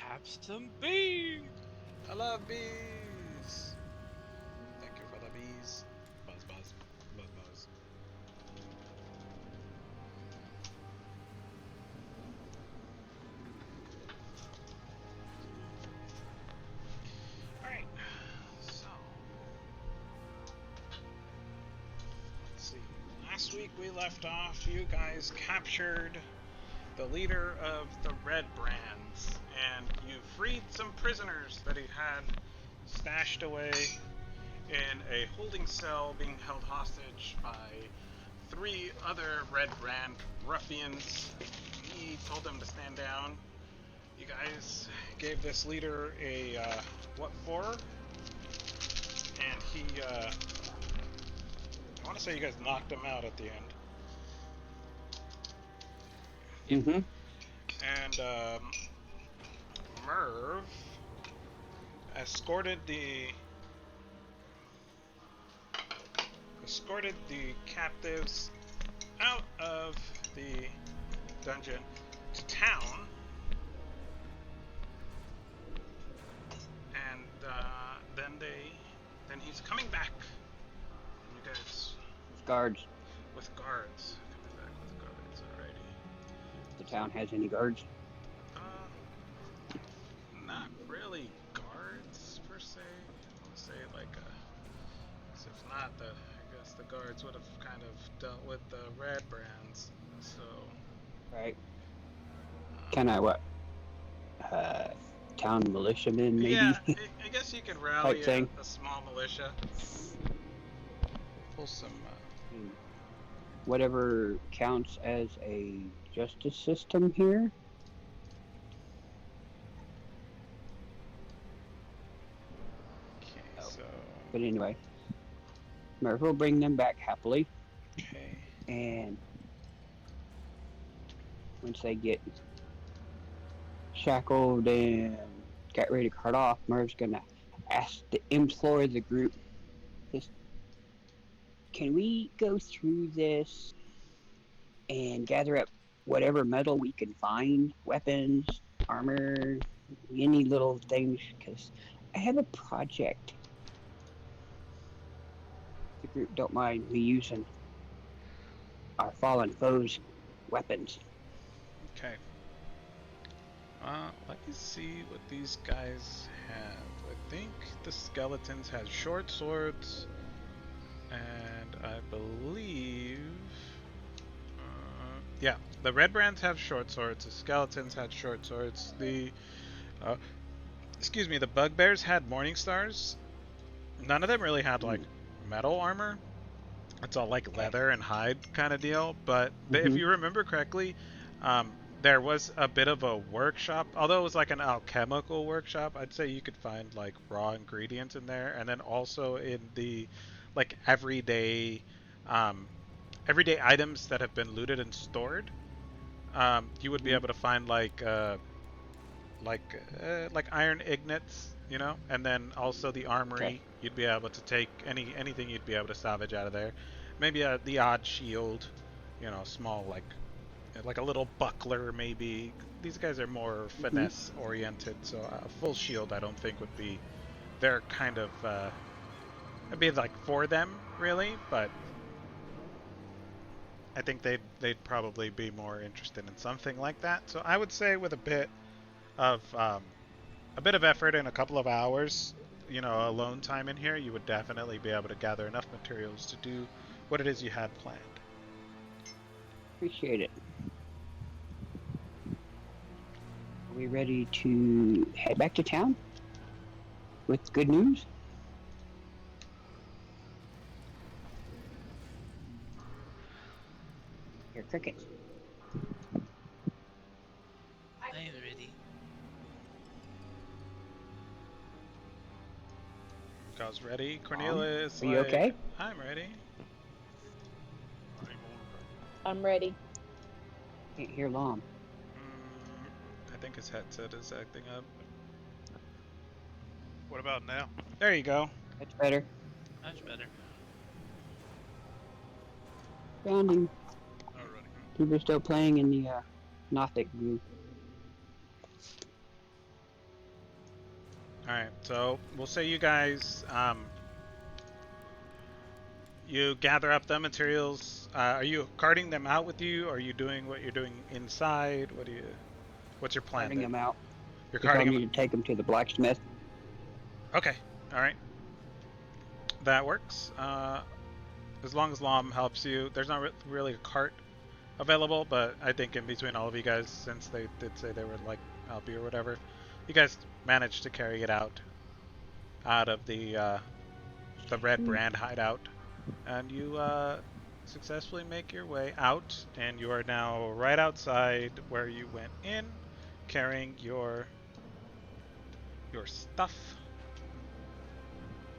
Have some bees. I love bees. Thank you for the bees. Buzz, buzz, buzz, buzz. All right. So let's see. Last week we left off. You guys captured the leader of the Red Brands, and you freed some prisoners that he had stashed away in a holding cell being held hostage by 3 other Red Brand ruffians. He told them to stand down. You guys gave this leader a what for? And he, I want to say you guys knocked him out at the end. Mm-hmm. And Merv escorted the captives out of the dungeon to town, and then he's coming back. You guys Guards. with guards, coming back with guards already. The town has any guards? Not really guards per se. I would say if not, I guess the guards would have kind of dealt with the Red Brands. So. Right. Kind of what? Town militiamen, maybe? Yeah, I guess you could rally a small militia. Pull some. Whatever counts as a justice system here. Okay, so. But anyway, Merv will bring them back happily. Okay. And once they get shackled and got ready to cut off, Merv's gonna implore the group, just, can we go through this and gather up whatever metal we can find, weapons, armor, any little things, because I have a project. The group don't mind me using our fallen foes' weapons. Okay. Let me see what these guys have. I think the skeletons had short swords, and I believe, yeah, the Red Brands have short swords. The skeletons had short swords. The Bugbears had Morning Stars. None of them really had like metal armor. It's all like leather and hide kind of deal. But if you remember correctly, there was a bit of a workshop, although it was like an alchemical workshop. I'd say you could find like raw ingredients in there, and then also in the like everyday items that have been looted and stored, you would be able to find like iron ignits, you know, and then also the armory. You'd be able to take anything you'd be able to salvage out of there. Maybe the odd shield, you know, small like a little buckler maybe. These guys are more finesse oriented, so a full shield I don't think would be their kind of it'd be like for them really, but I think they'd probably be more interested in something like that. So I would say with a bit of effort and a couple of hours, you know, alone time in here, you would definitely be able to gather enough materials to do what it is you had planned. Appreciate it. Are we ready to head back to town with good news? Here, crickets. I'm ready. Guys ready? Cornelius, are you okay? I'm ready. I'm ready. Can't hear Lom. I think his headset is acting up. What about now? There you go. That's better. Much better. Found him. Alrighty. He was still playing in the Nothic view. Alright, so we'll say you guys, you gather up the materials. Are you carting them out with you? Or are you doing what you're doing inside? What's your plan Carting there? them out. You're Because I'll carting them. need to take them to the blacksmith. Okay, alright. That works. As long as Lom helps you. There's not really a cart available, but I think in between all of you guys, since they did say they would like help you or whatever, you guys managed to carry it out of the red brand hideout, and you successfully make your way out, and you are now right outside where you went in, carrying your stuff.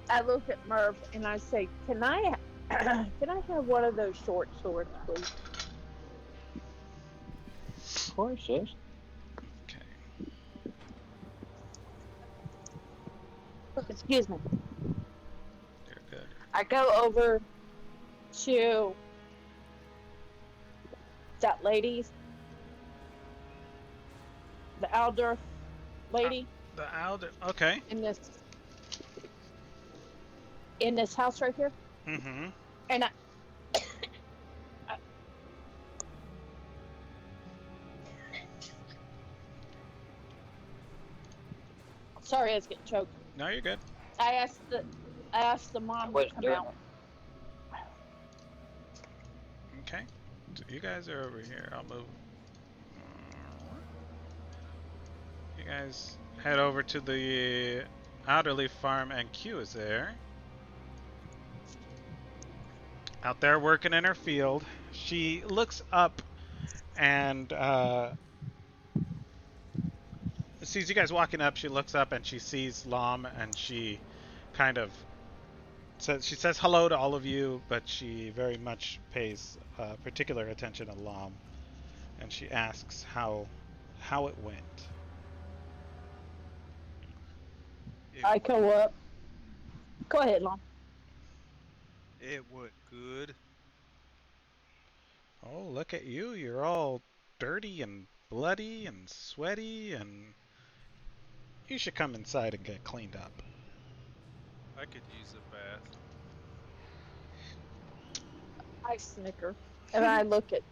I look at Merv and I say, "Can I, can I have one of those short swords, please?" Of course, sis. Okay. Excuse me. You're good. I go over to that lady's, the elder lady The Alder. Okay. in this house right here, Mm-hmm. and sorry, I was getting choked. No, you're good. I asked the mom to come out. Okay. So you guys are over here. I'll move. You guys head over to the Outerleaf farm, and Q is there. Out there working in her field. She looks up and sees you guys walking up. She looks up and she sees Lom, and she kind of says hello to all of you, but she very much pays particular attention to Lom, and she asks how it went. I go up. Go ahead, Lon. It went good. Oh, look at you. You're all dirty and bloody and sweaty, and you should come inside and get cleaned up. I could use a bath. I snicker, and I look at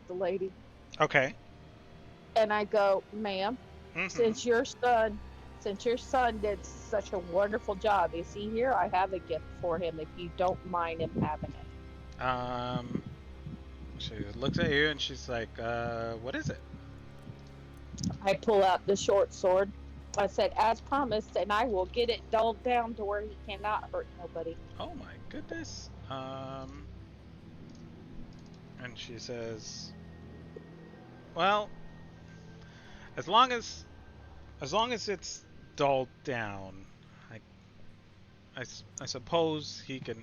the lady, Okay. and I go, "Ma'am, Mm-hmm. since your son did such a wonderful job, is he here? I have a gift for him if you don't mind him having it." She looks at you and she's like, what is it? I pull out the short sword. I said, "As promised, and I will get it dulled down to where he cannot hurt nobody." Oh my goodness. And she says, well, as long as it's dulled down, I suppose he can.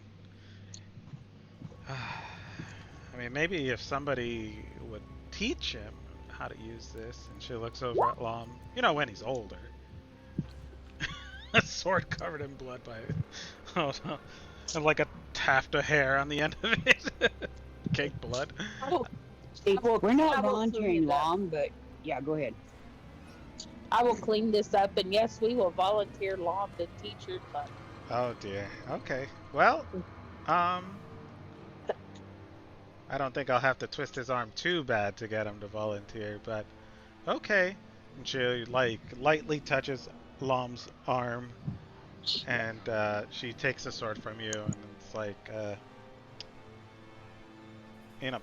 I mean, maybe if somebody would teach him how to use this. And she looks over at Lom. You know, when he's older. A sword covered in blood by it. Oh no. And like a tuft of hair on the end of it. Cake blood. We're not I will volunteering clean it up. Lom, but yeah, go ahead. I will clean this up, and yes, we will volunteer Lom to teach your son. Oh dear. Okay. Well, I don't think I'll have to twist his arm too bad to get him to volunteer, but okay. And she lightly touches Lom's arm, and she takes the sword from you, and it's like,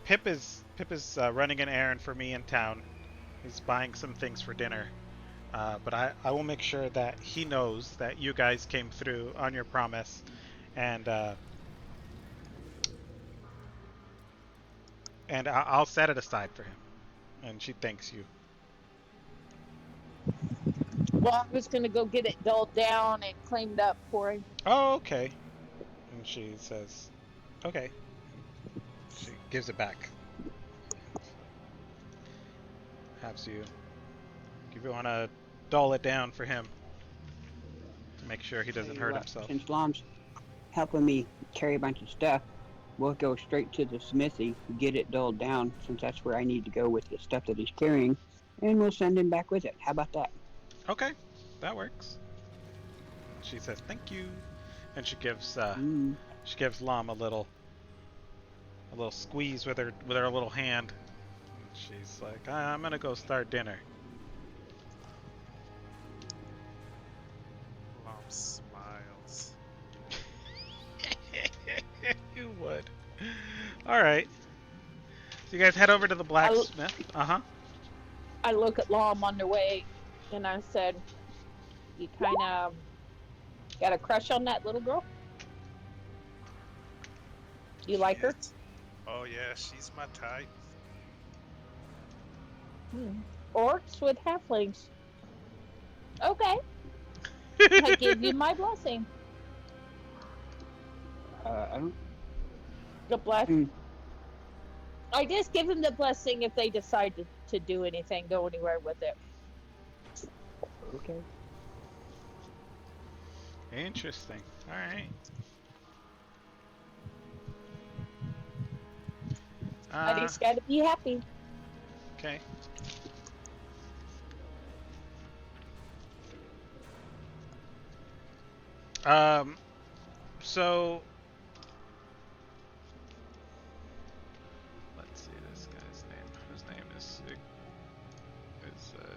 Pip is running an errand for me in town. He's buying some things for dinner. But I will make sure that he knows that you guys came through on your promise, and I'll set it aside for him. And she thanks you. Well, I was going to go get it dulled down and cleaned up for him. Oh, okay. And she says, okay. She gives it back. Has you. If you want to dull it down for him, to make sure he doesn't hurt himself. Since Lom's helping me carry a bunch of stuff, we'll go straight to the smithy, get it dulled down, since that's where I need to go with the stuff that he's carrying, and we'll send him back with it. How about that? Okay. That works. She says thank you, and she gives Lom a little squeeze with her little hand. And she's like, I'm gonna go start dinner. Mom smiles. You would. All right. So you guys head over to the blacksmith. I look at Lom on the way, and I said, "You kind of got a crush on that little girl? You like her?" Oh yeah, she's my type. Orcs with halflings. Okay, I give you my blessing. I don't. The bless. Hmm. I just give them the blessing if they decide to do anything, go anywhere with it. Okay. Interesting. All right. I just got to be happy. Okay. So let's see this guy's name. Whose name is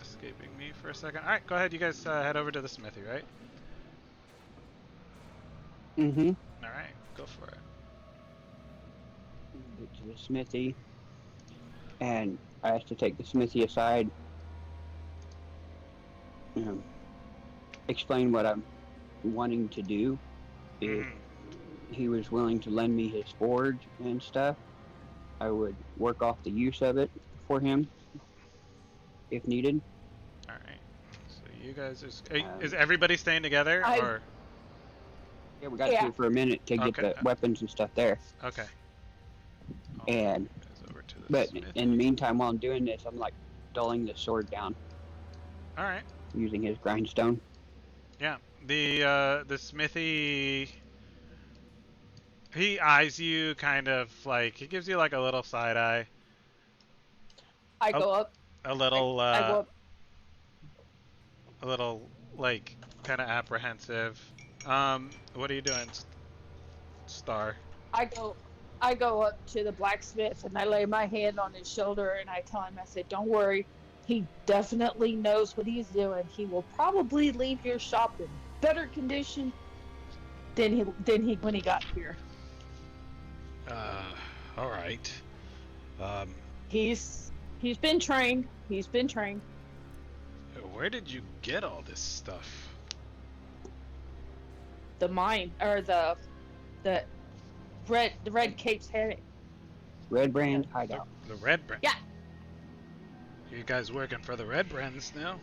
escaping me for a second. All right, go ahead. You guys head over to the smithy, right? Mm-hmm. All right, go for it. Get to the smithy, and I have to take the smithy aside. Explain what I'm wanting to do. If he was willing to lend me his forge and stuff, I would work off the use of it for him if needed. All right. So you guys is everybody staying together or? Yeah, we got to for a minute to get the weapons and stuff there. Okay. And but in the meantime, while I'm doing this, I'm like dulling the sword down. All right. Using his grindstone. Yeah. The smithy. He eyes you kind of like he gives you like a little side eye. I go up. A little. I go up. A little like kind of apprehensive. What are you doing, Star? I go up to the blacksmith and I lay my hand on his shoulder and I tell him, I said, "Don't worry, he definitely knows what he's doing. He will probably leave your shop in better condition than he when he got here." All right. He's been trained. He's been trained. Where did you get all this stuff? The mine or the red Cape's head. Red Brand hideout. The Red Brand. Yeah. You guys working for the Red Brands now?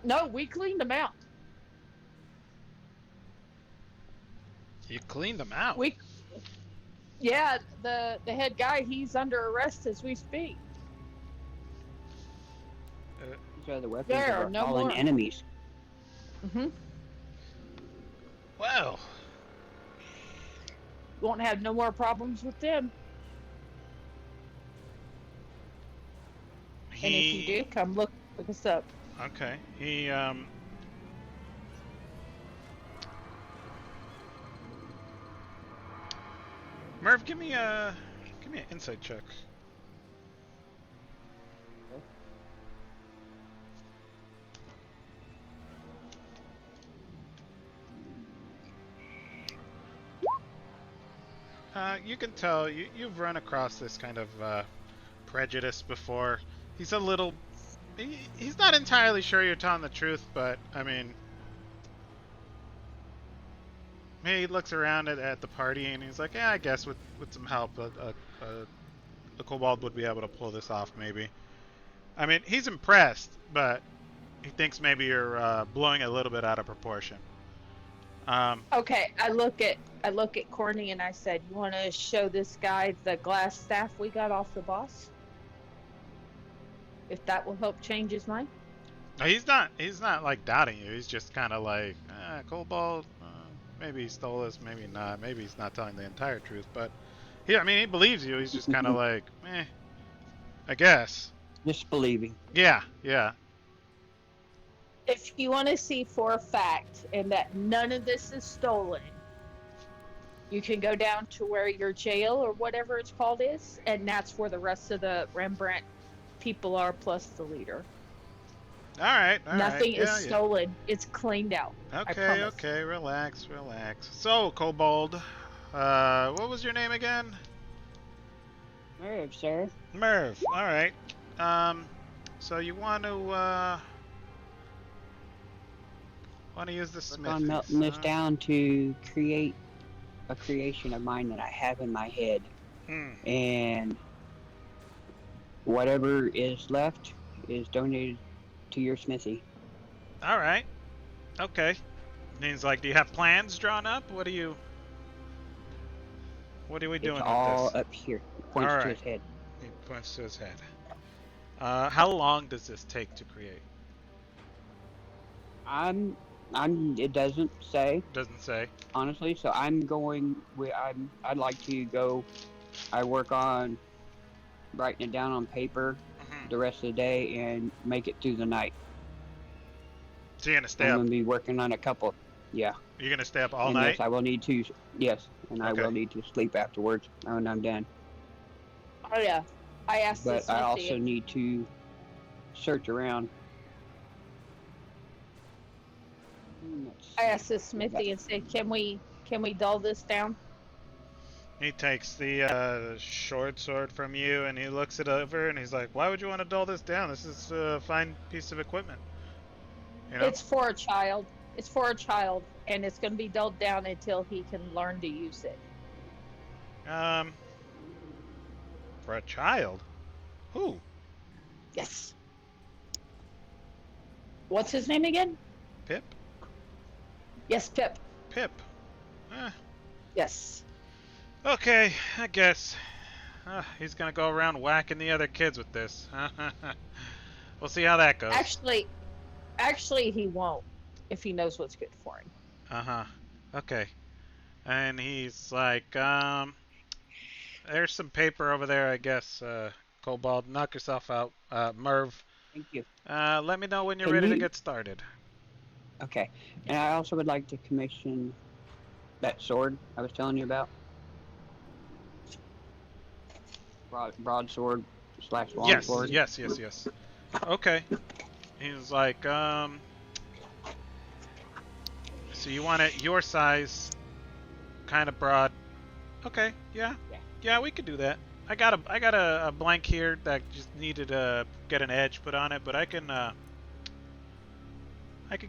No, we cleaned them out. You cleaned them out? Yeah, the head guy, he's under arrest as we speak. These are the weapons of our fallen enemies. Well. Won't have no more problems with them. And if you do, come look us up. Okay. Merv, give me an insight check. You can tell you've run across this kind of prejudice before. He's a little. He's not entirely sure you're telling the truth, but I mean, he looks around at the party and he's like, "Yeah, I guess with some help, a kobold would be able to pull this off, maybe." I mean, he's impressed, but he thinks maybe you're blowing it a little bit out of proportion. Okay, I look at Corny and I said, "You want to show this guy the glass staff we got off the boss? If that will help change his mind." No, he's not like doubting you. He's just kind of like, kobold. Maybe he stole this, maybe not. Maybe he's not telling the entire truth, but he believes you. He's just kind of like, I guess. Just believing. Yeah. If you want to see for a fact and that none of this is stolen, you can go down to where your jail or whatever it's called is, and that's where the rest of the Rembrandt people are, plus the leader. All right. Nothing is Yeah, yeah. stolen. It's cleaned out. I Okay, promise. okay. Relax, relax. So, Kobold, what was your name again? Merv, sir. Merv. All right. Um, so you want to use the Work on smithies, melting this huh? down to create a creation of mine that I have in my head. Hmm. And whatever is left is donated to your smithy. All right. Okay. Means like, do you have plans drawn up? What are we It's doing with all this? up here. It All points to right. his head. He points to his head. How long does this take to create? I'm it doesn't say, Doesn't say. honestly, so I'm going with I'd like to go. I work on writing it down on paper Hmm. the rest of the day and make it through the night. So you're gonna stay I'm up. going to be working on a couple. Yeah. You're gonna stay up all And yes, night. I will need to, yes, and I Okay. will need to sleep afterwards when I'm done. Oh yeah. I asked the But I smithy also if need to search around. Let's I see. asked the smithy and said, can we dull this down? He takes the short sword from you and he looks it over and he's like, "Why would you want to dull this down? This is a fine piece of equipment." You know? It's for a child. It's for a child, and it's going to be dulled down until he can learn to use it. Um, for a child. Who? Yes. What's his name again? Pip? Yes, Pip. Pip. Eh, Yes. okay, I guess. He's gonna go around whacking the other kids with this. We'll see how that goes. Actually, he won't if he knows what's good for him. Uh-huh. Okay. And he's like, there's some paper over there, I guess. Cobalt, knock yourself out. Merv, Thank you. let me know when you're Can ready to you? get started. Okay. And I also would like to commission that sword I was telling you about. Broadsword slash Yes, longsword. yes, yes, yes. Okay. He's like, so you want it your size, kind of broad. Okay, yeah. Yeah. Yeah, we could do that. I got a blank here that just needed to get an edge put on it, but I can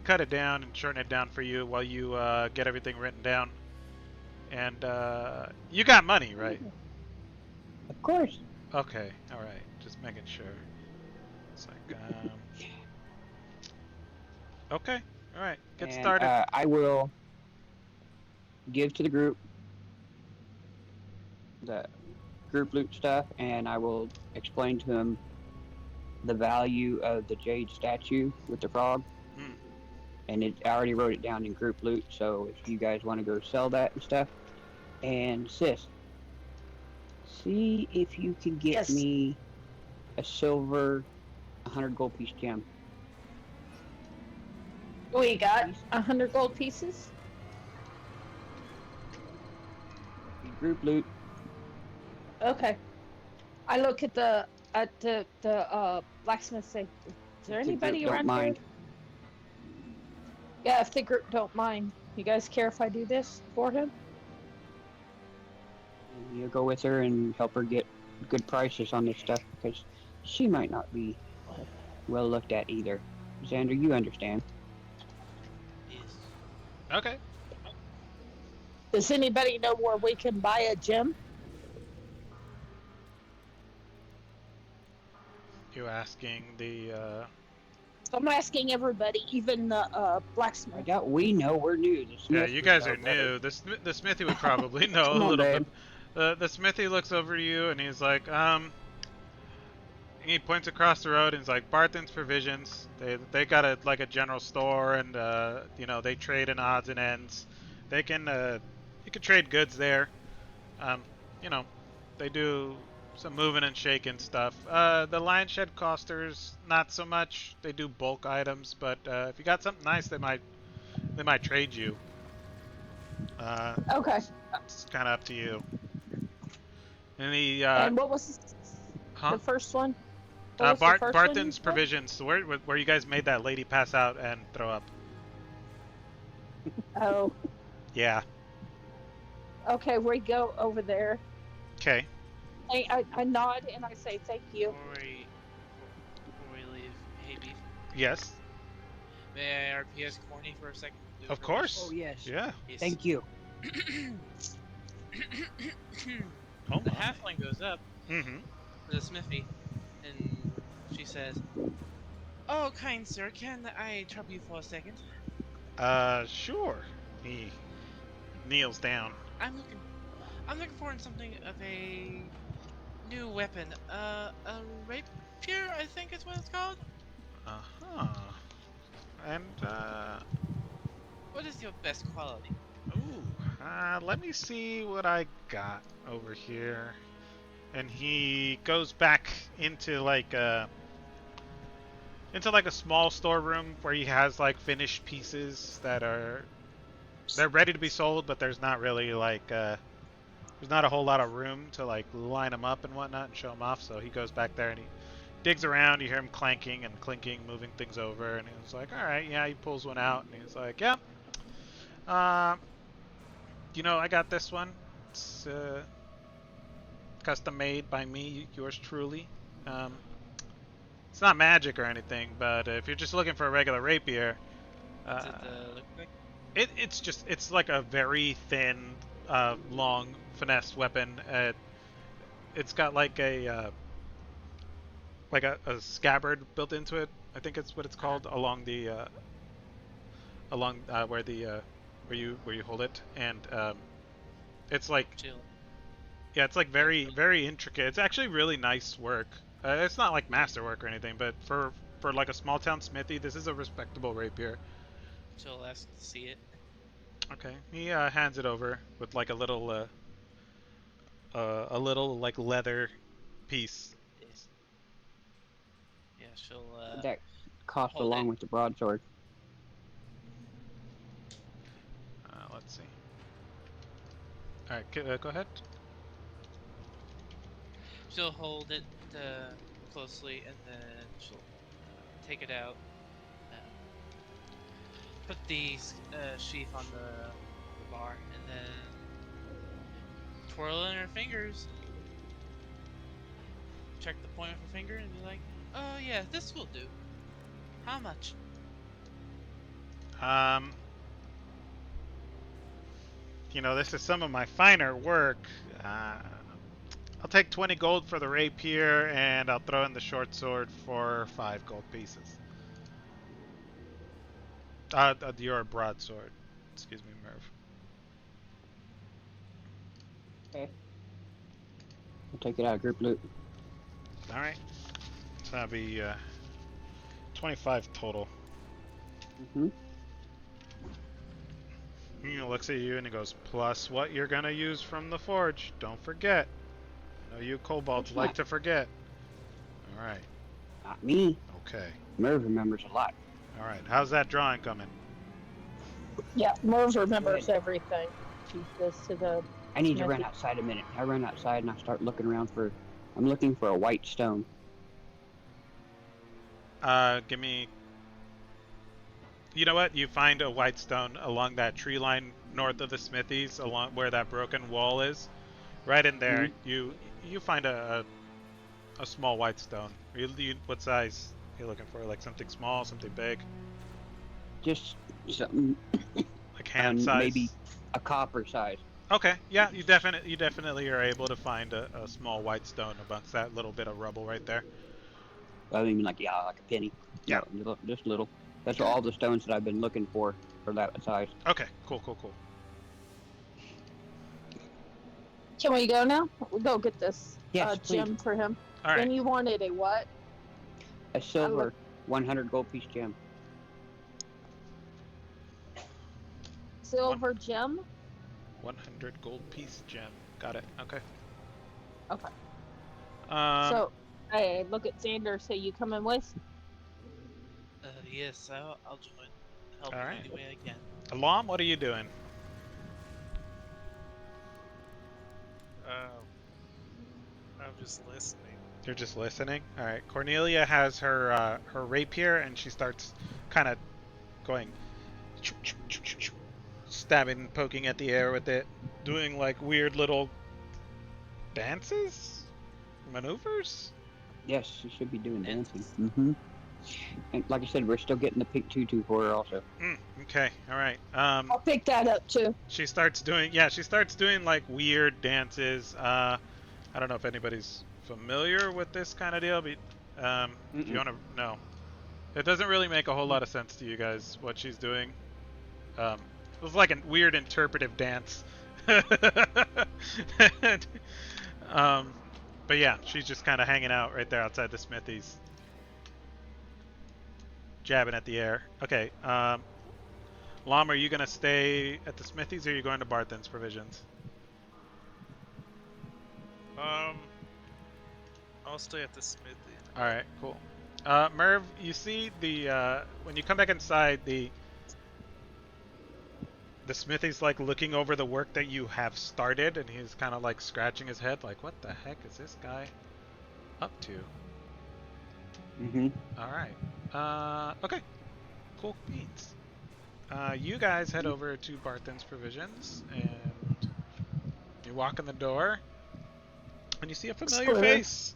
cut it down and shorten it down for you while you get everything written down. And you got money, right? Of course. Okay, all right. Just making sure. It's like, okay, all right. Get And started. I will give to the group the group loot stuff, and I will explain to them the value of the jade statue with the frog. Hmm. And I already wrote it down in group loot, so if you guys want to go sell that and stuff. And sis, see if you can get Yes. me a silver 100 gold piece gem. We got 100 gold pieces. Group loot. Okay. I look at the blacksmith. Say, is there If the anybody group don't around mind. here? Yeah, if the group don't mind. You guys care if I do this for him? You go with her and help her get good prices on this stuff because she might not be well looked at either. Xander, you understand. Okay. Does anybody know where we can buy a gem? You asking the? I'm asking everybody, even the I blacksmith. doubt we know. We're new. The Yeah, Smith you would guys know are better. new. The smithy would probably know a Come on, little babe. bit. The smithy looks over to you and he's like, he points across the road and he's like, Barthen's Provisions. They got a general store and they trade in odds and ends. They can you can trade goods there. You know, they do some moving and shaking stuff. The Lion Shed costers, not so much. They do bulk items, but if you got something nice, they might trade you. Uh, Okay. it's kind of up to you. Any And what was huh? the first one? What was the first one you Barthen's said? provisions. So where you guys made that lady pass out and throw up. Oh, Yeah. okay. We go over there. Okay. I nod and I say thank you. Before we leave, hey Beef, Yes. may I RPS corny for a second? Do a Of privilege? Oh course. yes. Yeah. Yes. Thank you. Oh The my. halfling goes up Mm-hmm. to the smithy, and she says, "Oh, kind sir, can I trouble you for a second? Sure. He kneels down. I'm looking, I'm looking for something of a new weapon. A rapier, I think is what it's called. Uh-huh. And, What is your best quality?" let me see what I got over here. And he goes back into like a small storeroom where he has like finished pieces that they're ready to be sold, but there's not really there's not a whole lot of room to like line them up and whatnot and show them off. So he goes back there and he digs around. You hear him clanking and clinking, moving things over, and he's like, "All right, yeah." He pulls one out and he's like, "Yeah, uh, I got this one. It's custom made by me, yours truly. Um, it's not magic or anything, but if you're just looking for a regular rapier, What's uh, it look like? it's like a very thin, long finesse weapon. It's got like a scabbard built into it. I think it's what it's called along where you hold it, and it's like Chill. yeah, it's like very very intricate. It's actually really nice work. It's not like masterwork or anything, but for like a small town smithy, this is a respectable rapier. Chill asks to see it. Okay, he hands it over with like a little like leather piece. Yeah, yeah, she'll That cost hold it. along with the broadsword. Let's see. All right, go ahead. She'll hold it closely, and then she'll take it out, uh, put the sheath on the bar, and then twirl it in her fingers. Check the point of her finger, and be like, "Oh yeah, this will do. How much?" Um, this is some of my finer work. I'll take 20 gold for the rapier, and I'll throw in the short sword for 5 gold pieces. Your broadsword. Excuse me, Merv. Okay. I'll take it out of group loot. All right. So that'll be 25 total. Mm-hmm. He looks at you and he goes, plus what you're going to use from the forge. Don't forget. I know you kobolds It's like not- to forget. All right. Not me. Okay. Merv remembers a lot. All right. How's that drawing coming? Yeah, Merv remembers everything. She goes to the. I need to smithy. run outside a minute. I run outside and I start looking around I'm looking for a white stone. Give me. You know what? You find a white stone along that tree line north of the smithies, along where that broken wall is. Right in there, you find a small white stone. What size are you looking for? Like something small, something big? Just something, Like hand size? maybe a copper size. Okay, yeah, you definitely are able to find a small white stone amongst that little bit of rubble right there. I mean, like a penny. Yeah. No, just little. That's all the stones that I've been looking for that size. Okay, cool. Can we go now? We'll go get this Yes, gem for him. All right. And you wanted a what? A silver 100 gold piece gem. Silver gem? 100 gold piece gem. Got it. Okay. Okay. Um, So I look at Xander. Say, "You coming with?" Yes, I'll join. Help all in right. any way I can. Alam, what are you doing? Um, I'm just listening. You're just listening. All right. Cornelia has her rapier, and she starts kind of going, stabbing, poking at the air with it, doing like weird little dances, maneuvers. Yes, she should be doing dancing. Dances. And like I said, we're still getting the pink tutu for her also. Okay. All right. I'll pick that up too. She starts doing like weird dances. I don't know if anybody's familiar with this kind of deal, but if you Mm-mm. want to know, it doesn't really make a whole lot of sense to you guys what she's doing. It was like a weird interpretive dance. um, but yeah, she's just kind of hanging out right there outside the smithies, jabbing at the air. Okay. Lom, are you gonna stay at the smithies or are you going to Barthen's Provisions? Um, I'll stay at the smithy. All right, cool. Merv, you see the when you come back inside, the smithy's like looking over the work that you have started, and he's kind of like scratching his head, like, "What the heck is this guy up to?" All right. Okay. Cool beans. You guys head over to Barthen's Provisions, and you walk in the door, and you see a familiar Slither. face.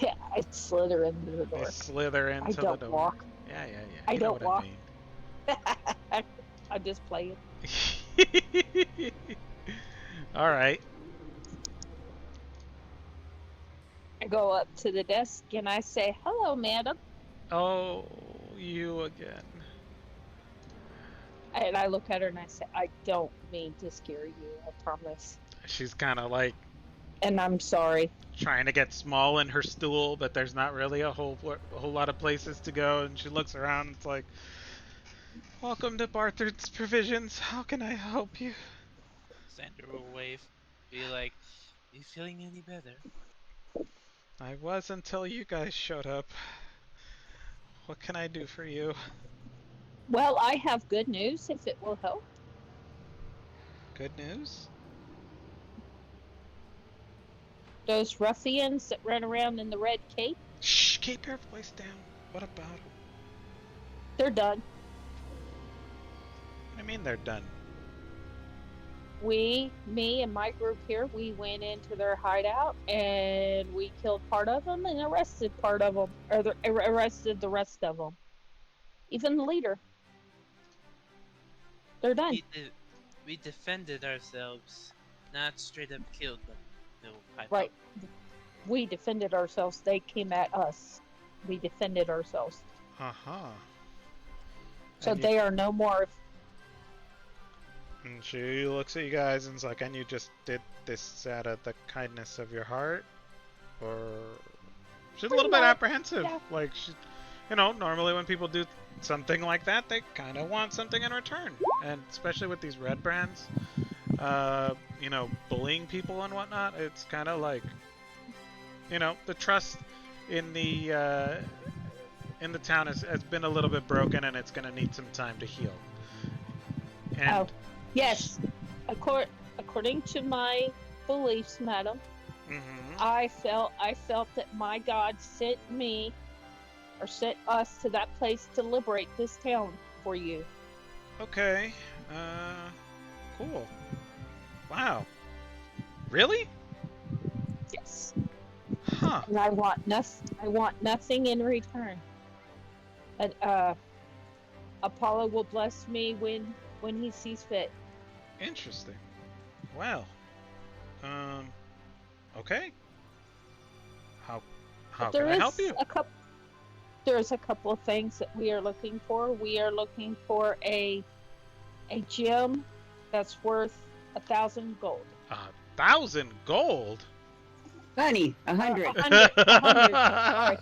Yeah, I slither into the You door. slither I into the don't door. walk. Yeah. I You know don't what walk. I I just play it. mean. All right. I go up to the desk and I say, "Hello, madam." Oh, you again. And I look at her and I say, "I don't mean to scare you, I promise. She's kind of like And I'm sorry." trying to get small in her stool, but there's not really a whole lot of places to go. And she looks around. And it's like, "Welcome to Barthen's Provisions. How can I help you?" Xander will wave. Be like, you feeling any better? I was until you guys showed up. What can I do for you? Well, I have good news if it will help. Good news? Those ruffians that run around in the red cape, Shh, keep your voice down. What about them? they're done. What do you mean they're done? Me and my group here, we went into their hideout and we killed part of them and arrested part of them, or arrested the rest of them. Even the leader. They're done. We defended ourselves, not straight up killed them. No, Right. We defended ourselves. They came at us. We defended ourselves. Uh-huh. So And they are no more. And she looks at you guys and is like, "And you just did this out of the kindness of your heart?" Or she's a little bit apprehensive. Yeah. Like, normally when people do something like that, they kind of want something in return. And especially with these red brands, bullying people and whatnot, it's kind of like, the trust in the town has been a little bit broken, and it's going to need some time to heal. And Oh, yes. According to my beliefs, madam, I felt that my God sent me, or sent us to that place to liberate this town for you. Okay. Cool. Wow. Really? Yes. Huh. And I want nothing in return. And Apollo will bless me when he sees fit. Interesting. Well. Okay. How can I help you? There's a couple of things that we are looking for. We are looking for a gem that's worth 1,000 gold. 1,000 gold? Honey, 100. 100. Sorry.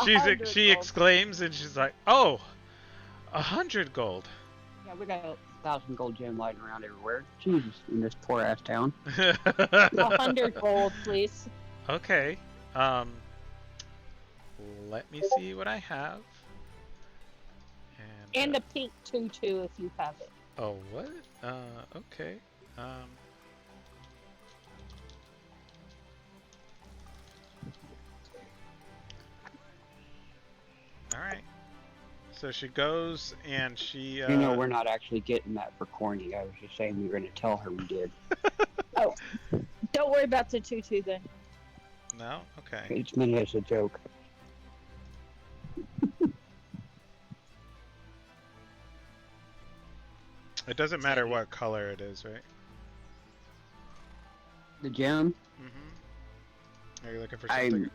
Jesus. She exclaims and she's like, "Oh, 100 gold." Yeah, we got 1,000 gold gem lying around everywhere. Jesus, in this poor ass town. 100 gold, please. Okay. Let me see what I have. And a pink tutu if you have it. Oh, what? Okay. Alright. So she goes and she, We're not actually getting that for corny. I was just saying we were going to tell her we did. Oh, don't worry about the tutu then. No? Okay. It's meant as a joke. It doesn't matter what color it is, right? The gem? Are you looking for something?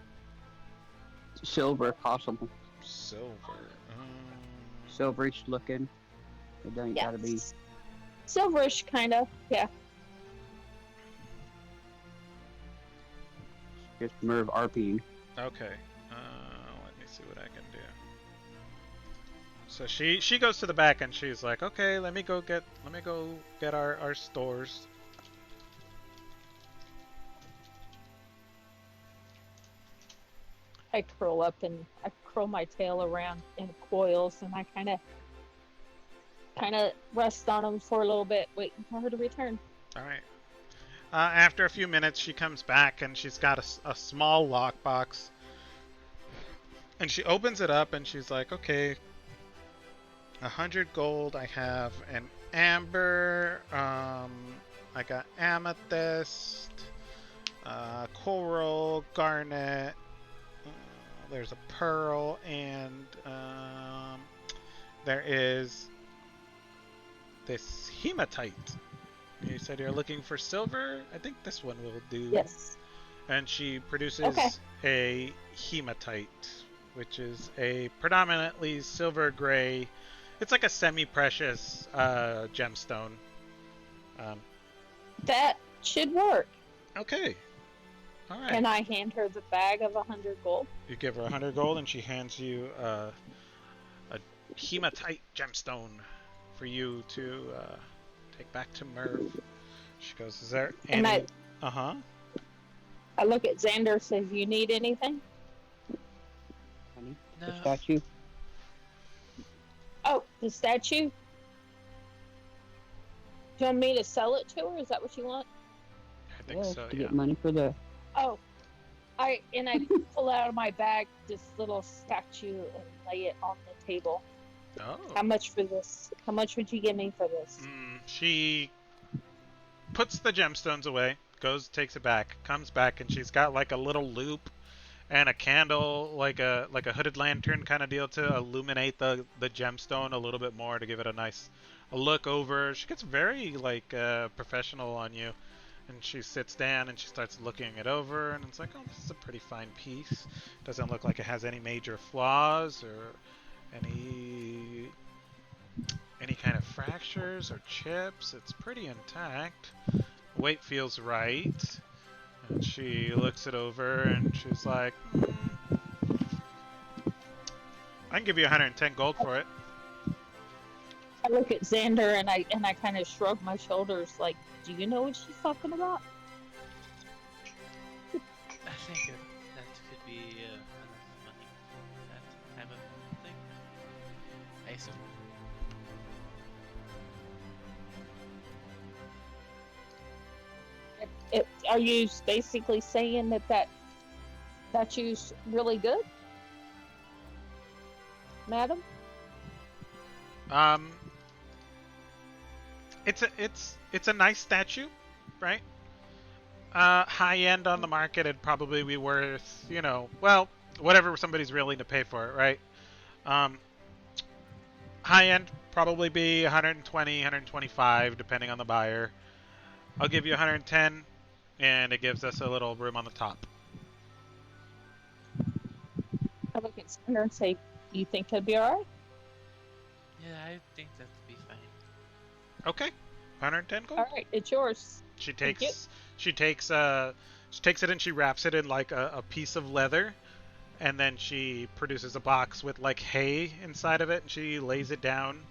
Silver, if possible. Silver. Silverish looking. It doesn't gotta be. Silverish, kind of, yeah. Just Merv RPing. Okay. Let me see what I can do. So she goes to the back and she's like, okay, let me go get our stores. I curl up and I curl my tail around in coils, and I kind of rest on them for a little bit, waiting for her to return. All right. After a few minutes, she comes back and she's got a small lockbox. And she opens it up and she's like, okay, 100 gold. I have an amber. I got amethyst, coral, garnet. There's a pearl, and there is this hematite. You said you're looking for silver? I think this one will do. Yes. And she produces a hematite, which is a predominantly silver gray. It's like a semi-precious gemstone. That should work. Okay. All right. And I hand her the bag of 100 gold. You give her 100 gold, and she hands you a hematite gemstone for you to take back to Merv. She goes, "Is there any?" And I look at Xander. Says, "You need anything?" Honey, No. the statue. Oh, the statue. Do you want me to sell it to her? Is that what you want? I think so. To Yeah. get money for the. Oh, I pull out of my bag this little statue and lay it on the table. Oh. How much for this? How much would you give me for this? She puts the gemstones away, takes it back, comes back, and she's got like a little loop and a candle, like a hooded lantern kind of deal to illuminate the gemstone a little bit more to give it a look over. She gets very professional on you, and she sits down and she starts looking it over, and it's like, oh, this is a pretty fine piece. Doesn't look like it has any major flaws or any kind of fractures or chips. It's pretty intact. Weight feels right. And she looks it over and she's like, I can give you 110 gold for it. I look at Xander and I kind of shrug my shoulders, like, do you know what she's talking about? I think that could be enough money. That type of thing. I assume. Are you basically saying that statue's really good, madam? It's a nice statue, right? High end on the market, it'd probably be worth, whatever somebody's willing to pay for it, right? High end probably be 120, 125, depending on the buyer. I'll give you 110, and it gives us a little room on the top. I look at Xander and say, you think that'd be alright? Yeah, I think that'd be fine. Okay, 110 gold. Alright, it's yours. She takes it and she wraps it in like a piece of leather, and then she produces a box with like hay inside of it, and she lays it down,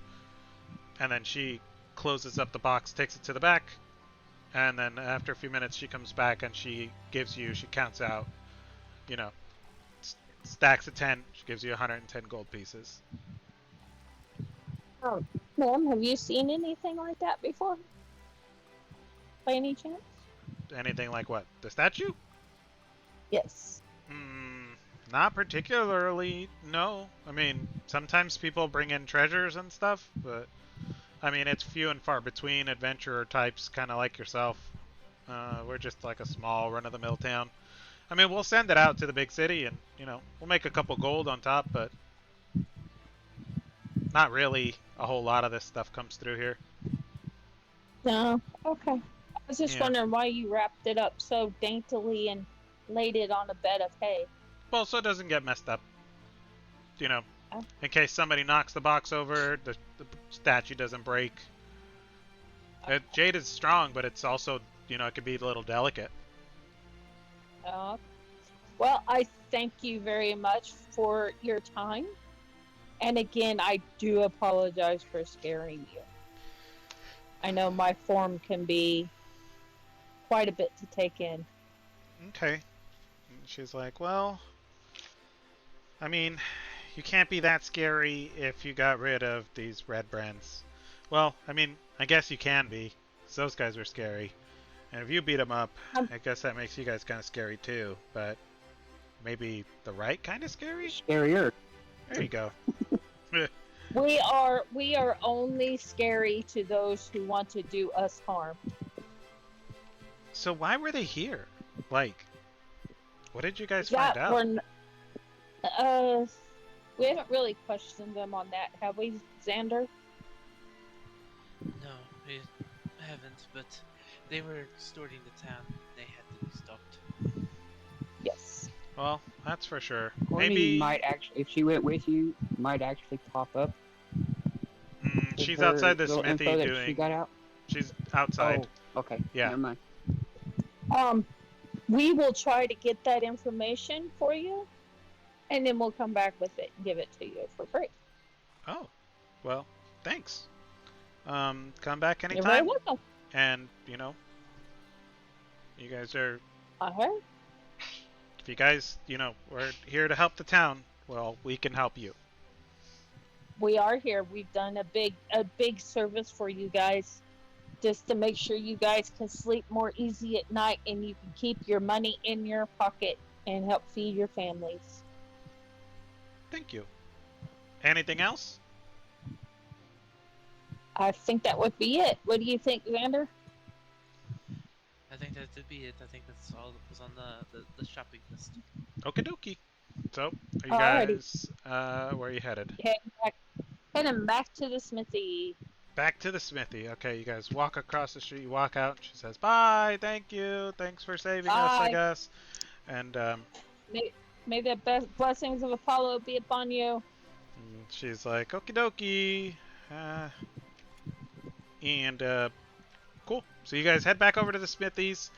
and then she closes up the box, takes it to the back, and then after a few minutes she comes back and she counts out, you know, stacks of 10. She gives you 110 gold pieces. Oh, ma'am, have you seen anything like that before? By any chance? Anything like what? The statue? Yes. Not particularly, no. I mean, sometimes people bring in treasures and stuff, but I mean, it's few and far between adventurer types, kind of like yourself. We're just like a small run-of-the-mill town. I mean, we'll send it out to the big city and, you know, we'll make a couple gold on top, but not really a whole lot of this stuff comes through here. No. Okay. I was just Yeah. wondering why you wrapped it up so daintily and laid it on a bed of hay. Well, so it doesn't get messed up. You know, Oh. in case somebody knocks the box over, the statue doesn't break. Jade is strong, but it's also, you know, it could be a little delicate. Well, I thank you very much for your time. And again, I do apologize for scaring you. I know my form can be quite a bit to take in. Okay. And she's like, well, I mean, you can't be that scary if you got rid of these red brands. Well, I mean, I guess you can be. 'Cause those guys were scary. And if you beat them up, I guess that makes you guys kind of scary too. But maybe the right kind of scary? Scarier. There you go. We are only scary to those who want to do us harm. So why were they here? Like, what did you guys find out? We haven't really questioned them on that, have we, Xander? No, we haven't, but they were distorting the town. They had to be stopped. Yes. Well, that's for sure. Courtney Maybe might actually, if she went with you, might actually pop up. with she's her outside the little smithy info that doing. She got out. She's outside. Oh, okay. Yeah. Never mind. We will try to get that information for you, and then we'll come back with it and give it to you for free. Oh, well, thanks. Come back You're very anytime. welcome. And you know, you guys are. Uh-huh. If you guys, you know, we're here to help the town. Well, we can help you. We are here. We've done a big service for you guys, just to make sure you guys can sleep more easy at night and you can keep your money in your pocket and help feed your families. Thank you. Anything else? I think that would be it. What do you think, Xander? I think that would be it. I think that's all that was on the shopping list. Okie dokie. So, are you Alrighty. guys, where are you headed? Heading back to the smithy. Back to the smithy. Okay, you guys walk across the street, you walk out, and she says, bye, thank you, thanks for saving us, I Bye. guess. And, May the blessings of Apollo be upon you. she's like, okie dokie. Cool. So you guys head back over to the smithies.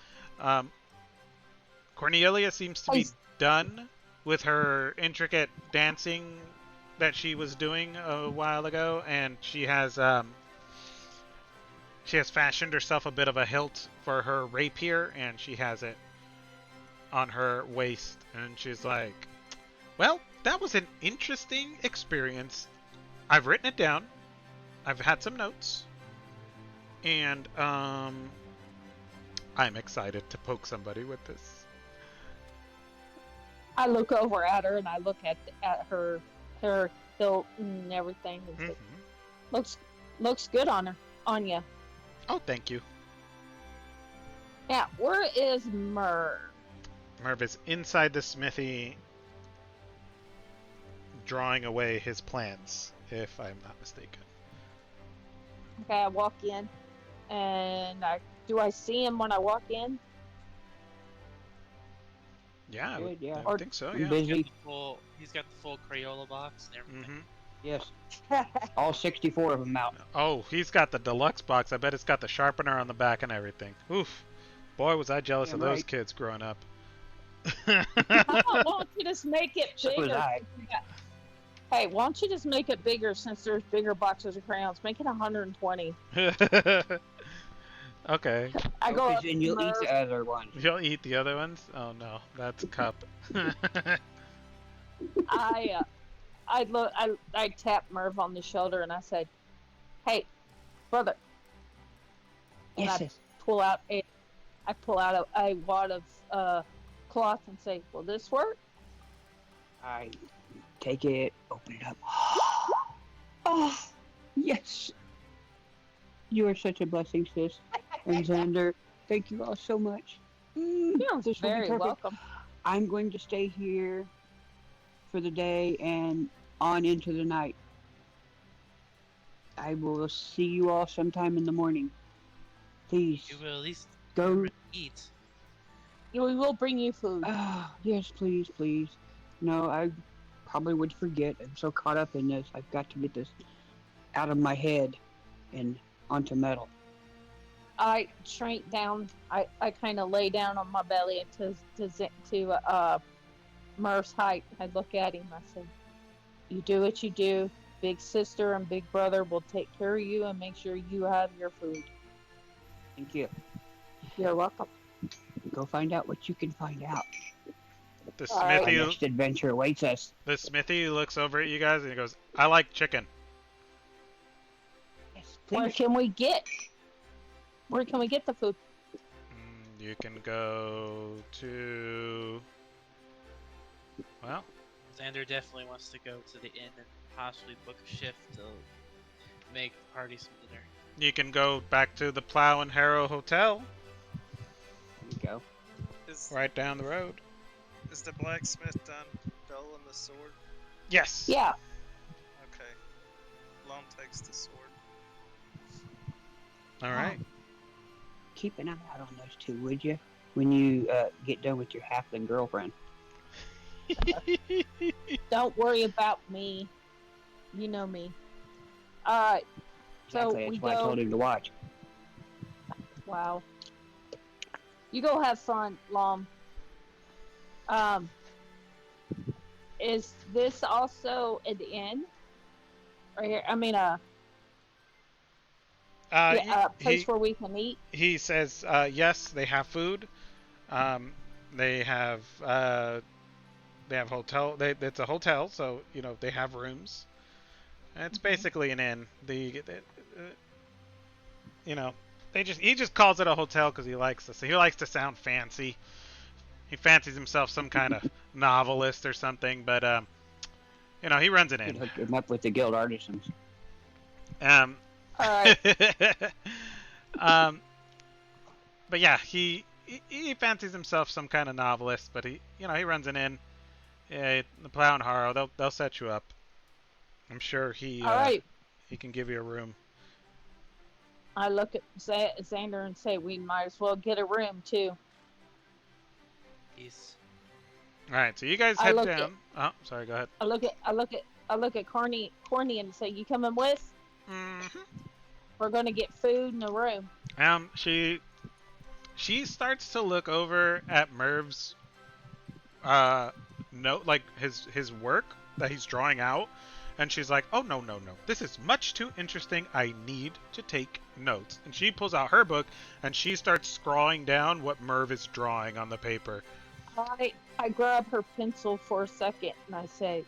Cornelia seems to be done with her intricate dancing that she was doing a while ago, and she has fashioned herself a bit of a hilt for her rapier, and she has it on her waist, and she's like, well, that was an interesting experience. I've written it down. I've had some notes. And I'm excited to poke somebody with this. I look over at her and I look at her hilt and everything. And looks good on you. Oh, thank you. Now, where is Merv? Merv is inside the smithy, drawing away his plans, if I'm not mistaken. Okay, I walk in, and do I see him when I walk in? Yeah, Good, yeah. I would think so, yeah. Busy. He's got the full Crayola box and everything. Yes. All 64 of them out. Oh, he's got the deluxe box. I bet it's got the sharpener on the back and everything. Oof. Boy, was I jealous of those right. kids growing up. I don't want you to just make it So was bigger. I. Hey, why don't you just make it bigger since there's bigger boxes of crayons? Make it 120. Okay. I Oh, go 'cause up then to you'll eat Merv. the other ones. You'll eat the other ones? Oh no, that's cup. I I look. I tap Merv on the shoulder and I said, "Hey, brother," and Yes, I sis. pull out a wad of cloth and say, "Will this work?" I take it, open it up. Oh, yes. You are such a blessing, sis. And Xander, thank you all so much. You're This will be very perfect. welcome. I'm going to stay here for the day and on into the night. I will see you all sometime in the morning. Please You will at least go. eat. We will bring you food. Oh, yes, please, please. No, I probably would forget. I'm so caught up in this. I've got to get this out of my head and onto metal. I shrink down. I kind of lay down on my belly to Murph's height. I look at him. I say, "You do what you do. Big sister and big brother will take care of you and make sure you have your food." Thank you. You're welcome. Go find out what you can find out. The All right. Our smithy, next adventure awaits us. the smithy looks over at you guys and he goes, "I like chicken." Yes, Where please. can we get? Where can we get the food? You can go to. Well, Xander definitely wants to go to the inn and possibly book a shift to make the party some dinner. you can go back to the Plow and Harrow Hotel There we go. Is right down the road. is the blacksmith done dulling the sword? Yes. Yeah. Okay. Lom takes the sword. All right. Keep an eye out on those two, would you? When you get done with your halfling girlfriend. Don't worry about me. You know me. All right. So Exactly. we That's why I told go. him to watch. Wow. You go have fun, Lom. Is this also an inn? Right here. I mean, yeah, a place where we can eat. He says yes, they have food. Um, they have hotel. It's a hotel, so you know they have rooms. And it's basically an inn. You know, he just calls it a hotel because he likes to. So he likes to sound fancy. He fancies himself some kind of novelist or something, but you know, he runs an Could inn. hook him up with the guild artisans. Um, All right. um, but yeah, he fancies himself some kind of novelist, but he runs an inn. The Plow and Harrow, they'll set you up. I'm sure he All right. he can give you a room. I look at Xander and say, we might as well get a room too. He's All right, so you guys I head look down. Oh, sorry, go ahead. I look at Corny and say, "You coming with? Mm-hmm. We're gonna get food and a room." She starts to look over at Merv's note, like his work that he's drawing out, and she's like, "Oh no, this is much too interesting. I need to take notes." And she pulls out her book and she starts scrawling down what Merv is drawing on the paper. I grab her pencil for a second and I say,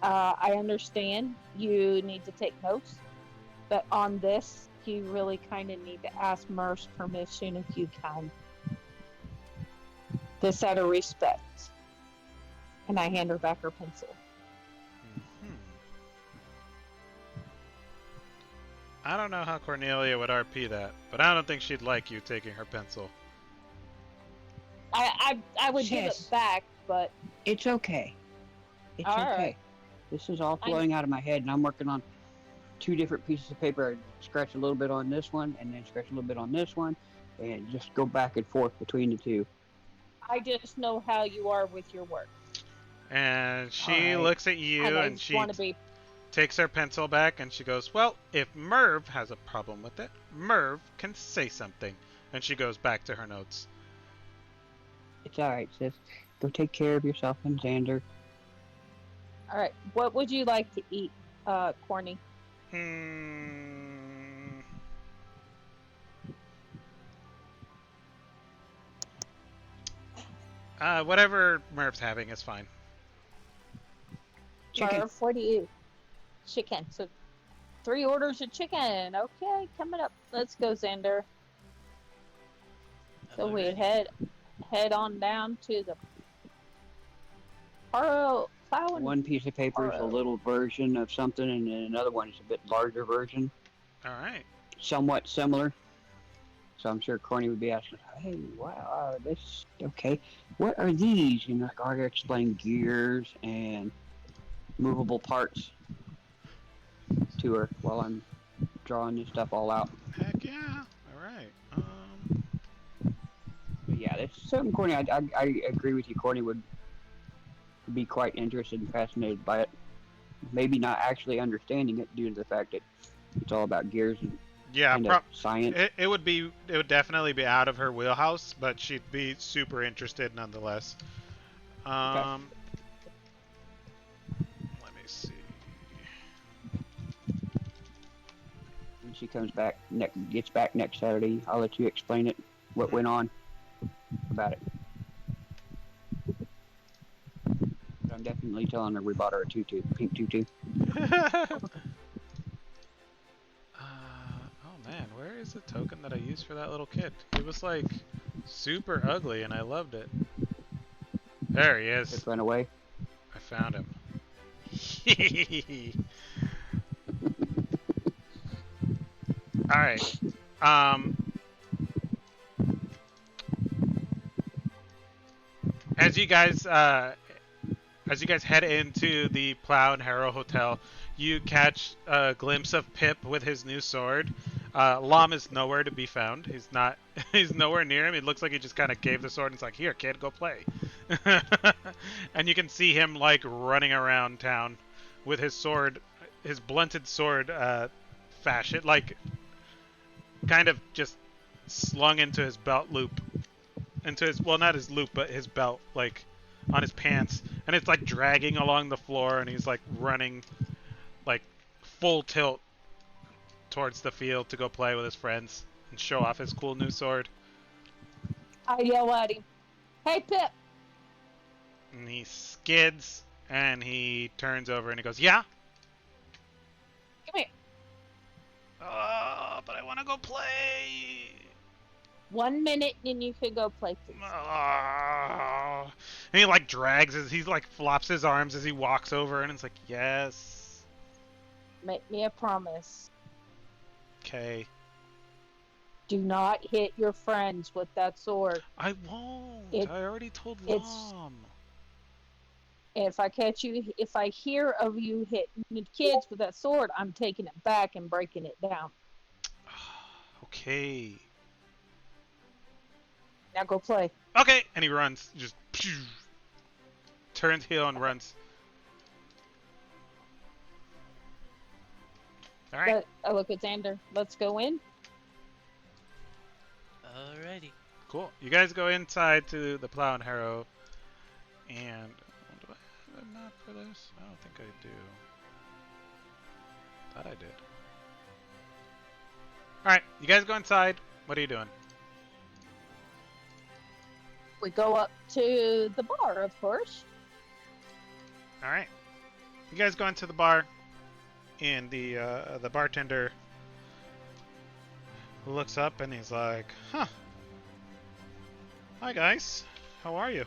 "I understand you need to take notes, but on this, you really kind of need to ask Merv's permission if you can. This out of respect." And I hand her back her pencil. I don't know how Cornelia would RP that, but I don't think she'd like you taking her pencil. I would give it Yes. back, but It's okay. It's All okay. right. This is all flowing out of my head, and I'm working on two different pieces of paper. I scratch a little bit on this one, and then scratch a little bit on this one, and just go back and forth between the two. I just know how you are with your work. And she Alright. looks at you And I and just she want to be. takes her pencil back and she goes, "Well, if Merv has a problem with it, Merv can say something." And she goes back to her notes. It's all right, sis. Go take care of yourself and Xander. All right. What would you like to eat, Corny? Hmm. Whatever Murph's having is fine. Chicken. Murph, what do you? Chicken. So 3 orders of chicken. Okay, coming up. Let's go, Xander. So we Alrighty. head on down to the plow and One piece of paper is a furrow. little version of something, and then another one is a bit larger version, All right. somewhat similar. So I'm sure Corny would be asking, "Hey, wow, this okay? What are these?" And like, I explain gears and movable parts to her while I'm drawing this stuff all out. Heck yeah. All right. But yeah, that's something Corny. I agree with you. Corny would be quite interested and fascinated by it. Maybe not actually understanding it due to the fact that it's all about gears and Yeah. kind of science. It would be. It would definitely be out of her wheelhouse, but she'd be super interested nonetheless. Okay. Let me see. When she comes back, gets back next Saturday, I'll let you explain it, what went on about it. I'm definitely telling her we bought her a tutu, pink tutu. Oh man, where is the token that I used for that little kid? He was like super ugly and I loved it. There he is. Just ran away. I found him. Alright. Um as you guys head into the Plow and Harrow Hotel, you catch a glimpse of Pip with his new sword. Lom is nowhere to be found. He's not. He's nowhere near him. It looks like he just kind of gave the sword and it's like, "Here, kid, go play." And you can see him like running around town with his sword, his blunted sword, fashion, like kind of just slung into his belt loop, into his, well, not his loop, but his belt, like on his pants, and it's like dragging along the floor, and he's like running like full tilt towards the field to go play with his friends and show off his cool new sword. I yell at him, "Hey, Pip!" And he skids and he turns over and he goes, "Yeah." Come here. Oh, but I want to go play. 1 minute, and you could go play, please. Oh. And he like drags as he like flops his arms as he walks over, and it's like, yes. Make me a promise. Okay. Do not hit your friends with that sword. I won't. I already told it's- Mom. If I catch you, if I hear of you hitting kids with that sword, I'm taking it back and breaking it down. Okay. Now go play. Okay. And he runs. Just turns heel and runs. All right. I look at Xander. Let's go in. Alrighty. Cool. You guys go inside to the Plow and Harrow. And do I have a map for this? I don't think I do. Thought I did. Alright, you guys go inside. What are you doing? We go up to the bar, of course. Alright. You guys go into the bar, and the bartender looks up and he's like, "Huh. Hi guys. How are you?"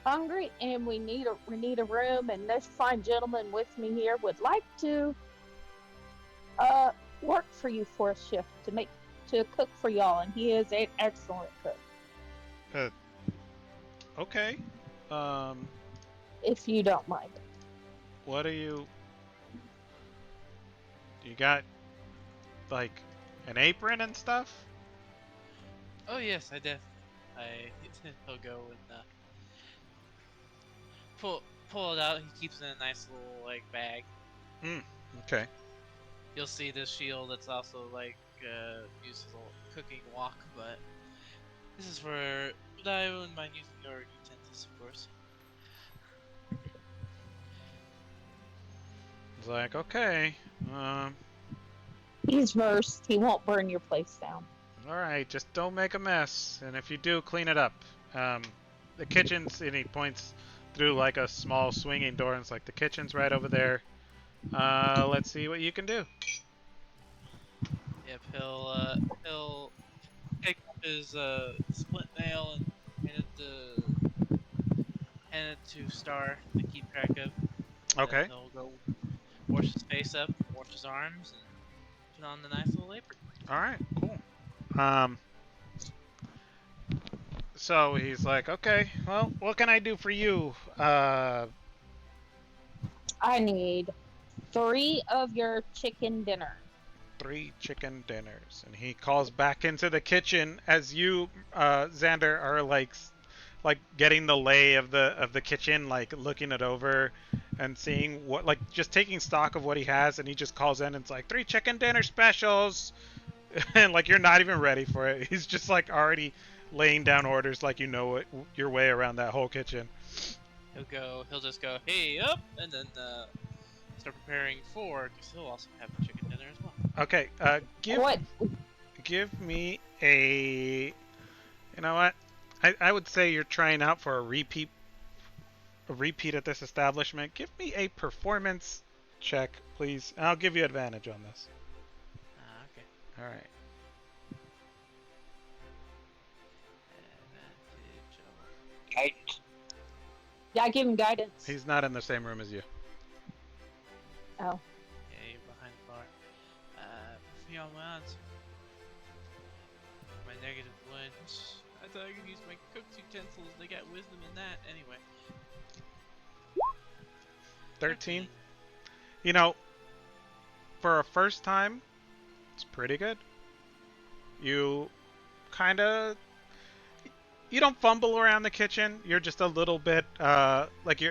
Hungry, and we need a room, and this fine gentleman with me here would like to work for you for a shift to cook for y'all, and he is an excellent cook. Okay. If you don't mind. What are you... You got, like, an apron and stuff? Oh yes, he'll go and pull it out. He keeps it in a nice little like bag. Okay. You'll see the shield that's also like used as a cooking wok, but this is for. I wouldn't mind using your utensils, of course. He's like, okay, He's versed. He won't burn your place down. all right, just don't make a mess, and if you do, clean it up. The kitchen's, and he points through like a small swinging door, and it's like the kitchen's right over there. Let's see what you can do. Yep, he'll pick up his split nail and hand it to Star to keep track of. Okay. Then he'll go wash his face up, wash his arms, and put on the nice little apron. All right, cool. So he's like, okay, well, what can I do for you? I need 3 of your chicken dinner. 3 chicken dinners. And he calls back into the kitchen as you, Xander, are like getting the lay of the kitchen, like looking it over and seeing what, like just taking stock of what he has. And he just calls in and it's like 3 chicken dinner specials. And like you're not even ready for it. He's just like already laying down orders, like you know it, your way around that whole kitchen. He'll just go, hey, up, and then start preparing for, because he'll also have a chicken dinner as well. Okay, give me a, you know what? I would say you're trying out for a repeat at this establishment. Give me a performance check, please. And I'll give you advantage on this. Okay. All right. Guidance. Yeah, I give him guidance. He's not in the same room as you. Oh. Yeah, you're behind the bar. For your odds. My negative ones. I thought I could use my cook's utensils. They got wisdom in that. Anyway. 13. You know, for a first time, it's pretty good. You kind of, you don't fumble around the kitchen. You're just a little bit like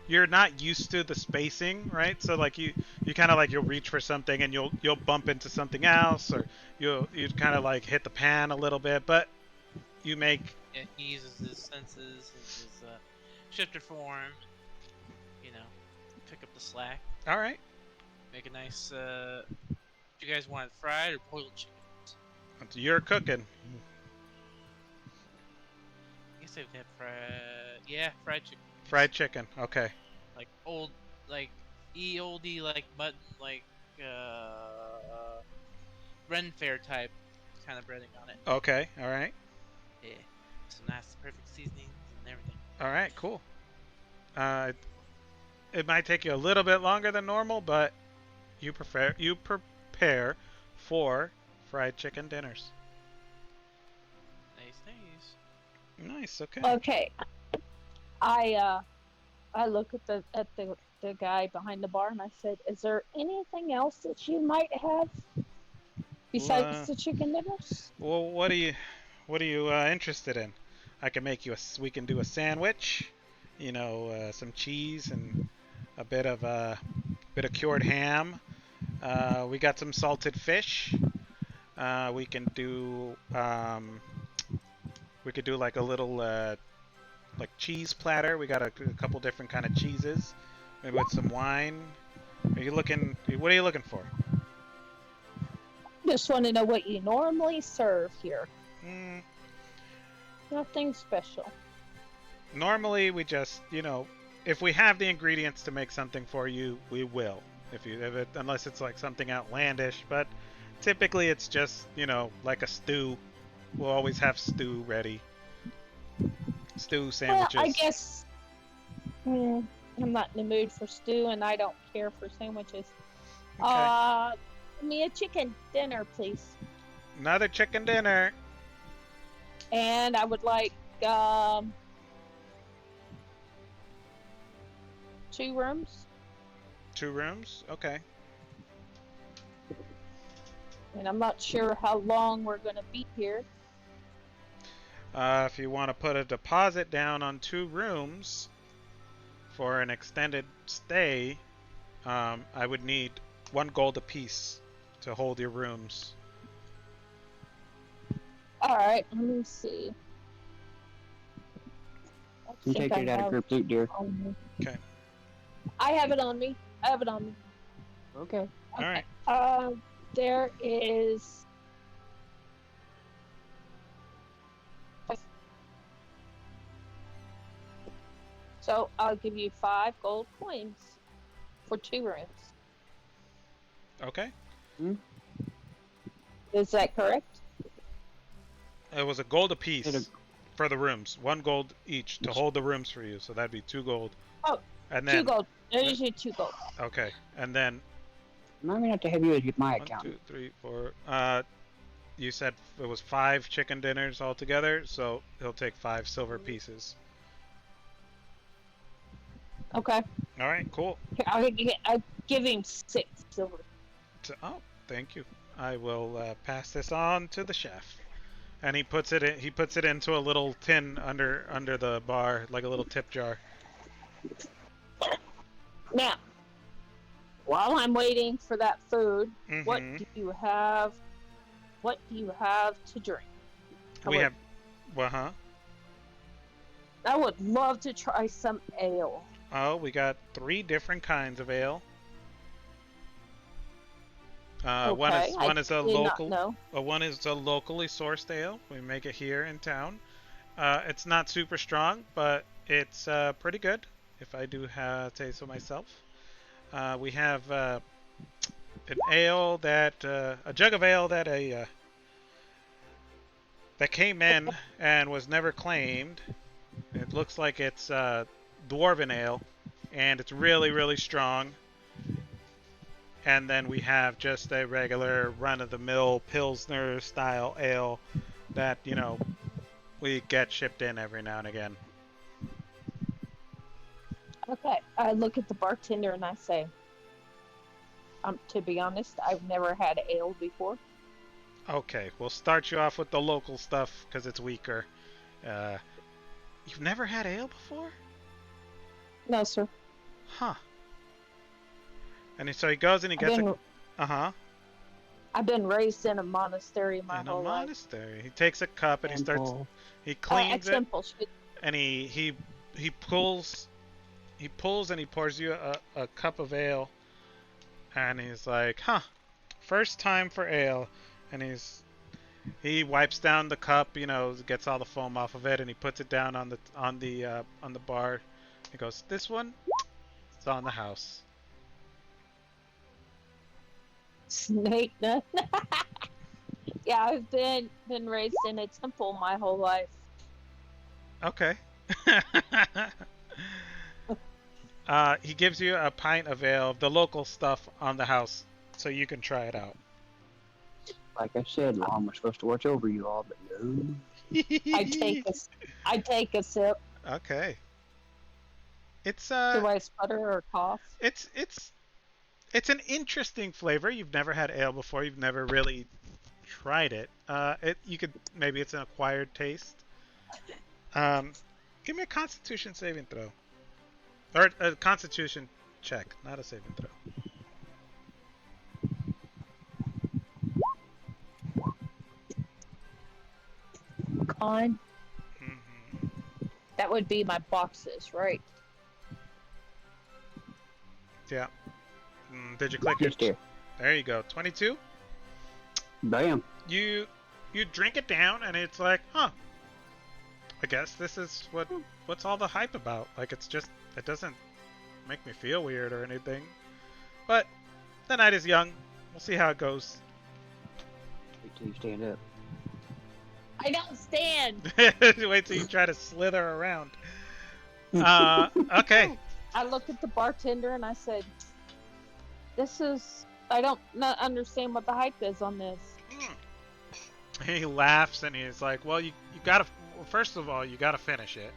you're not used to the spacing, right? So like you kind of like you'll reach for something and you'll bump into something else, or you kind of like hit the pan a little bit, but you make. Yeah, he uses his senses, his shifter form. You know, pick up the slack. All right. Make a nice. Do you guys want it fried or boiled chicken? You're cooking. I guess they would have fried. Yeah, fried chicken. Fried chicken. Okay. Like old, like oldie, like mutton, like Ren Fair type kind of breading on it. Okay. All right. Yeah, some nice, perfect seasonings and everything. All right. Cool. It might take you a little bit longer than normal, but you prepare for fried chicken dinners. Nice. Nice. Okay. Okay. I look at the guy behind the bar and I said, "Is there anything else that you might have besides the chicken dinners?" Well, what are you interested in? I can make you we can do a sandwich, you know, some cheese and a bit of cured ham. We got some salted fish. We can do like a little like cheese platter. We got a couple different kind of cheeses, maybe with some wine. What are you looking for? Just want to know what you normally serve here. Nothing special. Normally we just, you know, if we have the ingredients to make something for you, we will. Unless it's like something outlandish, but typically it's just, you know, like a stew. We'll always have stew ready. Stew sandwiches. Well, I guess I'm not in the mood for stew, and I don't care for sandwiches. Okay. Give me a chicken dinner, please. Another chicken dinner. And I would like 2 rooms. 2 rooms? Okay. And I'm not sure how long we're going to be here. If you want to put a deposit down on 2 rooms for an extended stay, I would need 1 gold apiece to hold your rooms. Alright, let me see. You take it out of group loot, dear. Okay. I have it on me. Okay. All right. There is. So I'll give you 5 gold coins for 2 rooms. Okay. Hmm? Is that correct? It was a gold Did apiece for the rooms. 1 gold each to hold the rooms for you. So that'd be 2 gold. Oh, And two then gold. There's your 2 gold. okay. And then I'm not gonna have to have you as my 1, accountant. 2, 3, 4. You said it was 5 chicken dinners altogether, so he'll take 5 silver pieces. Okay. All right, cool. Here, I'll give him 6 silver. So, oh, thank you. I will pass this on to the chef, and he puts it in, he puts it into a little tin under the bar, like a little tip jar. Now, while I'm waiting for that food, what Mm-hmm. do you have? What do you have to drink? We have, well, huh? I would love to try some ale. Oh, we got 3 different kinds of ale. One Okay, is I one is a did not local, know. one is a locally sourced ale. We make it here in town. It's not super strong, but it's pretty good. If I do say so myself. We have an ale that a jug of ale that that came in and was never claimed. It looks like it's dwarven ale, and it's really strong. And then we have just a regular run-of-the-mill Pilsner style ale that, we get shipped in every now and again. Okay, I look at the bartender and I say, to be honest, I've never had ale before. Okay, we'll start you off with the local stuff because it's weaker. Uh, you've never had ale before? No, sir. Huh. And so he goes and he gets a... Uh-huh. I've been raised in a monastery my In a whole life. monastery. He takes a cup and Temple. he cleans it, Temple. and he pulls and he pours you a cup of ale, and he's like, huh, first time for ale. And he wipes down the cup, gets all the foam off of it, and he puts it down on the bar. He goes, this one, it's on the house. Snake nut. Yeah, I've been raised in a temple my whole life. Okay. He gives you a pint of ale, the local stuff on the house, so you can try it out. Like I said, Mom was supposed to watch over you all, but no. I take a sip. Okay. It's Do I sputter or cough? it's an interesting flavor. You've never had ale before. You've never really tried it. Maybe it's an acquired taste. Give me a Constitution saving throw, or a Constitution check, not a saving throw. Con. Mm-hmm. That would be my boxes, right? Yeah. Did you click it? Just here. There you go. 22. Bam. You drink it down, and it's like, huh. I guess this is what's all the hype about. Like, it doesn't make me feel weird or anything. But the night is young. We'll see how it goes. Wait till you stand up. I don't stand. Wait till you try to slither around. Okay. I look at the bartender and I said, I don't not understand what the hype is on this. He laughs and he's like, well, first of all, you gotta finish it.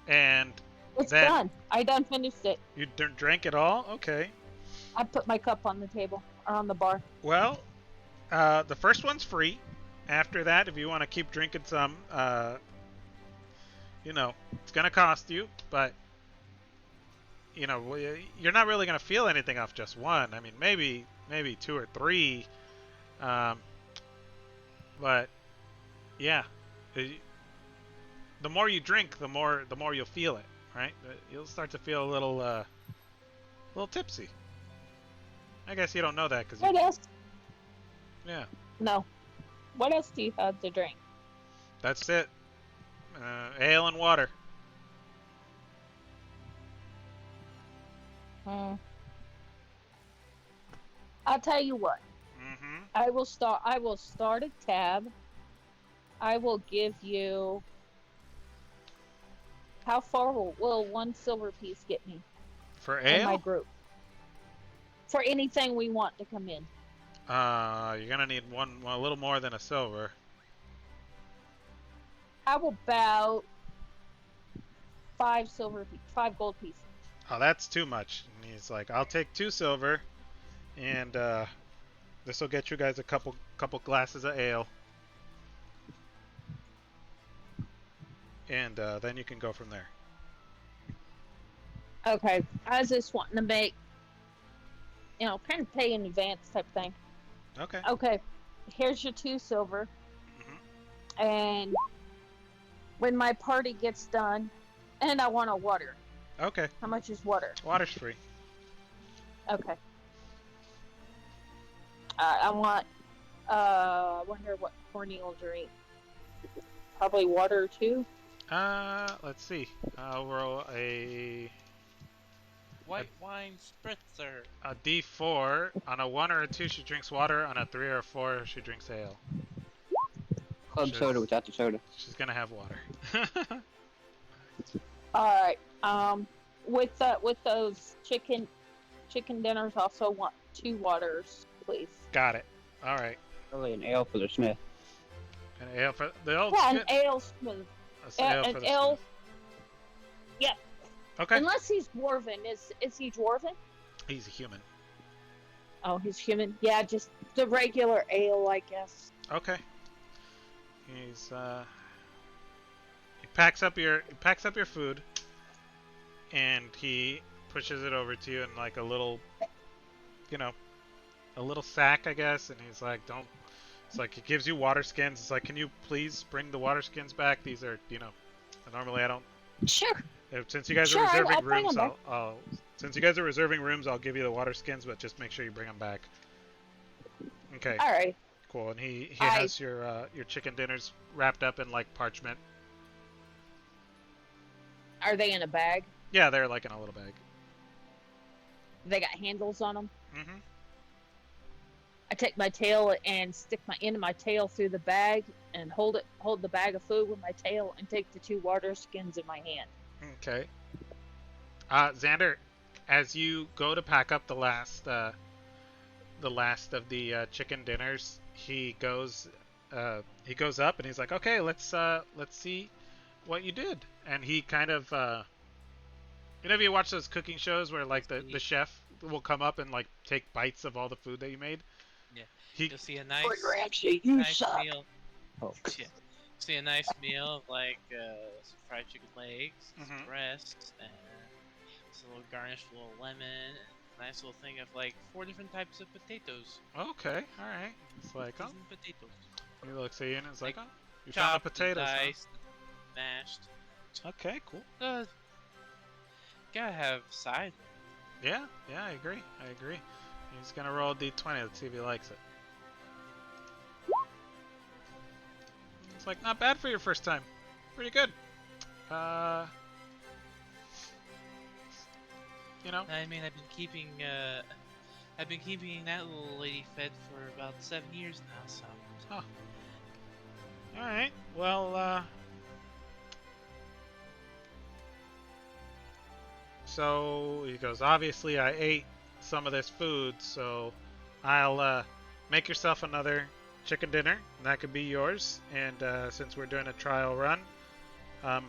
And It's then done. I done finished it. You drank it all? Okay. I put my cup on the table, or on the bar. Well, the first one's free. After that, if you want to keep drinking some, it's gonna cost you, but you're not really gonna feel anything off just one. I mean, maybe 2 or 3, but yeah, the more you drink, the more you'll feel it, right? You'll start to feel a little tipsy. I guess you don't know that because What else? yeah, No. What else do you have to drink? that's it. Ale and water. Hmm. I'll tell you what. Mm-hmm. I will start a tab. I will give you. How far will one silver piece get me For in my ale, group for anything we want to come in? you're gonna need a little more than a silver. How about five gold pieces? Oh, that's too much. And he's like, I'll take 2 silver, and this will get you guys a couple glasses of ale, and then you can go from there. Okay. I was just wanting to make, kind of pay in advance type thing. Okay. Okay. Here's your 2 silver. Hmm. And when my party gets done, and I want a water. Okay. How much is water? Water's free. Okay. I want. I wonder what Corny will drink. Probably water too. Let's see. I'll roll White wine spritzer. a D4. On a 1 or a 2, she drinks water. On a 3 or a 4, she drinks ale. Club She's- soda without the soda. She's gonna have water. All right. With those chicken dinners, also want 2 waters, please. Got it. All right. Probably an ale for the smith. An ale for the old Yeah, an smith. ale smooth. Ale An for the ale. smith. Yep. Okay. Unless he's dwarven. Is he dwarven? He's a human. Oh, he's human. Yeah, just the regular ale, I guess. Okay. He packs up your food, and he pushes it over to you in like a little, a little sack, I guess. And he's like, "Don't." It's like he gives you water skins. It's like, "Can you please bring the water skins back? These are, normally I don't." Sure. Since you guys Sure, are reserving I'll bring rooms, them back. since you guys are reserving rooms, I'll give you the water skins, but just make sure you bring them back. Okay. All right. Cool. And he I- has your chicken dinners wrapped up in like parchment. Are they in a bag? Yeah, they're like in a little bag. They got handles on them. Mm-hmm. I take my tail and stick my end of my tail through the bag and hold the bag of food with my tail and take the 2 water skins in my hand. Okay. Xander, as you go to pack up the last of the chicken dinners, he goes up and he's like, "Okay, let's see what you did." And he kind of if you watch those cooking shows where like the chef will come up and like take bites of all the food that you made. Yeah. He You'll see a nice, You nice suck. meal. Oh. Yeah. See a nice meal of like some fried chicken legs, some Mhm. breasts, and just a little garnish with a little lemon, and a nice little thing of like 4 different types of potatoes. Okay, all right. It's like, oh, Seasoned potatoes. he looks at you and it's like, Like, oh, you found the Chopped and potatoes, huh? diced, mashed. Okay, cool. Gotta have side. Yeah, I agree. He's gonna roll a d20. Let's see if he likes it. It's like not bad for your first time. Pretty good. I mean, I've been keeping that little lady fed for about 7 years now. So. Oh. All right. Well, so he goes, obviously I ate some of this food, so I'll make yourself another chicken dinner, and that could be yours. And since we're doing a trial run, I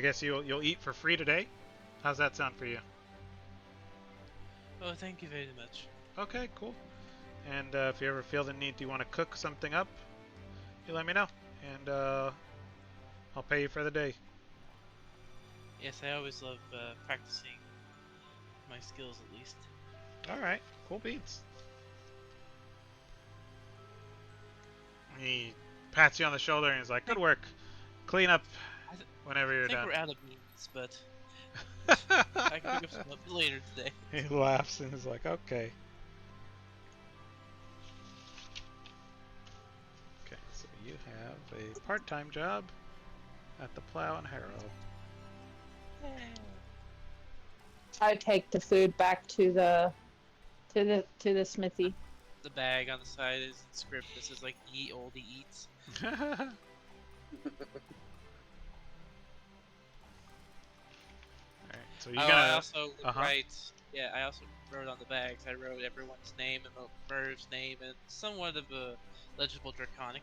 guess you'll eat for free today. How's that sound for you? Oh, thank you very much. Okay, cool. And if you ever feel the need, you want to cook something up, you let me know, and I'll pay you for the day. Yes, I always love practicing my skills at least. All right, cool beats. He pats you on the shoulder and he's like, "Good work. Clean up whenever I you're think done." we're out of meats, but I can pick up some later today. He laughs and is like, okay. Okay, so you have a part-time job at the Plow and Harrow. I take the food back to the smithy. The bag on the side is in script. This is like eat oldie eats. Alright, so you I gotta... also Uh-huh. write. Yeah, I also wrote on the bags. I wrote everyone's name and Merv's name and somewhat of a legible draconic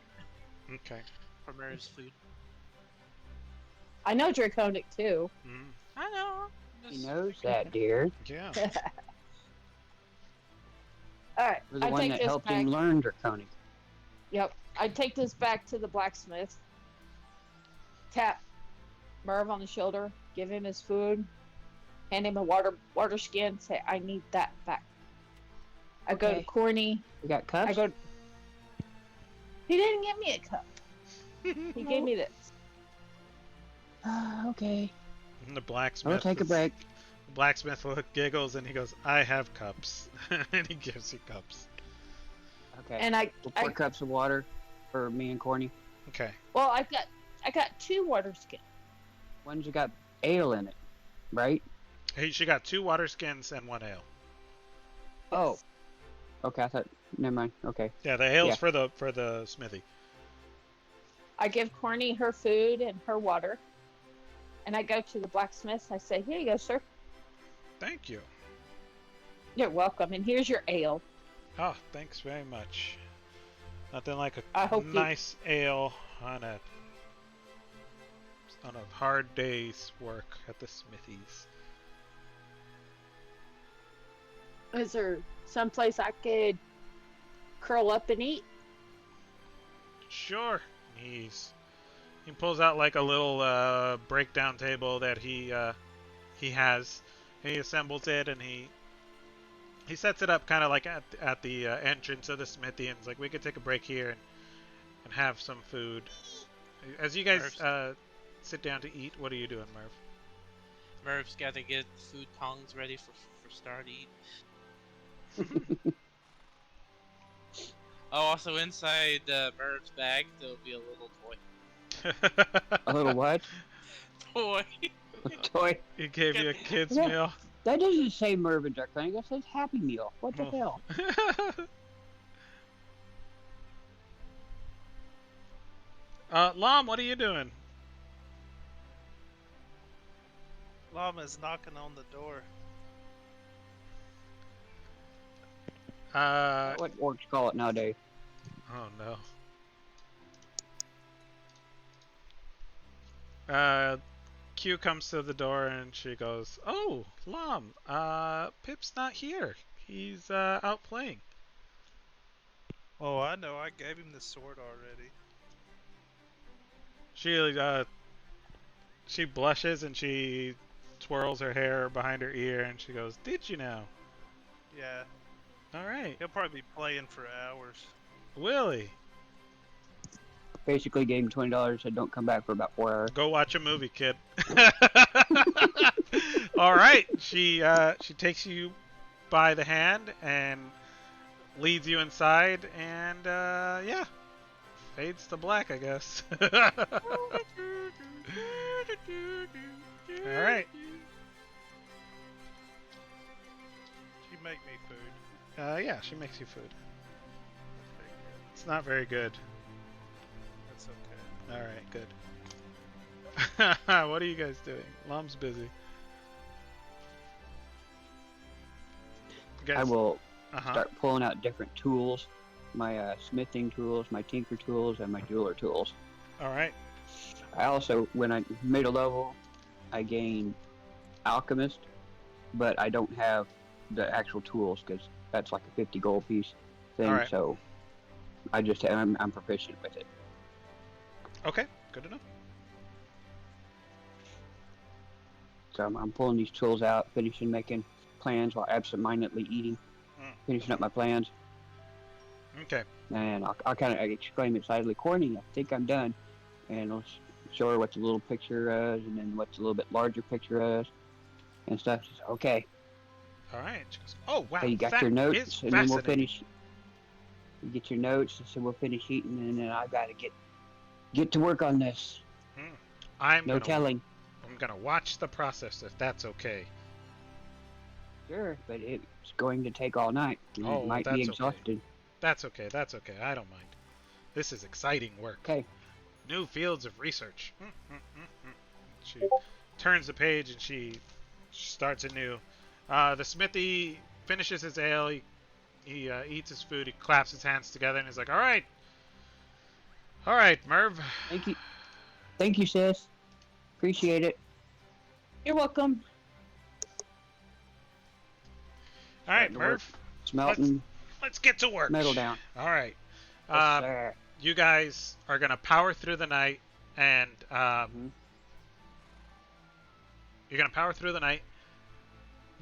Okay. for Merv's food. I know draconic too. Mm, I know. He knows that, dear. yeah. All right, You're the I one take that this helped back. him learn Draconic. Yep, I take this back to the blacksmith. Tap Merv on the shoulder, give him his food, hand him a water skin. Say, I need that back. I go to Okay. Corny. You got cups? I go. He didn't give me a cup. He gave me this. Okay. And the blacksmith... We'll take a break. The blacksmith giggles and he goes, I have cups. And he gives you cups. Okay. And I 4 cups of water for me and Corny. Okay. well, I got 2 water skins. One's got ale in it, right? Hey, she got 2 water skins and 1 ale. Oh. Okay, I thought. Never mind. Okay. Yeah, the ale's Yeah. for the smithy. I give Corny her food and her water. And I go to the blacksmith. I say, here you go, sir. Thank you. You're welcome. And here's your ale. Oh, thanks very much. Nothing like I a hope you- nice ale on a hard day's work at the smithies. Is there someplace I could curl up and eat? Sure. He pulls out like a little breakdown table that he has. He assembles it and he sets it up kind of like at the entrance of the smithy, and it's like, we could take a break here and have some food. As you guys sit down to eat, what are you doing, Merv? Merv's got to get food tongs ready for Star to eat. Oh, also inside Merv's bag there'll be a little toy. A little what? Toy. A toy? He gave you a kid's Yeah. meal. That doesn't say Merv and Draconic. That says Happy Meal. What the hell? Lom, what are you doing? Llama's knocking on the door. What orcs call it nowadays. Oh no. Q comes to the door and she goes, "Oh, Lom, Pip's not here. He's out playing." Oh, I know. I gave him the sword already. She blushes and she twirls her hair behind her ear and she goes, "Did you now?" Yeah. All right. He'll probably be playing for hours. Willie, Basically gave him $20, said don't come back for about 4 hours. go watch a movie, kid. All right. She takes you by the hand and leads you inside, and yeah, fades to black, I guess. All right. She make me food. Yeah, she makes you food. It's not very good. That's okay. All right, good. What are you guys doing? Lom's busy. You guys, I will uh-huh. start pulling out different tools. My smithing tools, my tinker tools, and my jeweler tools. All right. I also, when I made a level, I gained alchemist, but I don't have the actual tools because that's like a 50 gold piece thing. Alright. So I just I'm proficient with it. Okay, good enough. So I'm pulling these tools out, finishing making plans while absent-mindedly eating, finishing up my plans, Okay. and I'll kind of exclaim excitedly, "Corny, I think I'm done," and I'll show her what the little picture is, and then what's a little bit larger picture is. and stuff. She's okay. All right. She goes, oh, wow. So you got that your is notes, and then we'll fascinating. finish. You get your notes, so we'll finish eating, and then I gotta get to work on this. I'm No gonna telling. I'm gonna watch the process if that's okay. Sure, but it's going to take all night. You Oh, might be that's okay. exhausted. That's okay. That's okay. I don't mind. This is exciting work. Okay. New fields of research. She turns the page and she starts anew. The smithy finishes his ale. He eats his food. He claps his hands together and he's like, all right, Merv. Thank you, sis. Appreciate it. You're welcome. All right, Starting to work. Merv. It's melting. Let's get to work. Metal down. All right. Yes, sir. You guys are gonna power through the night, and you're gonna power through the night.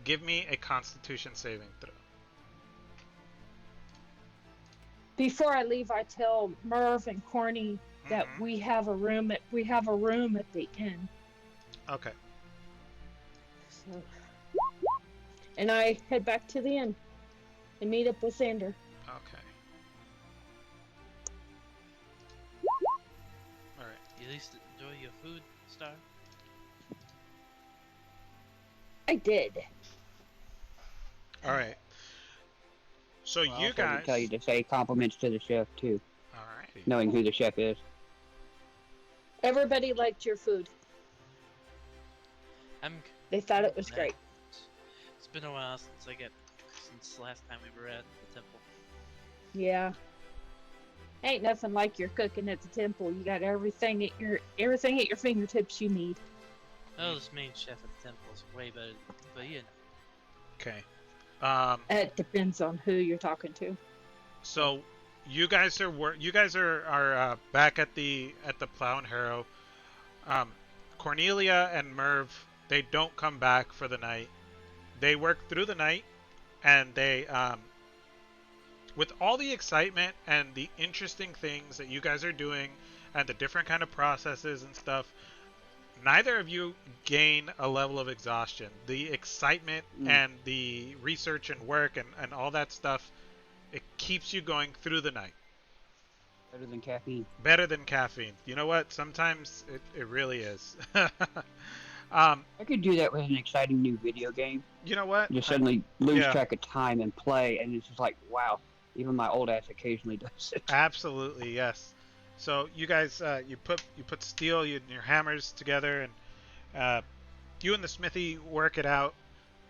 Give me a Constitution saving throw. Before I leave, I tell Merv and Corny that we have a room at the inn. Okay. So, and I head back to the inn and meet up with Xander. Okay. All right. You at least enjoy your food, Star. I did. All right. So Well, you also guys. tell you to say compliments to the chef too, All righty. knowing who the chef is. Everybody liked your food. They thought it was great. It's been a while since the last time we were at the temple. Yeah. Ain't nothing like your cooking at the temple. You got everything at your fingertips you need. Oh, this main chef at the temple is way better, but you know. Okay. It depends on who you're talking to. So you guys are back at the Plow and Harrow. Cornelia and Merv, they don't come back for the night. They work through the night, and they with all the excitement and the interesting things that you guys are doing and the different kind of processes and stuff, neither of you gain a level of exhaustion. The excitement and the research and work and all that stuff, it keeps you going through the night. Better than caffeine. Better than caffeine. You know what? Sometimes it really is. I could do that with an exciting new video game. You know what? You just suddenly lose yeah. track of time and play, and it's just like, wow. Even my old ass occasionally does it. Absolutely, yes. So you guys, you put steel and your hammers together, and you and the smithy work it out.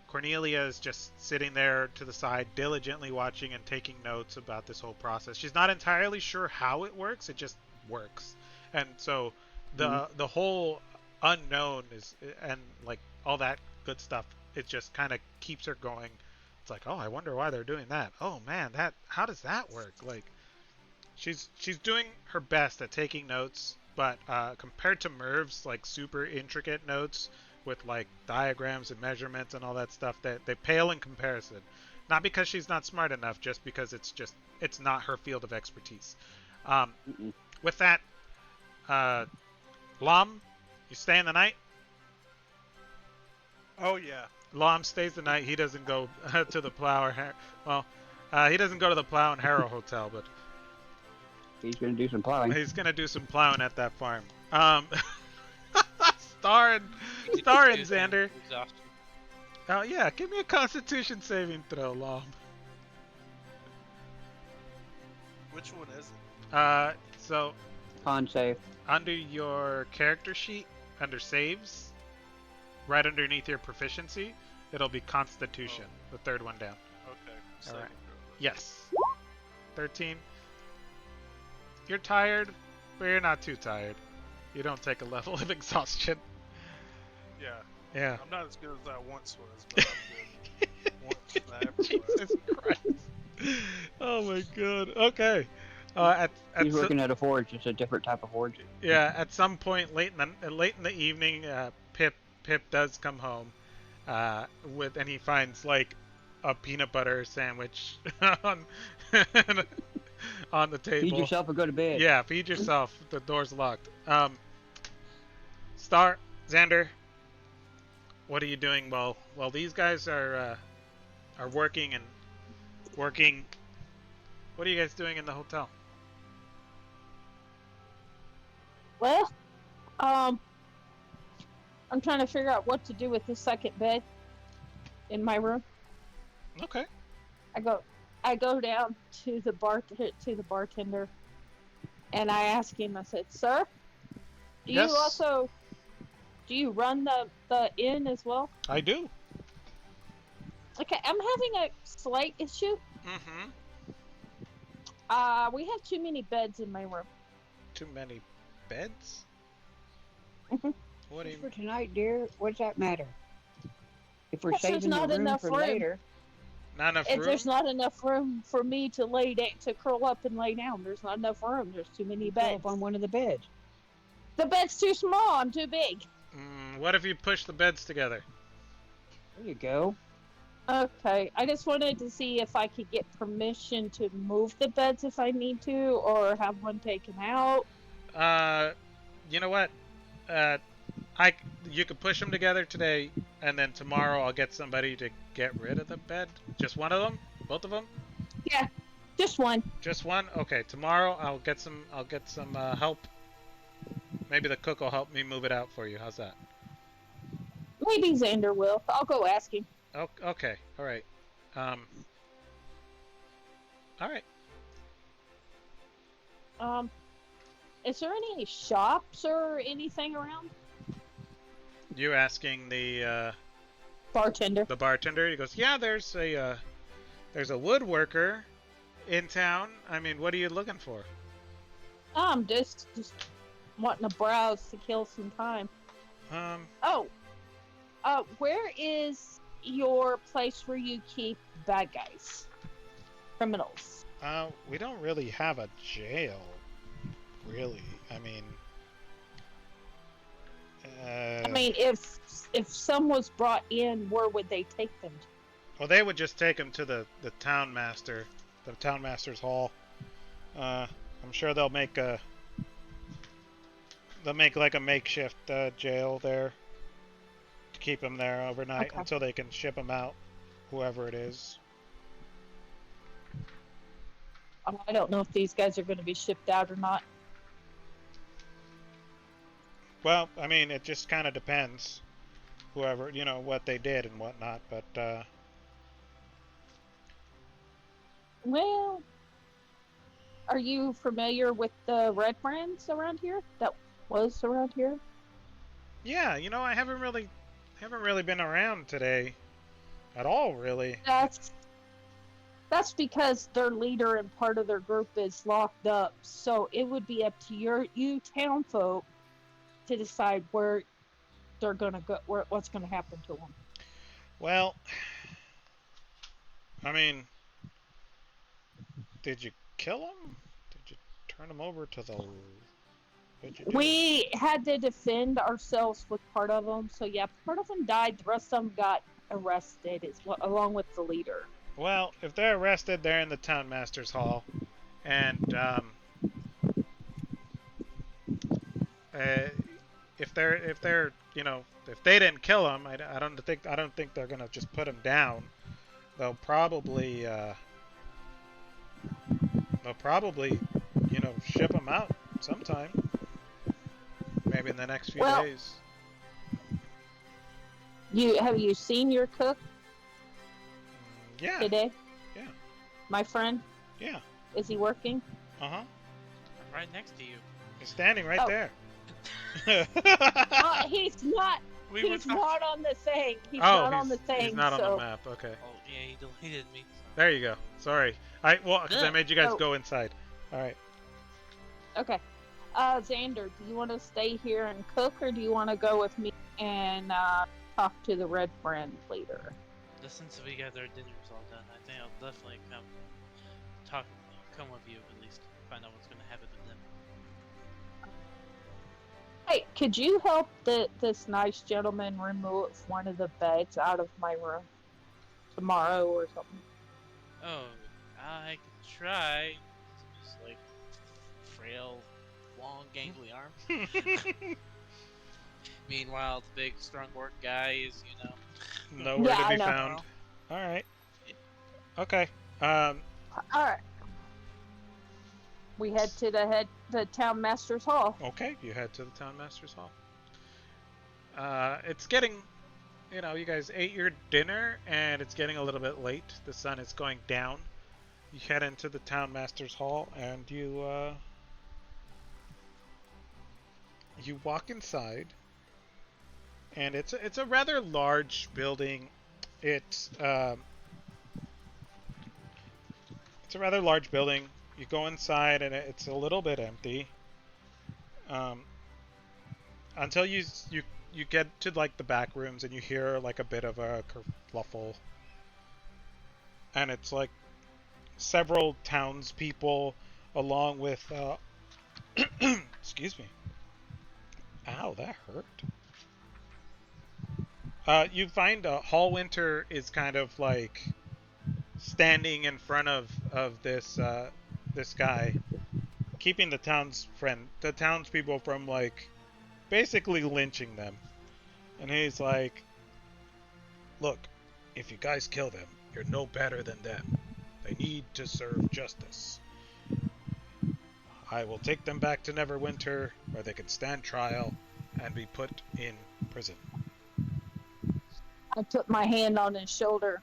Cornelia is just sitting there to the side, diligently watching and taking notes about this whole process. She's not entirely sure how it works; it just works. And so the whole unknown is, and like all that good stuff, it just kind of keeps her going. It's like, oh, I wonder why they're doing that. Oh man, how does that work? Like, she's doing her best at taking notes, but compared to Merv's like super intricate notes with like diagrams and measurements and all that stuff, they pale in comparison. Not because she's not smart enough, just because it's not her field of expertise. With that, Lom, you stay in the night? Oh yeah. Lom stays the night. He doesn't go to the Plow he doesn't go to the Plow and Harrow Hotel, but He's gonna do some plowing. he's gonna do some plowing at that farm. Star and Xander. Exhaustion. Oh yeah, give me a Constitution saving throw, Lom. Which one is it? So Con save. under your character sheet, under saves, right underneath your proficiency, it'll be Constitution, the third one down. Okay. All right. Yes. 13. You're tired, but you're not too tired. You don't take a level of exhaustion. Yeah. Yeah. I'm not as good as I once was, but I'm good. Once than I ever was. Jesus Christ. Oh my god. Okay. He's working at a forge. It's a different type of forge. Yeah. At some point late in the evening, Pip does come home, and he finds like a peanut butter sandwich on the table. Feed yourself or go to bed. Yeah, feed yourself. The door's locked. Star, Xander, what are you doing while these guys are working and working? What are you guys doing in the hotel? Well, um, I'm trying to figure out what to do with the second bed in my room. Okay. I go down to the bartender, and I ask him. I said, "Sir, do Yes. you also run the inn as well?" I do. Okay, I'm having a slight issue. Mm-hmm. We have too many beds in my room. Too many beds? Mhm. What do you For tonight, dear, what does that matter? If we're Yes, there's saving the not room enough for room. later, Not enough If room? there's not enough room for me to to curl up and lay down, there's not enough room. There's too many curl beds. up on one of the beds. The bed's too small. I'm too big. What if you push the beds together? There you go. Okay, I just wanted to see if I could get permission to move the beds if I need to, or have one taken out. You know what? You could push them together today, and then tomorrow I'll get somebody to get rid of the bed. Just one of them? Both of them? Yeah, just one. Just one? Okay. Tomorrow I'll get some. Help. Maybe the cook will help me move it out for you. How's that? Maybe Xander will. I'll go ask him. Oh, okay. All right. All right. Is there any shops or anything around? You asking the Bartender. bartender? He goes, yeah. There's a woodworker in town. I mean, what are you looking for? I'm just wanting to browse to kill some time. Oh, where is your place where you keep bad guys, criminals? We don't really have a jail, really. I mean, I mean, if some was brought in, where would they take them to? well, they would just take him to the town master's hall. I'm sure they'll make like a makeshift jail there to keep him there overnight until they can ship him out, whoever it is. I don't know if these guys are going to be shipped out or not. Well, I mean, it just kind of depends. Whoever, what they did and whatnot, but Well, are you familiar with the red brands around here? That was around here? yeah, I haven't really been around today at all, really. That's because their leader and part of their group is locked up. So it would be up to you town folk to decide where they're gonna go, what's gonna happen to them. Well, I mean, did you kill him? Did you turn him over to the? What'd you do? We had to defend ourselves with part of them. So yeah, part of them died. The rest of them got arrested, along with the leader. Well, if they're arrested, they're in the town master's hall, and if they didn't kill him, I don't think they're gonna just put him down. They'll probably ship him out sometime, maybe in the next few days. Have you seen your cook? Yeah. Today? Yeah. My friend? Yeah. Is he working? Uh-huh. I'm right next to you. He's standing right there. He's not. He's not on the thing. He's not on the thing. He's not on the map. Okay. Oh yeah, he deleted me. There you go. Sorry. Because I made you guys go inside. All right. Okay. Xander, do you want to stay here and cook, or do you want to go with me and talk to the Red Brand leader? Since we got our dinners all done, I think I'll definitely come with you at least, find out what's going to happen with them. Hey, could you help this nice gentleman remove one of the beds out of my room tomorrow or something? Oh, I can try. Just like frail, long, gangly arm. Meanwhile, the big strong orc guy is, Nowhere Yeah, to I be know. found. All right. Okay. Um, All right. We head to the town master's hall. okay. You head to the town master's hall. It's getting, you guys ate your dinner, and it's getting a little bit late. The sun is going down. You head into the town master's hall, and you walk inside, and it's a rather large building. It's a rather large building. You go inside, and it's a little bit empty. Um, until you get to like the back rooms, and you hear like a bit of a kerfluffle, and it's like several townspeople, along with excuse me. Ow, that hurt. You find Hallwinter is kind of like standing in front of this guy, keeping the townspeople from like basically lynching them. And he's like, "Look, if you guys kill them, you're no better than them. They need to serve justice. I will take them back to Neverwinter, where they can stand trial and be put in prison." I put my hand on his shoulder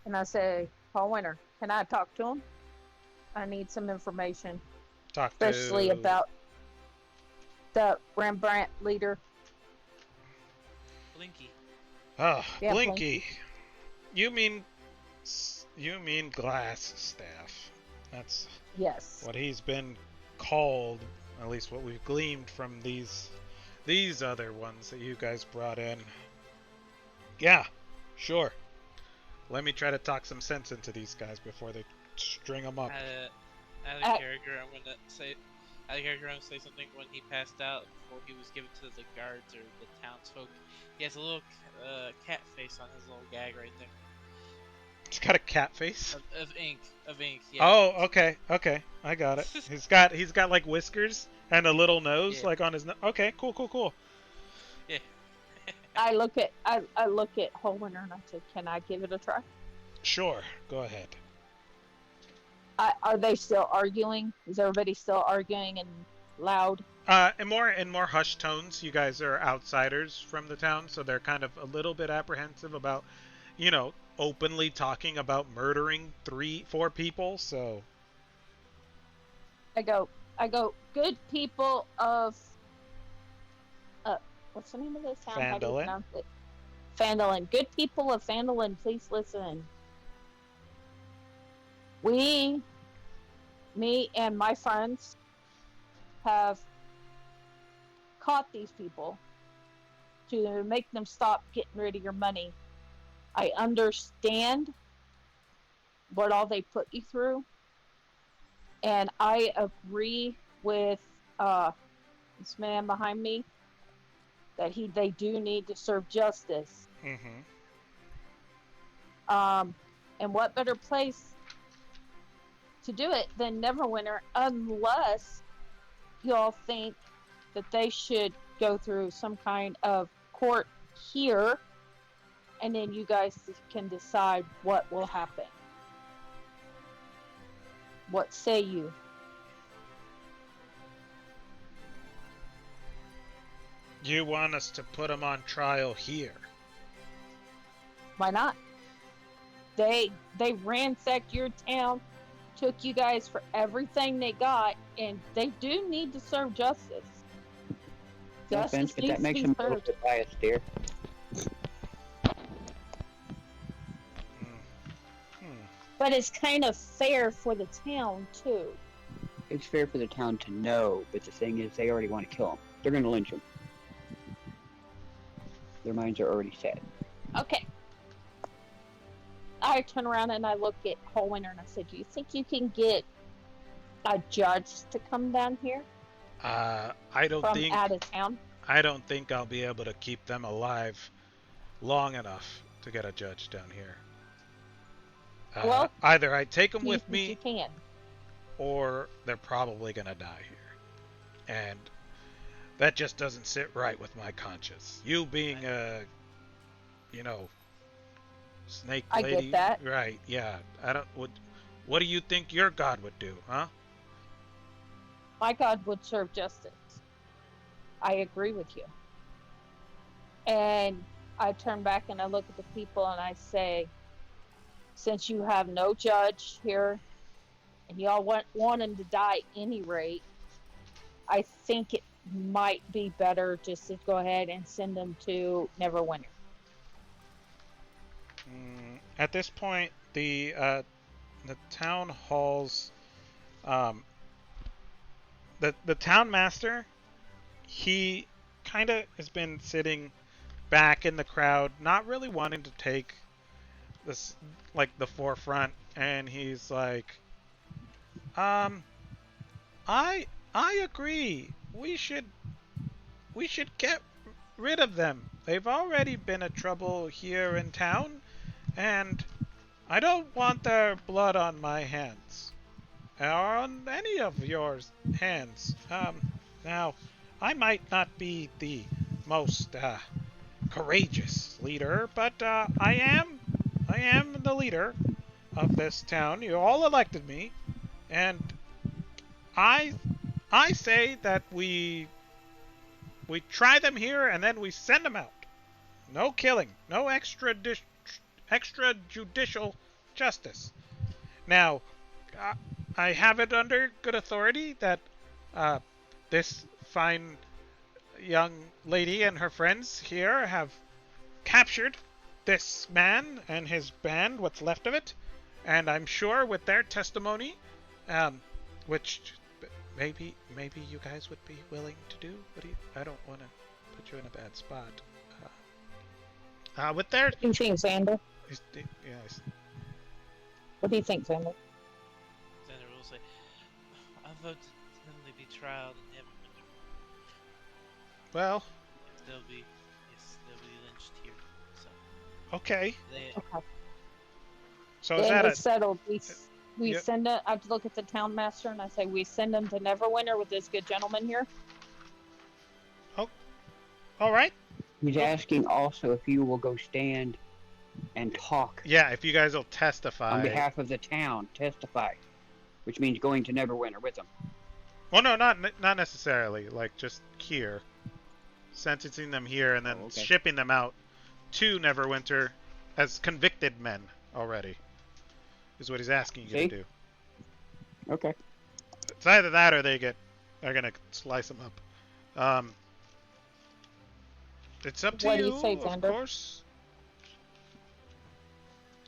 and I say, Paul Winter, can I talk to him? I need some information, Talk especially to about the Rembrandt leader. Blinky. Yeah, Blinky. You mean Glass Staff. That's Yes. what he's been called, at least what we've gleaned from these other ones that you guys brought in. Yeah, sure. Let me try to talk some sense into these guys before they string them up. Out of character, I'm gonna say something. When he passed out, before he was given to the guards or the townsfolk, he has a little cat face on his little gag right there. He's got a cat face. Of ink. Yeah. Oh, okay, I got it. He's got like whiskers and a little nose, Yeah. like on his nose. Okay, cool. Yeah. I look at Hallwinter and I say, can I give it a try? Sure, go ahead. Are they still arguing? Is everybody still arguing and loud? In more hushed tones. You guys are outsiders from the town, so they're kind of a little bit apprehensive about, openly talking about murdering 4 people. So I go, good people of, what's the name of this town? How do you Phandalin? pronounce it? Phandalin. Good people of Phandalin, please listen. Me and my friends have caught these people to make them stop getting rid of your money. I understand what all they put you through, and I agree with this man behind me that they do need to serve justice. Mm-hmm. And what better place to do it than Neverwinter, unless y'all think that they should go through some kind of court here, and then you guys can decide what will happen. What say you? You want us to put them on trial here? Why not? They ransacked your town, took you guys for everything they got, and they do need to serve justice. No offense, but that makes him a little bit biased, dear. But it's kind of fair for the town too. It's fair for the town to know, but the thing is, they already want to kill him. They're going to lynch him. Their minds are already set. Okay. I turn around and I look at Hallwinter and I said, do you think you can get a judge to come down here I don't from think out of town? I don't think I'll be able to keep them alive long enough to get a judge down here. Well, either I take them You with think me, you can. or they're probably gonna die here. And That just doesn't sit right with my conscience. You being a, you know, snake I lady. get that. Right, yeah. I don't what do you think your god would do, huh? My God would serve justice. I agree with you. And I turn back and I look at the people and I say, since you have no judge here and y'all want him to die any rate, I think it might be better just to go ahead and send them to Neverwinter. At this point, the town halls, um, the town master, he kind of has been sitting back in the crowd, not really wanting to take this like the forefront, and he's like, um, I agree. We should get rid of them. They've already been a trouble here in town, and I don't want their blood on my hands. Or on any of yours hands. Now, I might not be the most, courageous leader, but, I am the leader of this town. You all elected me, and I, I say that we try them here and then we send them out. No killing, no extrajudicial justice. Now, uh, I have it under good authority that uh, this fine young lady and her friends here have captured this man and his band, what's left of it, and I'm sure with their testimony, which maybe you guys would be willing to do. What do you? I don't want to put you in a bad spot. With their, What do you think, Xander? yes. What do you think, Xander? Xander will say, I vote that they be trialed and Neverwinter. Well, They'll be lynched here. So okay. they, Okay. So is Then that it's settled. We Yep. send it. I have to look at the town master and I say we send them to Neverwinter with this good gentleman here. all right? He's asking also if you will go stand and talk Yeah, if you guys will testify. on behalf of the town, testify, which means going to Neverwinter with them. Well, no, not necessarily. Like just here, sentencing them here and then okay. shipping them out to Neverwinter as convicted men already. Is what he's asking you to do. Okay. It's either that or they're gonna slice them up. It's up to What do you, you say, of Xander? course.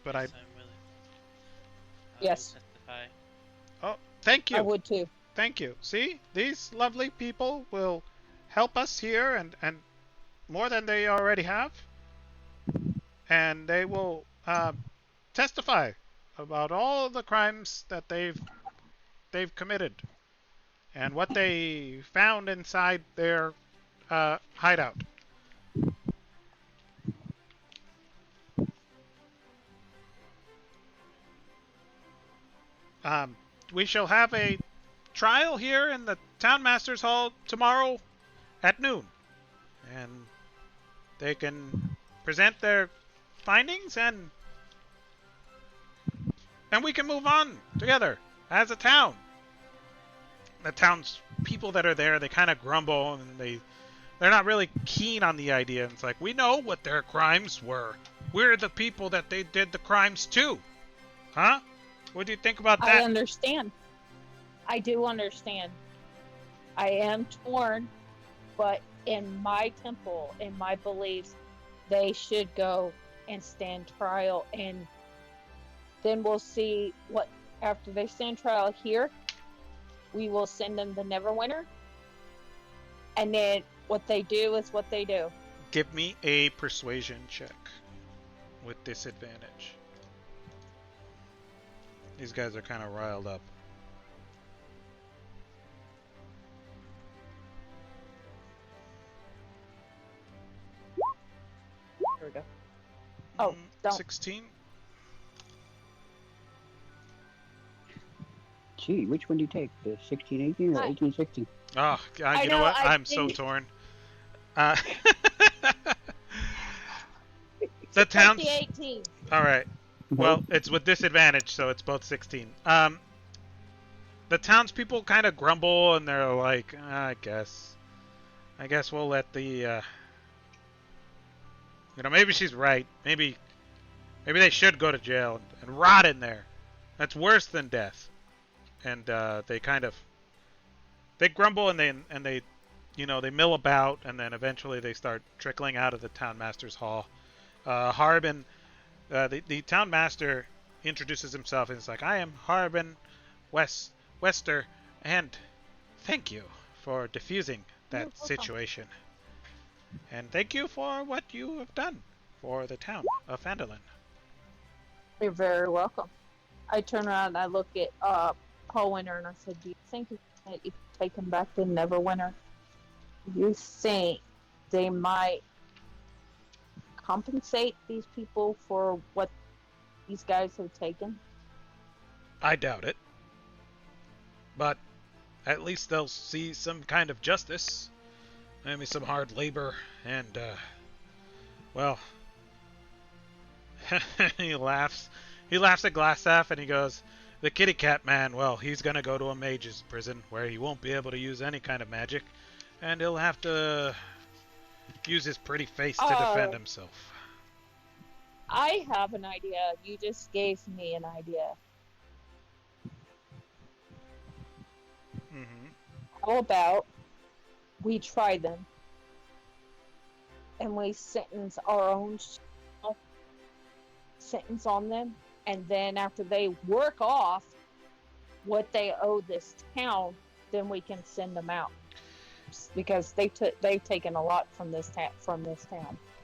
But yes, I'm willing. I Yes. will testify. oh, thank you. I would too. Thank you. See, these lovely people will help us here and more than they already have. And they will testify about all the crimes that they've committed and what they found inside their hideout. We shall have a trial here in the Town Master's Hall tomorrow at noon. And they can present their findings and we can move on together as a town. The town's people that are there, they kind of grumble and they're not really keen on the idea. It's like, we know what their crimes were. We're the people that they did the crimes to. Huh? What do you think about that? I understand. I do understand. I am torn, but in my temple, in my beliefs, they should go and stand trial, and then we'll see what after they stand trial here. We will send them to Neverwinter, and then what they do is what they do. Give me a persuasion check with disadvantage. These guys are kind of riled up. There we go. Oh, don't. 16. Gee, which one do you take? The 1618 or I- 1816? Oh, God, I you know know, what? I I'm so think- torn. Uh, the Take the towns. 18. All right. Well, Nope. it's with disadvantage, so it's both 16. The townspeople kind of grumble and they're like, I guess we'll let the, maybe she's right. Maybe they should go to jail and rot in there. That's worse than death. And they grumble and they they mill about, and then eventually they start trickling out of the town master's hall. Harbin, the town master introduces himself and is like, I am Harbin Wester, and thank you for diffusing You're that welcome. situation. And thank you for what you have done for the town of Phandalin. You're very welcome. I turn around and I look at Winter and I said, do you think that if you take him back to Neverwinter, you think they might compensate these people for what these guys have taken? I doubt it. But at least they'll see some kind of justice. Maybe some hard labor and, well... he laughs. He laughs at Glassstaff and he goes, the kitty cat man, well, he's gonna go to a mage's prison where he won't be able to use any kind of magic. And he'll have to use his pretty face to defend himself. I have an idea. You just gave me an idea. Mm-hmm. How about we try them and we sentence our own sentence on them, and then after they work off what they owe this town, then we can send them out, because they've taken a lot from this town.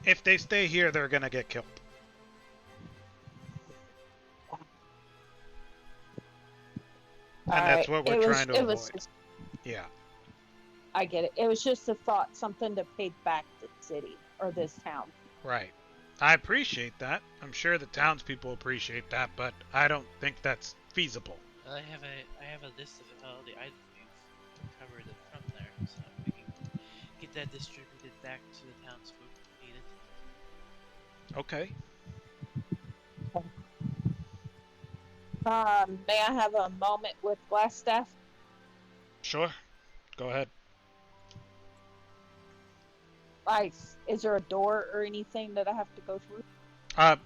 If they stay here, they're gonna get killed. And that's what we're trying to avoid. Yeah. I get it. It was just a thought, something to pay back the city or this town. Right. I appreciate that. I'm sure the townspeople appreciate that, but I don't think that's feasible. I have a list of all the items we've recovered from there, so we can get that distributed back to the townsfolk who need it. Okay. May I have a moment with Glassstaff? Sure. Go ahead. Is there a door or anything that I have to go through?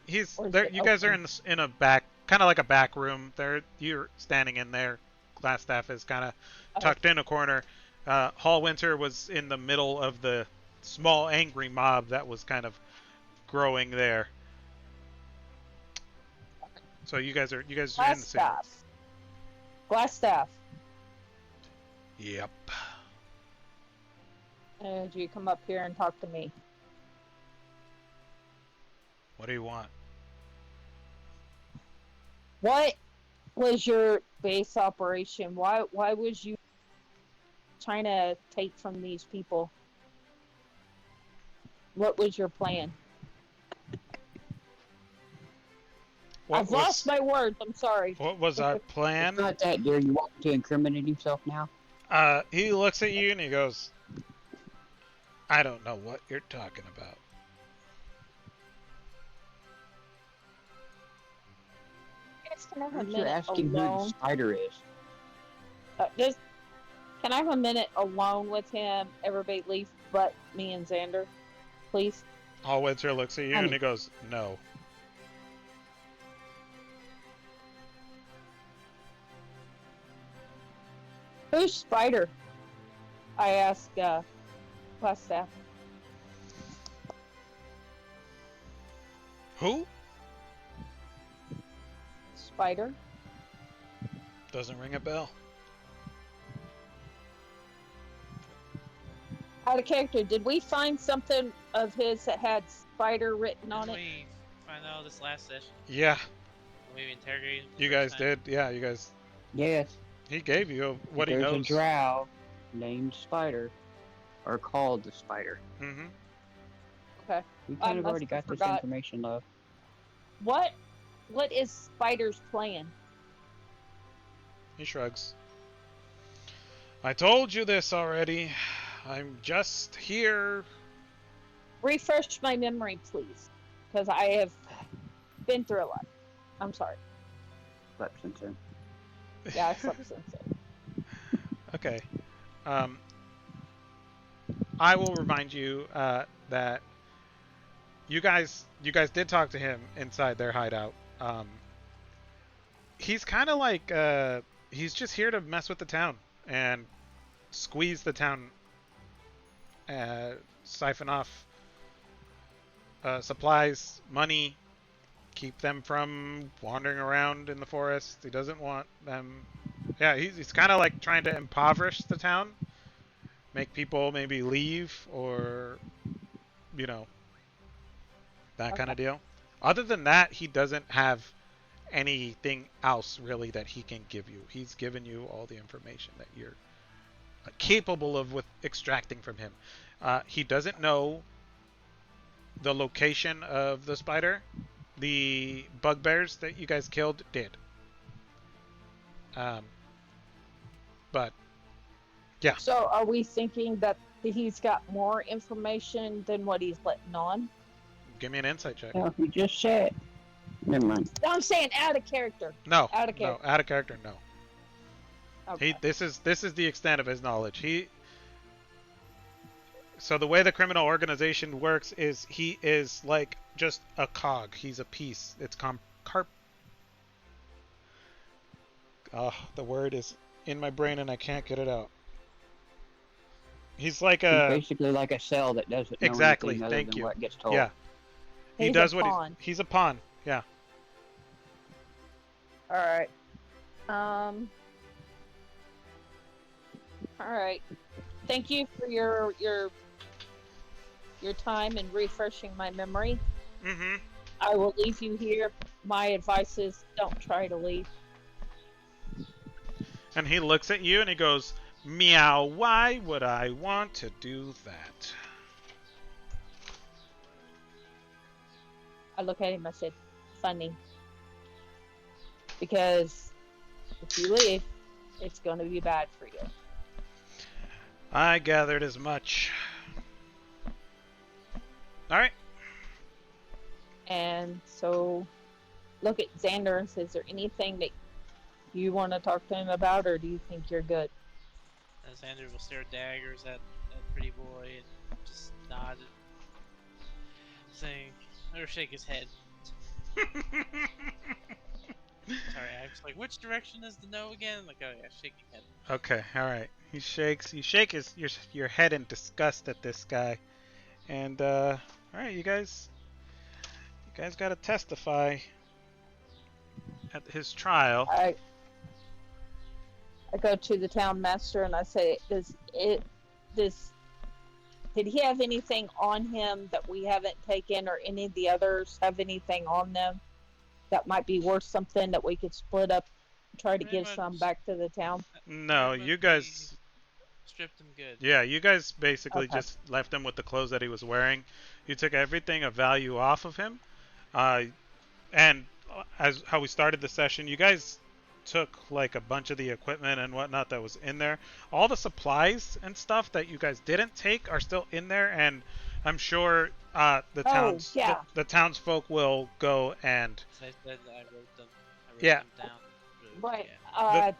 He's Or is there. it You guys are open? in a back, kind of like a back room. You're standing in there. Glassstaff is kind of tucked in a corner. Hallwinter was in the middle of the small angry mob that was kind of growing there. So you guys are in the same room. Glassstaff. Yep. And you come up here and talk to me. What do you want? What was your base operation? Why was you trying to take from these people? What was your plan? I've lost my words. I'm sorry. What was our It's plan? not that, dear. You want to incriminate himself now? He looks at you and he goes, I don't know what you're talking about. Can I have a Aren't you minute asking who the alone? spider is? Can I have a minute alone with him? Everybody leave but me and Xander, please. Hallwinter looks at you and he goes, no. Who's Spider? I asked class staff. Who? Spider? Doesn't ring a bell. Out of character, did we find something of his that had Spider written on Didn't it? we find out this last session? Yeah, We interrogated him. you guys did. Yeah, you guys. Yes. He gave you what he There's knows. a drow named Spider, or called the Spider. Mm-hmm. Okay. We kind of must already have got this forgot. information, love. What is Spider's plan? He shrugs. I told you this already. I'm just here. Refresh my memory, please, because I have been through a lot. I'm sorry. Slept since then. Yeah, I slept since then. Okay. I will remind you that you guys did talk to him inside their hideout. He's kind of like he's just here to mess with the town and squeeze the town, siphon off supplies, money, keep them from wandering around in the forest. He doesn't want them. Yeah, he's kind of like trying to impoverish the town, make people maybe leave or, you know, that kind Okay. of deal. Other than that, he doesn't have anything else really that he can give you. He's given you all the information that you're capable of with extracting from him. He doesn't know the location of the spider. The bugbears that you guys killed did. But yeah. So, are we thinking that he's got more information than what he's letting on? Give me an insight check. Well, he just said. Never mind. I'm saying out of character. No. Out of character. No, out of character, no. Okay. This is the extent of his knowledge. So the way the criminal organization works is he is like just a cog. He's a piece. It's the word is in my brain and I can't get it out. He's like He's a basically like a cell that doesn't know exactly. anything other Thank than you. what gets told. Yeah. He He's does a what pawn. he's a pawn. Yeah. All right. All right. Thank you for your time and refreshing my memory. Mm-hmm. I will leave you here. My advice is don't try to leave. And he looks at you and he goes, "Meow, why would I want to do that?" I look at him. I said, "Funny." Because if you leave, it's going to be bad for you. I gathered as much. All right. And so, look at Xander and says, "Is there anything that you want to talk to him about, or do you think you're good?" Xander will stare daggers at Pretty Boy and just nod, saying, or shake his head. Sorry, I was like, which direction is the no again? Like, oh yeah, shaking head. Okay, all right. He shakes. You shake your head in disgust at this guy, and all right, you guys got to testify at his trial. I go to the town master and I say, did he have anything on him that we haven't taken, or any of the others have anything on them that might be worth something that we could split up, try to Pretty give much. some back to the town? No, Pretty much you guys. stripped him good. Yeah, you guys basically Okay. just left him with the clothes that he was wearing. You took everything of value off of him, and as how we started the session, you guys took like a bunch of the equipment and whatnot that was in there. All the supplies and stuff that you guys didn't take are still in there, and I'm sure the townsfolk will go and So I said I wrote them. Yeah. Them down. Right. Yeah.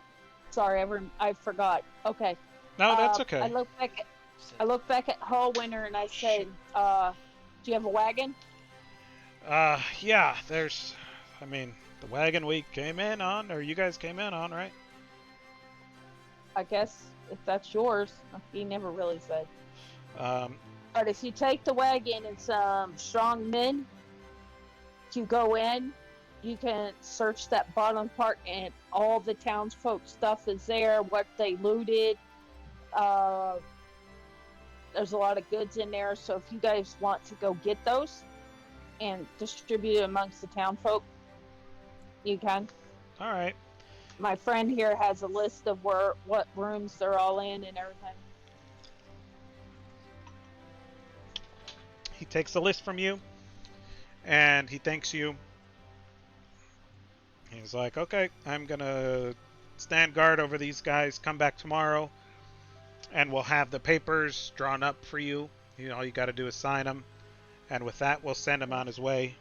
Sorry, I forgot. Okay. No, that's okay. I look back at Hallwinter and I said, "Do you have a wagon?" Yeah, the wagon we came in on, or you guys came in on, right? I guess if that's yours. He never really said. But if you take the wagon and some strong men, you go in, you can search that bottom part and all the townsfolk stuff is there, what they looted. There's a lot of goods in there, so if you guys want to go get those and distribute it amongst the townfolk, you can. All right. My friend here has a list of what rooms they're all in and everything. He takes the list from you, and he thanks you. He's like, "Okay, I'm gonna stand guard over these guys. Come back tomorrow, and we'll have the papers drawn up for you. You know, all you got to do is sign them, and with that, we'll send him on his way.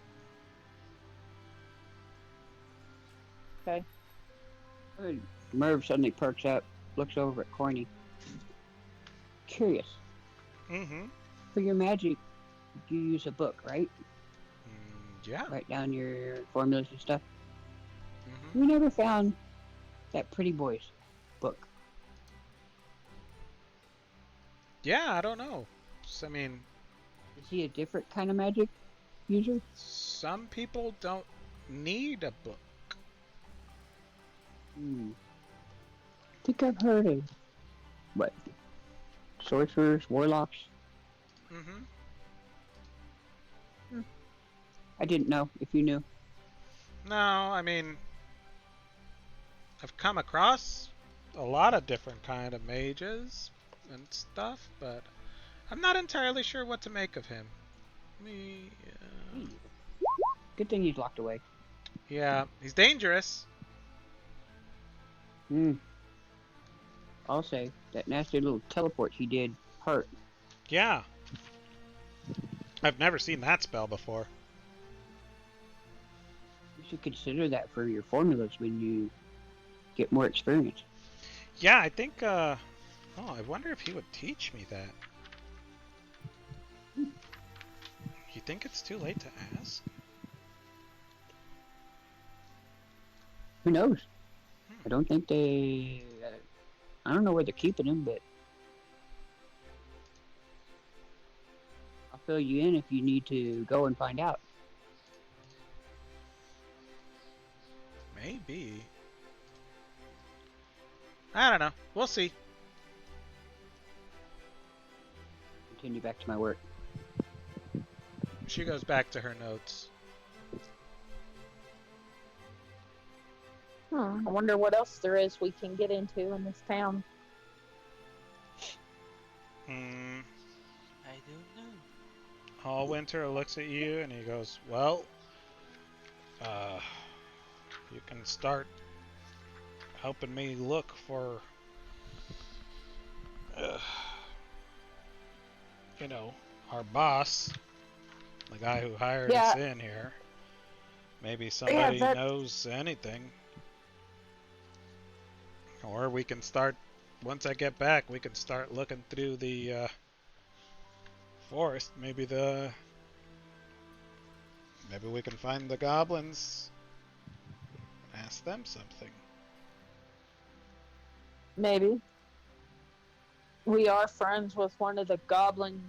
Okay. Merv suddenly perks up, looks over at Corny. Curious. Mm-hmm. For your magic, you use a book, right? Yeah. Write down your formulas and stuff. Mm-hmm. We never found that pretty boy's book. Yeah, I don't know. I mean, Is he a different kind of magic user? some people don't need a book. I think I've heard of what? Sorcerers, warlocks? Mm-hmm. I didn't know if you knew. No, I mean, I've come across a lot of different kind of mages and stuff, but I'm not entirely sure what to make of him. Good thing he's locked away. Yeah, he's dangerous. I'll say, that nasty little teleport he did hurt. Yeah. I've never seen that spell before. You should consider that for your formulas when you get more experience. Yeah, I think, oh, I wonder if he would teach me that. You think it's too late to ask? Who knows? I don't think they... I don't know where they're keeping him, but... I'll fill you in if you need to go and find out. Maybe. I don't know. We'll see. Continue back to my work. She goes back to her notes. I wonder what else there is we can get into in this town. I don't know. Hallwinter looks at you and he goes, well, you can start helping me look for, you know, our boss, the guy who hired us in here. Maybe somebody knows anything. Or we can start, once I get back, we can start looking through the forest. Maybe we can find the goblins. Ask them something. Maybe. We are friends with one of the goblin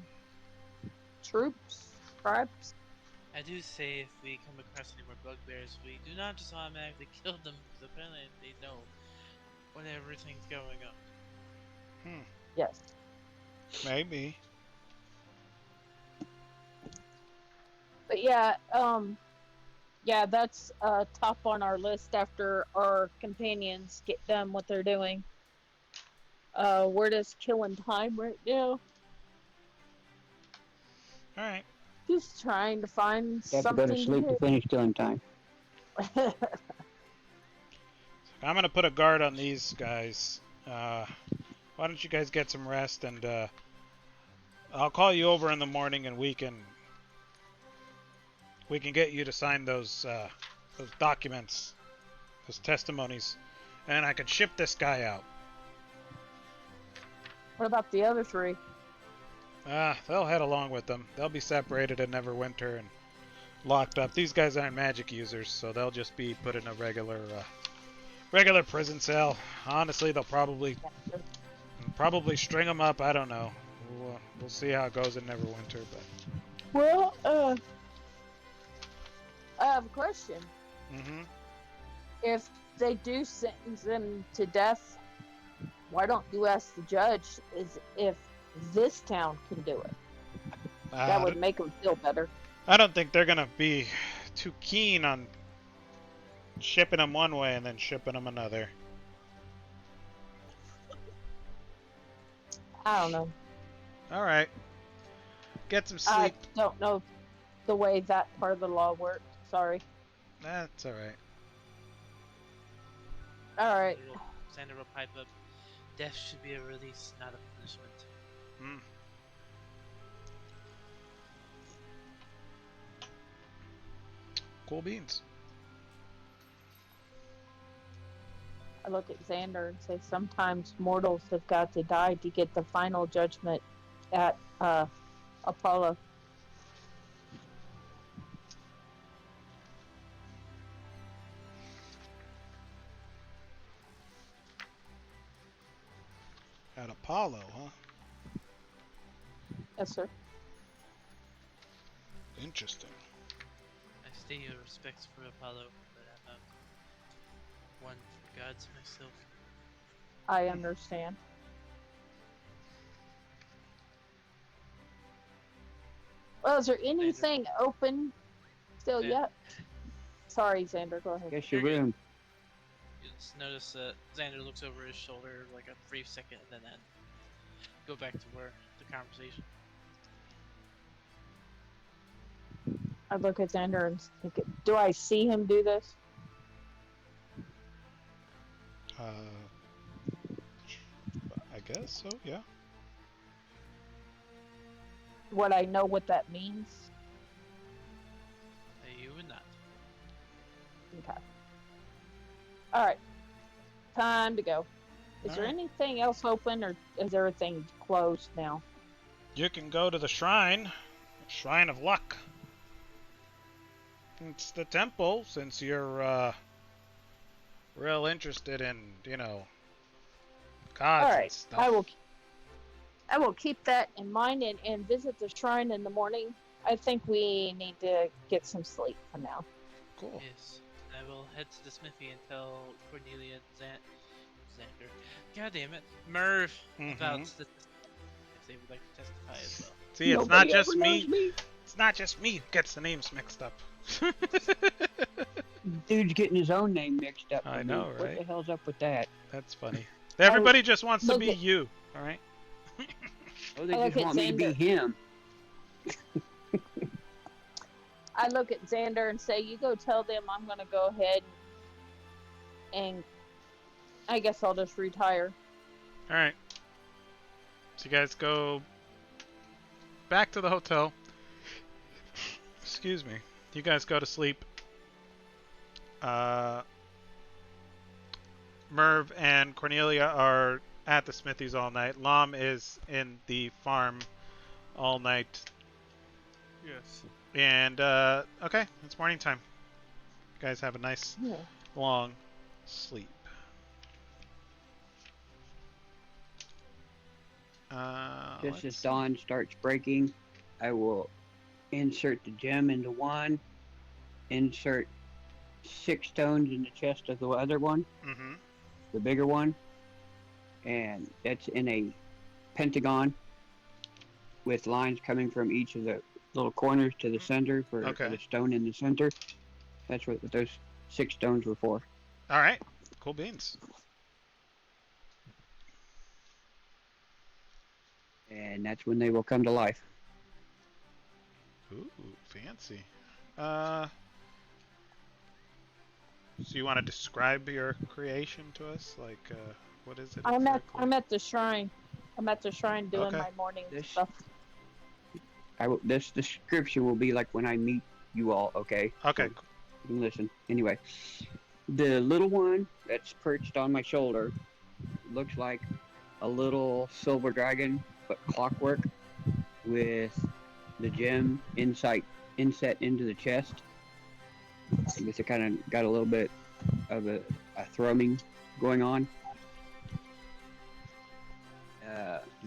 tribes. I do say if we come across any more bugbears, we do not just automatically kill them, because apparently they know when everything's going on. Yes. Maybe. But yeah, that's top on our list after our companions get done what they're doing. We're just killing time right now. Alright. Just trying to find You have to something go to sleep to finish killing time. I'm gonna put a guard on these guys. Why don't you guys get some rest, and I'll call you over in the morning, and we can get you to sign those documents, those testimonies, and I can ship this guy out. What about the other three? They'll head along with them. They'll be separated in Neverwinter and locked up. These guys aren't magic users, so they'll just be put in a regular prison cell. Honestly, they'll probably string them up. I don't know. We'll see how it goes in Neverwinter. But Well, I have a question. If they do sentence them to death, why don't you ask the judge if this town can do it? That would make them feel better. I don't think they're gonna be too keen on shipping them one way and then shipping them another. I don't know. Alright. Get some I sleep. don't know the way that part of the law works. Sorry. That's alright. Alright. Xander will pipe up. Death should be a release, not a punishment. Hmm. Cool beans. I look at Xander and say, sometimes mortals have got to die to get the final judgment at Apollo. At Apollo, huh? Yes, sir. Interesting. I stay your respects for Apollo, but I'm not one for gods myself. I understand. Well, is there anything open still Yeah. yet? Sorry, Xander, go ahead. Guess your room. You just notice that Xander looks over his shoulder like a brief second, and then go back to where the conversation. I look at Xander and think, do I see him do this? I guess so, yeah. Would I know what that means? You would not. Okay. All right. Time to go. Is there Alright. anything else open, or is everything closed now? You can go to the shrine. Shrine of Luck. It's the temple, since you're, real interested in, gods All and right. stuff. I will keep that in mind and visit the shrine in the morning. I think we need to get some sleep for now. Cool. Yes. I will head to the smithy and tell Cornelia and Xander. God damn it. Merv about the if they would like to testify as well. See, it's Nobody not just ever knows me. It's not just me who gets the names mixed up. Dude's getting his own name mixed up. I with know, me. right? What the hell's up with that? That's funny. Everybody just wants to look be at- you, alright? Oh, they I look just at want me to be Xander. him. I look at Xander and say, you go tell them I'm going to go ahead and I guess I'll just retire. Alright. So you guys go back to the hotel. Excuse me. You guys go to sleep. Merv and Cornelia are at the smithies all night. Lom is in the farm all night. Yes. And, okay, it's morning time. You guys have a nice, long sleep. Just as let's see. dawn starts breaking, I will insert the gem into one, insert 6 stones in the chest of the other one, Mm-hmm. the bigger one, and that's in a pentagon with lines coming from each of the little corners to the center for the stone in the center. That's what those 6 stones were for. Alright. Cool beans. And that's when they will come to life. Ooh, fancy. So you want to describe your creation to us? Like, what is it exactly? I'm at the shrine. I'm at the shrine doing Okay. my morning This- stuff. This description will be like when I meet you all, okay? Okay. So you can listen. Anyway, the little one that's perched on my shoulder looks like a little silver dragon, but clockwork, with the gem inset into the chest. It's kind of got a little bit of a thrumming going on.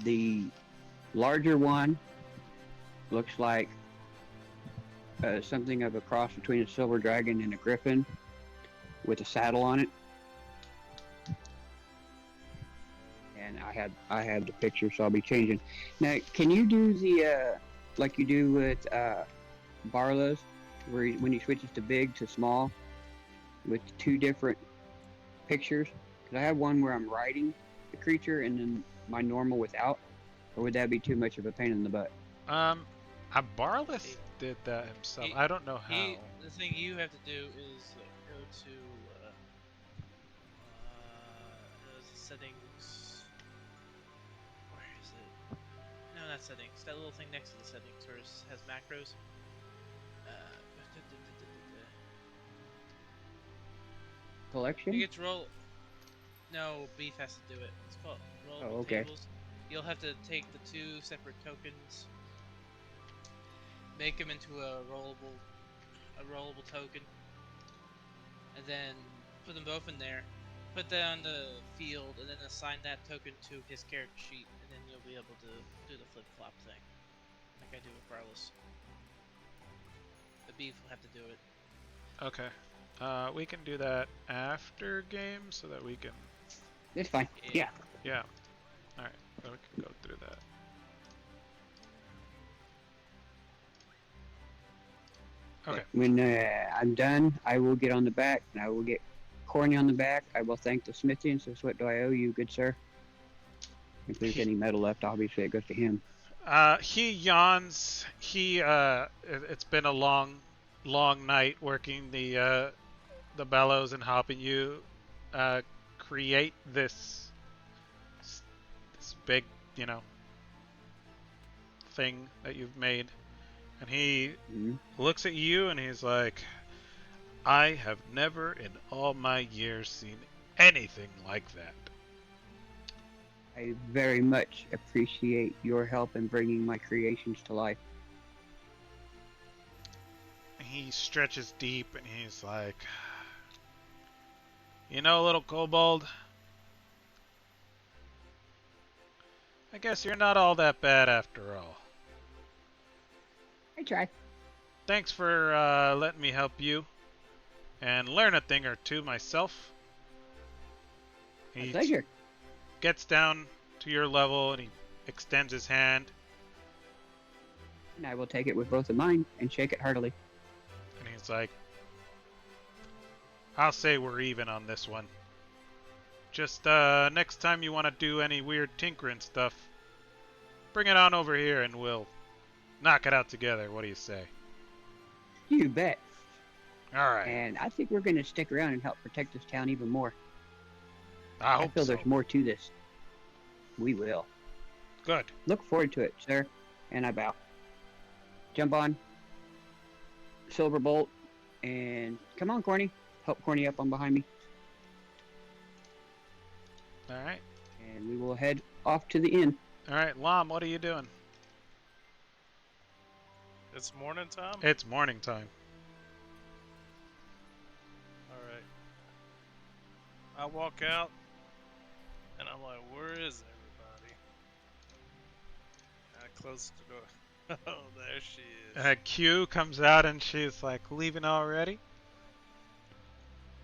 The larger one looks like something of a cross between a silver dragon and a griffin with a saddle on it. And I have the picture, so I'll be changing. Now, can you do the like you do with Barlow's, where when he switches to big to small, with 2 different pictures? Because I have one where I'm riding the creature and then my normal without, or would that be too much of a pain in the butt? Barlith did that himself. I don't know how. The thing you have to do is go to settings. Where is it? No, not settings. That little thing next to the settings where it has macros. Collection? You get to roll. No, Beef has to do it. It's called rollable Oh, okay. tables. You'll have to take the two separate tokens, make them into a rollable token, and then put them both in there. Put that on the field, and then assign that token to his character sheet, and then you'll be able to do the flip-flop thing, like I do with Carlos. The Beef will have to do it. Okay. We can do that after game so that we can. It's fine. Yeah. Yeah. All right. So we can go through that. Okay. When I'm done, I will get on the back, and I will get Corny on the back. I will thank the smithy and says, "What do I owe you, good sir?" If there's any metal left, obviously it goes to him. He yawns. It's been a long night working the bellows and helping you create this big, thing that you've made. And he looks at you and he's like, I have never in all my years seen anything like that. I very much appreciate your help in bringing my creations to life. He stretches deep and he's like, little kobold, I guess you're not all that bad after all. I try. Thanks for letting me help you and learn a thing or two myself. My pleasure. Gets down to your level and he extends his hand. And I will take it with both of mine and shake it heartily. And he's like, I'll say we're even on this one. Just next time you want to do any weird tinkering stuff, bring it on over here and we'll knock it out together. What do you say? You bet. All right. And I think we're going to stick around and help protect this town even more. I feel so. There's more to this. We will. Good. Look forward to it, sir. And I bow. Jump on. Silverbolt. And come on, Corny. Help Corny up on behind me. All right. And we will head off to the inn. All right, Lom, what are you doing? It's morning time? It's morning time. Alright. I walk out, and I'm like, where is everybody? And I close the door. Oh, there she is. Q comes out and she's like, leaving already?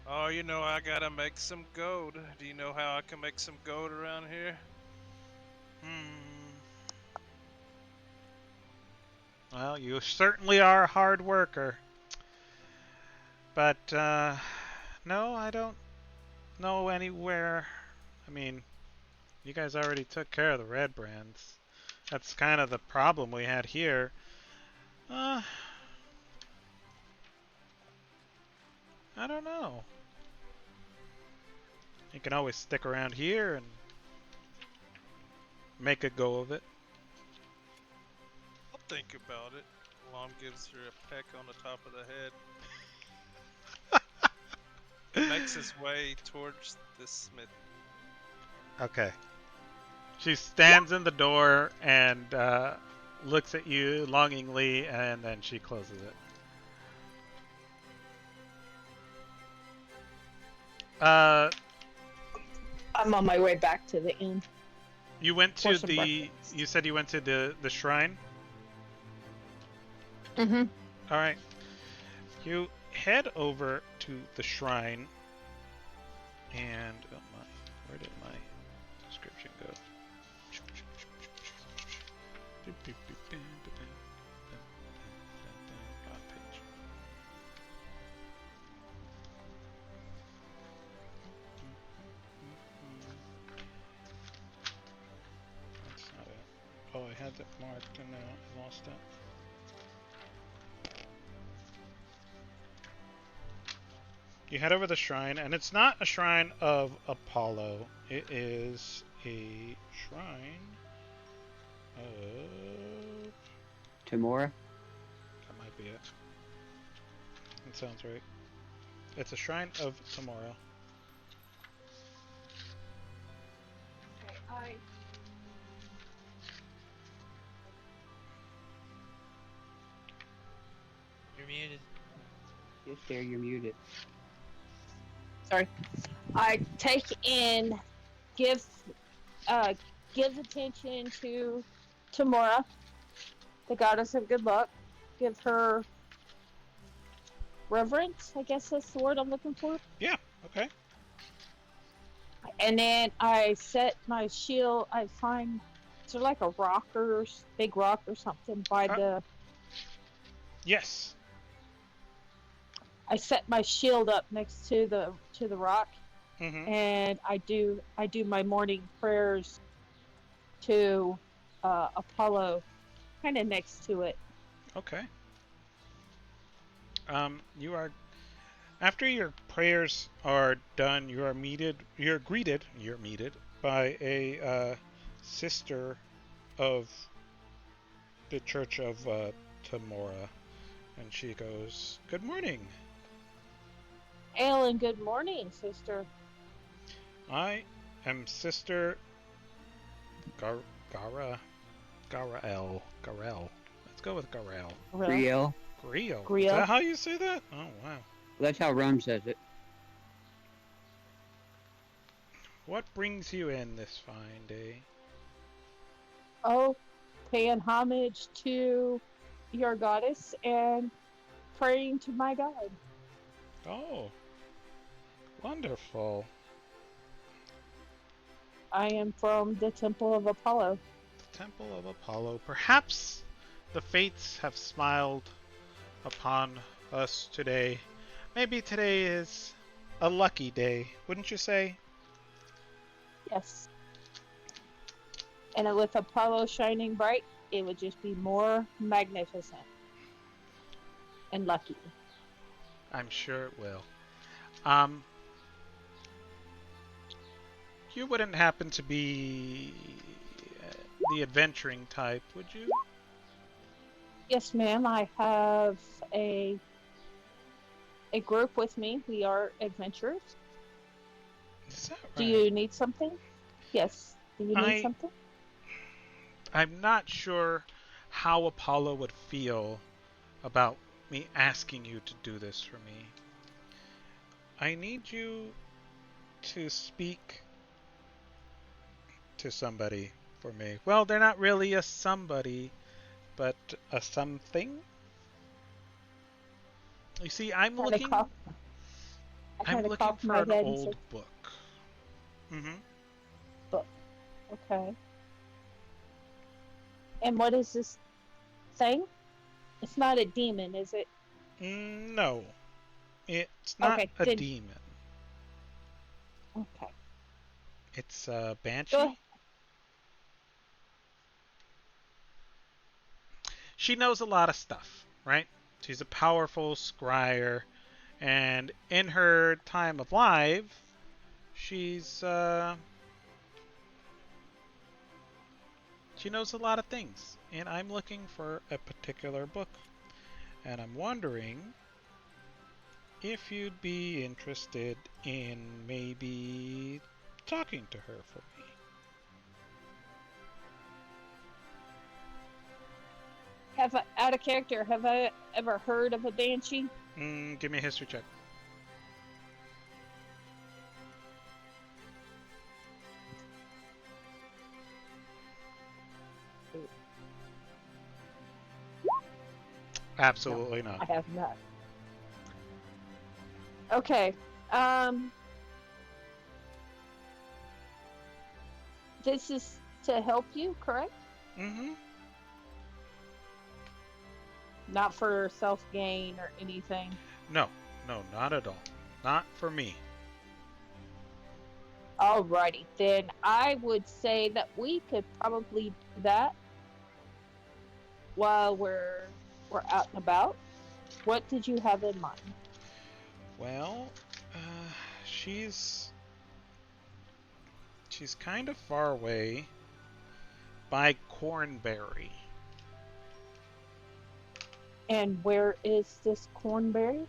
Oh, I gotta make some gold. Do you know how I can make some gold around here? Well, you certainly are a hard worker. But, no, I don't know anywhere. I mean, you guys already took care of the red brands. That's kind of the problem we had here. I don't know. You can always stick around here and make a go of it. I'll think about it. Mom gives her a peck on the top of the head. Makes his way towards the smith. Okay. She stands in the door and looks at you longingly, and then she closes it. I'm on my way back to the inn. You went For to some the. breakfast. You said you went to the shrine. Mm-hmm. All right. You head over to the shrine, and where did my description go? Wrong page. That's not it. Oh, I had it marked and now I lost it. You head over the shrine, and it's not a shrine of Apollo. It is a shrine of... Tamora? That might be it. That sounds right. It's a shrine of Tamora. Okay, You're muted. Yes, there, you're muted. sorry. I take in, give, give attention to Tamora, the goddess of good luck. Give her reverence, I guess that's the word I'm looking for. Yeah, okay. And then I set my shield. I find, is there like a rock or big rock or something by the. Yes. I set my shield up next to the rock, Mm-hmm. and I do my morning prayers to Apollo, kind of next to it. Okay. You are... After your prayers are done, you're greeted by a sister of the Church of Tamora, and she goes, "Good morning. Alan, good morning, sister. I am Sister Gara Garel. Let's go with Garel. Riel. Griel. Is Griel. that how you say that? Oh wow. That's how Rum says it. What brings you in this fine day? Oh, paying homage to your goddess and praying to my God. Oh, wonderful. I am from the Temple of Apollo. The Temple of Apollo. Perhaps the fates have smiled upon us today. Maybe today is a lucky day, wouldn't you say? Yes. And with Apollo shining bright, it would just be more magnificent and lucky. I'm sure it will. You wouldn't happen to be the adventuring type, would you? Yes, ma'am. I have a group with me. We are adventurers. Is that right? Do you need something? Yes. Do you need something? I'm not sure how Apollo would feel about me asking you to do this for me. I need you to speak to somebody for me. Well, they're not really a somebody, but a something. You see, I'm looking for an old book. Mm-hmm. Book. Okay. And what is this thing? It's not a demon, is it? No. It's not a demon. Okay. It's a banshee. Go ahead. She knows a lot of stuff, right? She's a powerful scryer, and in her time of life, she knows a lot of things. And I'm looking for a particular book, and I'm wondering if you'd be interested in maybe talking to her for me. Out of character, have I ever heard of a banshee? Give me a history check. Absolutely No, not. I have not. Okay. This is to help you, correct? Mm-hmm. Not for self-gain or anything. No, not at all. Not for me. Alrighty, then I would say that we could probably do that while we're out and about. What did you have in mind? Well, She's kind of far away by Cornberry. And where is this cornberry?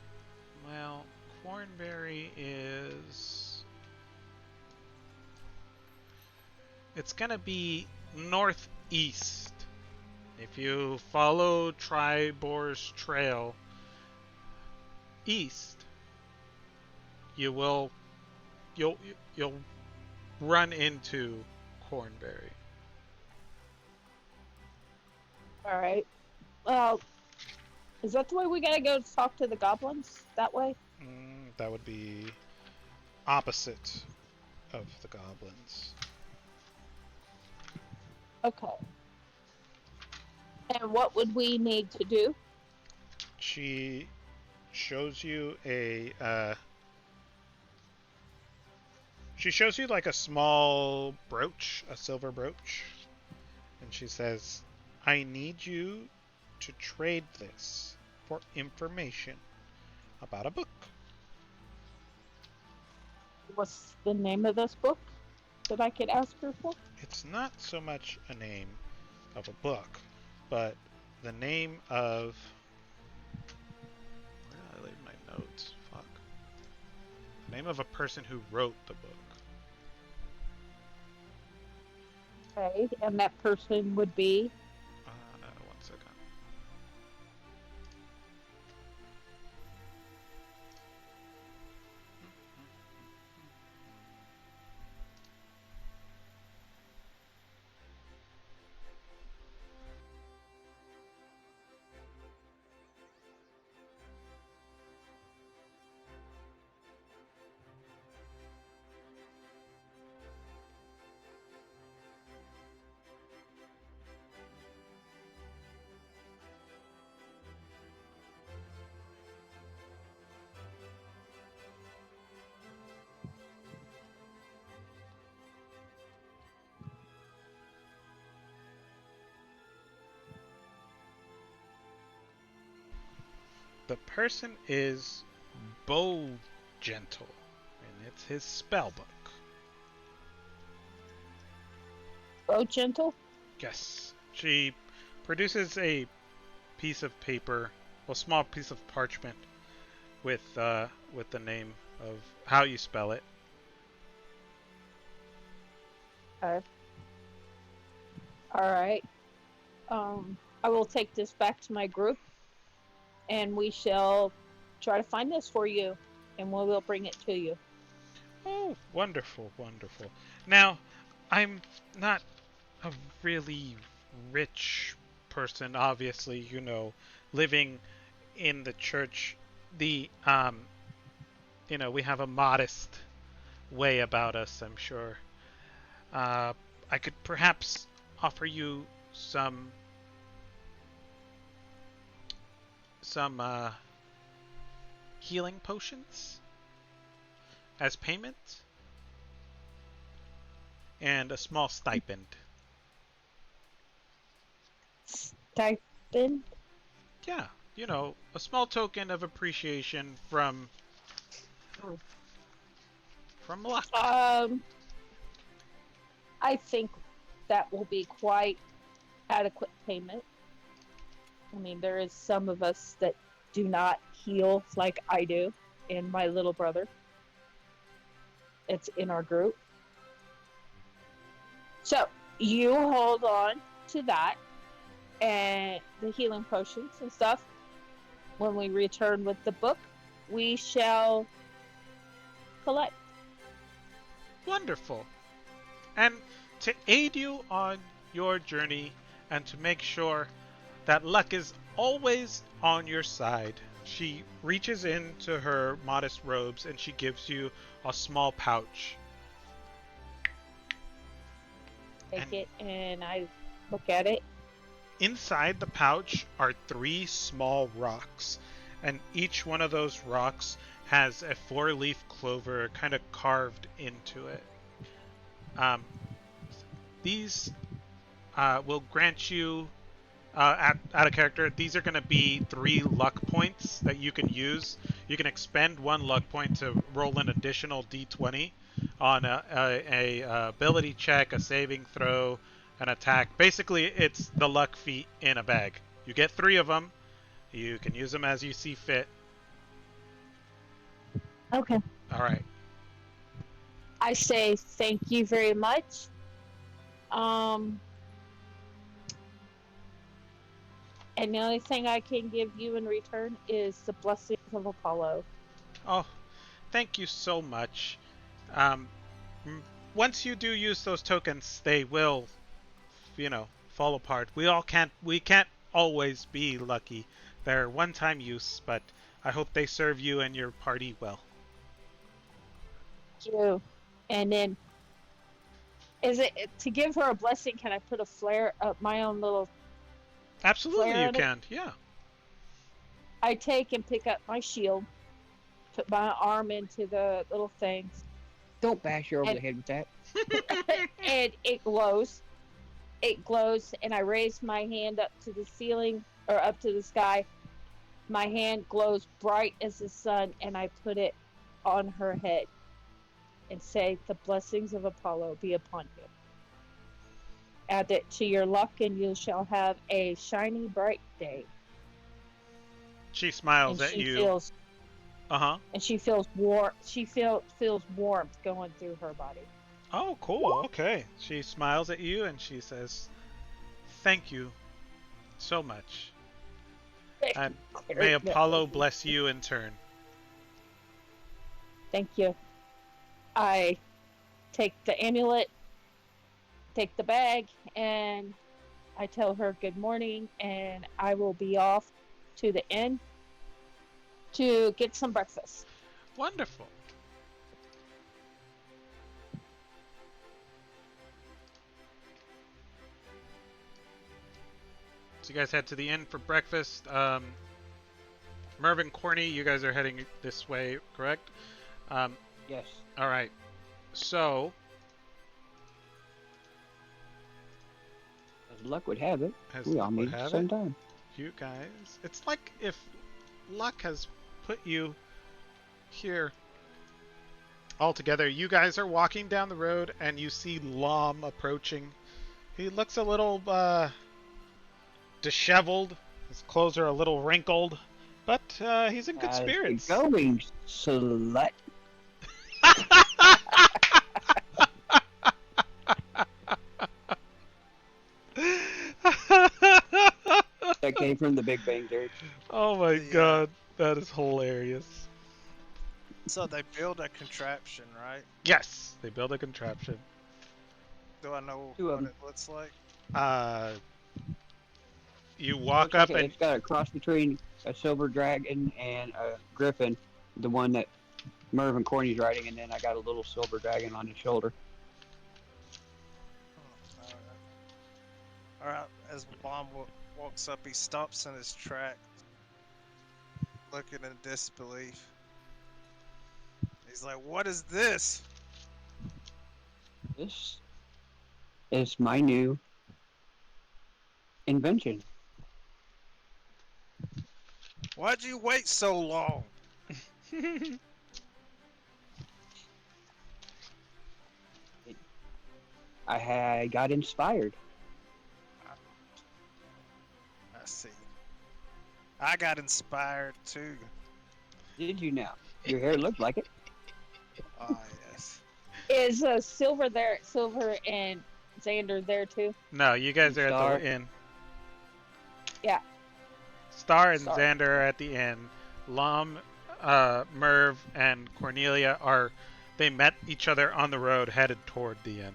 Well, Cornberry is... It's gonna be northeast. If you follow Tribor's trail east, you'll run into Cornberry. All right. Is that the way we gotta go to talk to the goblins? That way? That would be opposite of the goblins. Okay. And what would we need to do? She shows you she shows you like a small brooch, a silver brooch, and she says, "I need you to trade this for information about a book." What's the name of this book that I could ask her for? It's not so much a name of a book, but the name of... Where did I leave my notes? Fuck. The name of a person who wrote the book. Okay, and that person would be? One second. The person is Bow Gentle, and it's his spell book. Oh, gentle? Yes. She produces a piece of paper, a small piece of parchment, with the name of how you spell it. Okay. All right. I will take this back to my group, and we shall try to find this for you, and we will bring it to you. Oh, wonderful, wonderful. Now, I'm not a really rich person, obviously, you know, living in the church. We have a modest way about us, I'm sure. I could perhaps offer you some healing potions as payment, and a small stipend. Stipend? Yeah, a small token of appreciation from luck. I think that will be quite adequate payment. I mean, there is some of us that do not heal like I do, and my little brother. It's in our group. So, you hold on to that and the healing potions and stuff. When we return with the book, we shall collect. Wonderful. And to aid you on your journey and to make sure that luck is always on your side, she reaches into her modest robes and she gives you a small pouch. Take it and I look at it. Inside the pouch are 3 small rocks, and each one of those rocks has a 4-leaf clover kind of carved into it. These will grant you, out of character, these are going to be 3 luck points that you can use. You can expend 1 luck point to roll an additional d20 on a ability check, a saving throw, an attack. Basically, it's the luck feat in a bag. You get 3 of them. You can use them as you see fit. Okay. All right. I say thank you very much. Um, and the only thing I can give you in return is the blessings of Apollo. Oh, thank you so much. Um, once you do use those tokens, they will, fall apart. We can't always be lucky. They're one-time use, but I hope they serve you and your party well. Thank you. And then, is it to give her a blessing? Can I put a flare up my own little Absolutely, flare you on it? can. Yeah. I take and pick up my shield, put my arm into the little things, Don't bash her over and the head with that. and it glows. It glows, and I raise my hand up to the ceiling or up to the sky. My hand glows bright as the sun, and I put it on her head and say, "The blessings of Apollo be upon you. Add it to your luck, and you shall have a shiny, bright day." She smiles And at she you. feels, Uh-huh. and she feels warm. She feels warmth going through her body. Oh, cool. Okay. She smiles at you and she says, "Thank you so much. And may Apollo bless you in turn." Thank you. I take the amulet, take the bag, and I tell her good morning, and I will be off to the inn to get some breakfast. Wonderful. So you guys head to the inn for breakfast. Merv and Corny, you guys are heading this way, correct? Yes. All right. So, As luck would have it, as we all luck would meet at the have same it, time. you guys, it's like if luck has put you here all together. You guys are walking down the road and you see Lom approaching. He looks a little disheveled. His clothes are a little wrinkled, but he's in good How's spirits. it going, slut? That came from the Big Bang Theory. Oh my Yeah. god, that is hilarious. So they build a contraption, right? Yes, they build a contraption. Do I know Two of what them. it looks like? You walk Looks like up and it's got a cross between a silver dragon and a griffin, the one that Merv and Corny's riding, and then I got a little silver dragon on his shoulder. All right. As Mom walks up, he stops in his track, looking in disbelief. He's like, "What is this?" This is my new invention. Why'd you wait so long? I got inspired. I see. I got inspired too. Did you now? Your hair looked like it. Ah, yes. Is Silver there? Silver and Xander there too? no, you guys are Star. at the inn. Yeah. Star and Star. Xander are at the inn. Lom, Merv, and Cornelia they met each other on the road headed toward the inn.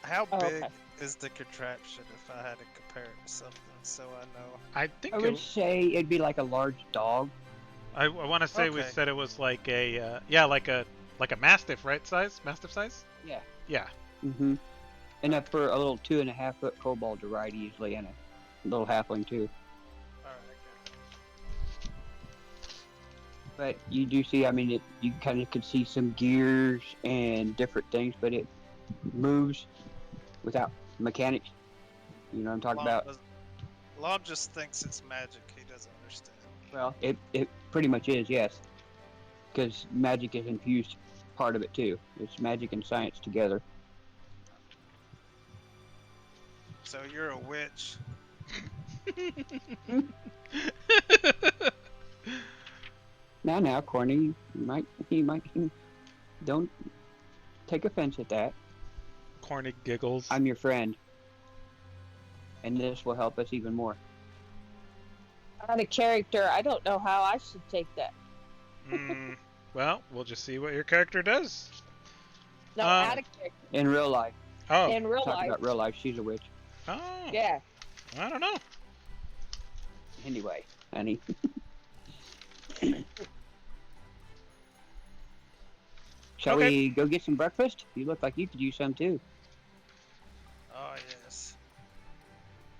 How Oh, big okay. is the contraption if I had to compare it to something so I know? I think I would say it'd be like a large dog. I want to say we Okay. said it was like a like a mastiff, right? Mastiff size? Yeah. Yeah. Mm-hmm. Enough for a little 2.5-foot kobold to ride easily, and a little halfling too. Alright, I But you do see, I mean, you kind of could see some gears and different things, but it moves without mechanics. You know what I'm talking about? Lob just thinks it's magic. He doesn't understand. Well, it pretty much is, yes. Because magic is infused part of it too. It's magic and science together. So you're a witch. Now, Corny, he might, don't take offense at that. Corny giggles. I'm your friend, and this will help us even more. Out of character, I don't know how I should take that. Well, we'll just see what your character does. No, Um, out of character. In real life, Oh. In real talking life. about real life, she's a witch. Oh. Yeah. I don't know. Anyway, honey. Shall Okay. we go get some breakfast? You look like you could use some too. Oh yes.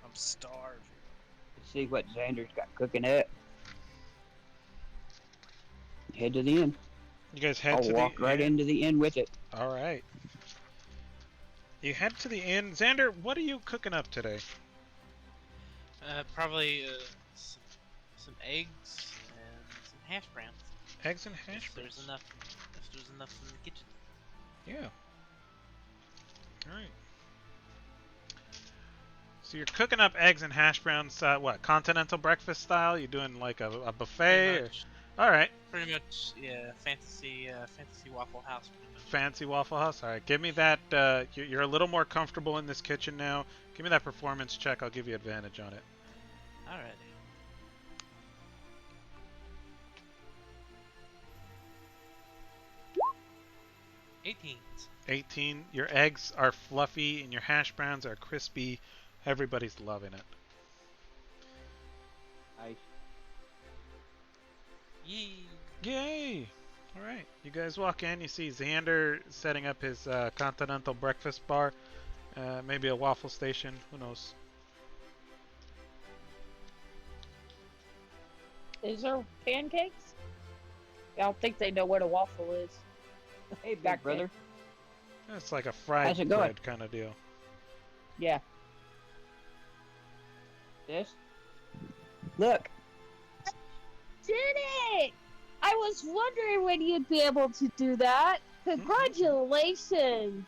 I'm starving. Let's see what Xander's got cooking up. Head to the inn. You guys head I'll to walk the right inn. into the inn with it. All right. You head to the inn. Xander, what are you cooking up today? Probably some eggs and some hash browns. Eggs and hash If there's browns. enough. If there's enough in the kitchen. Yeah. All right. So you're cooking up eggs and hash browns. What, continental breakfast style? You doing like a buffet? Pretty Or... much. All right. Pretty much, yeah. Fantasy Waffle House. Pretty much. Fancy Waffle House. All right. Give me that. You're a little more comfortable in this kitchen now. Give me that performance check. I'll give you advantage on it. Alrighty. '18. 18. Your eggs are fluffy and your hash browns are crispy. Everybody's loving it. Nice. Yee. Yay! All right. You guys walk in. You see Xander setting up his continental breakfast bar. Maybe a waffle station. Who knows? Is there pancakes? I don't think they know what a waffle is. Hey, big Back brother. It's like a fried How's it going? bread kind of deal. Yeah. This? Look. Did it! I was wondering when you'd be able to do that. Congratulations!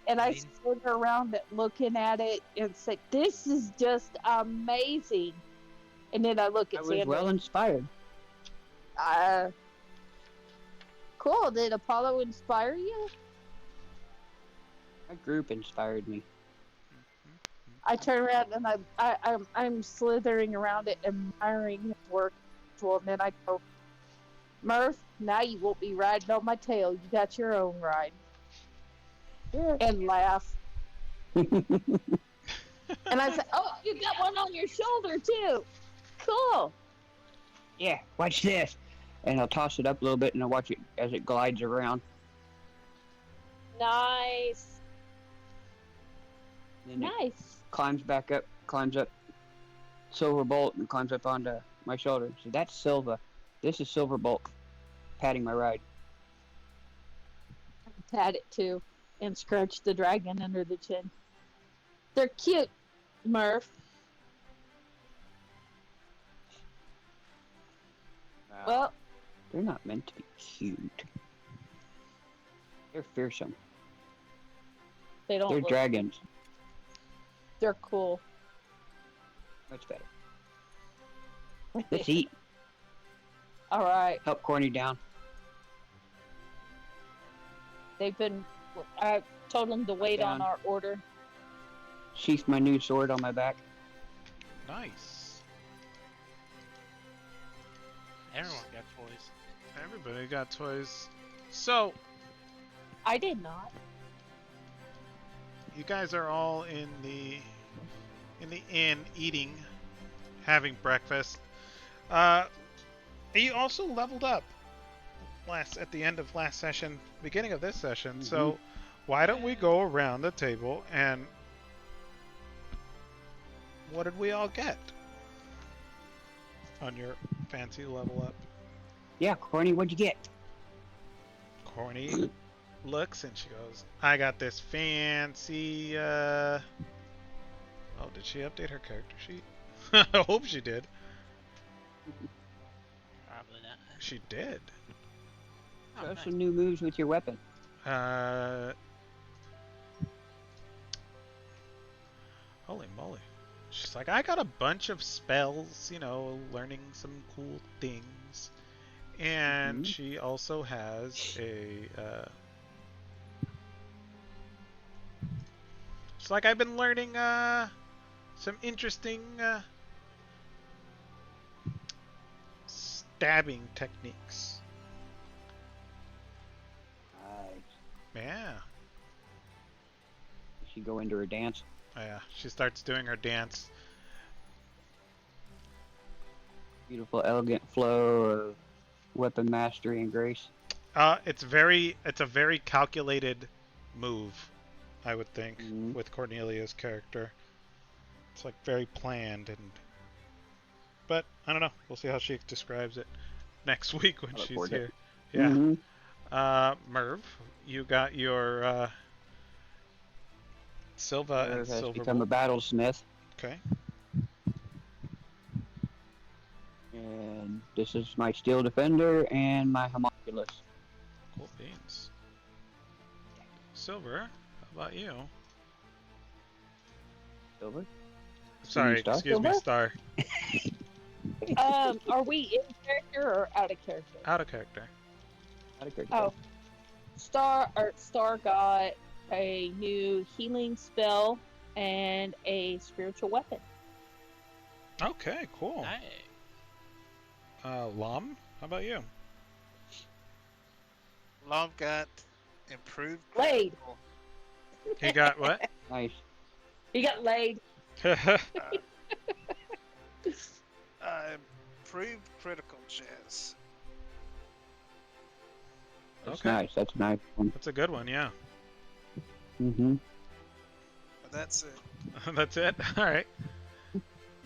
And I Amazing. stood around it looking at it and said, "This is just amazing." And then I look I at was Xander. well inspired. Cool. Did Apollo inspire you? My group inspired me. I turn around and I'm slithering around it, admiring his work. And then I go, "Murph, now you won't be riding on my tail. You got your own ride." And laugh. And I said, "Oh, you got one on your shoulder too. Cool." Yeah, watch this. And I'll toss it up a little bit and I'll watch it as it glides around. Nice. Then it Nice. climbs back up, climbs up Silver Bolt and climbs up onto my shoulder. So that's Silva. This is Silver Bolt patting my ride. Pat it too, and scratch the dragon under the chin. They're cute, Murph. Well, They're not meant to be cute. They're fearsome. they don't They're look. dragons. They're cool. Much better. Let's eat. All right. Help Corny down. They've been. I told them to wait on down. our order. Sheath my new sword on my back. Nice. Everyone got toys. Everybody got toys. So, I did not. you guys are all in the inn eating, having breakfast. You also leveled up at the end of last session, beginning of this session. So why don't we go around the table and what did we all get on your fancy level up? Yeah, Corny, what'd you get? Corny looks and she goes, I got this fancy Oh, did she update her character sheet? I hope she did. Probably not. She did. Show Oh, us nice. some new moves with your weapon. Holy moly. She's like, I got a bunch of spells, you know, learning some cool things. And she also has a, she's like, I've been learning, some interesting, stabbing techniques. Nice. Yeah. Does she go into her dance? Yeah, she starts doing her dance. Beautiful, elegant flow of weapon mastery and grace. It's a very calculated move, I would think, with Cornelia's character. It's like very planned but I don't know. We'll see how she describes it next week when she's here. Yeah. Merv, you got your Silva and Merv has Silver become a battlesmith. Okay. And this is my steel defender and my homunculus. Cool beans. Silver, how about you? Silver? Sorry, Star? excuse me, Star. Are we in character or out of character? Out of character. Out of character. Oh, Star got a new healing spell and a spiritual weapon. Okay, cool. Nice. Lom, how about you? Lom got improved. Laid. critical. He got what? Nice. He got laid. Improved critical chance. That's Okay. nice. That's a nice one. That's a good one, yeah. Mm-hmm. But that's it. That's it? Alright.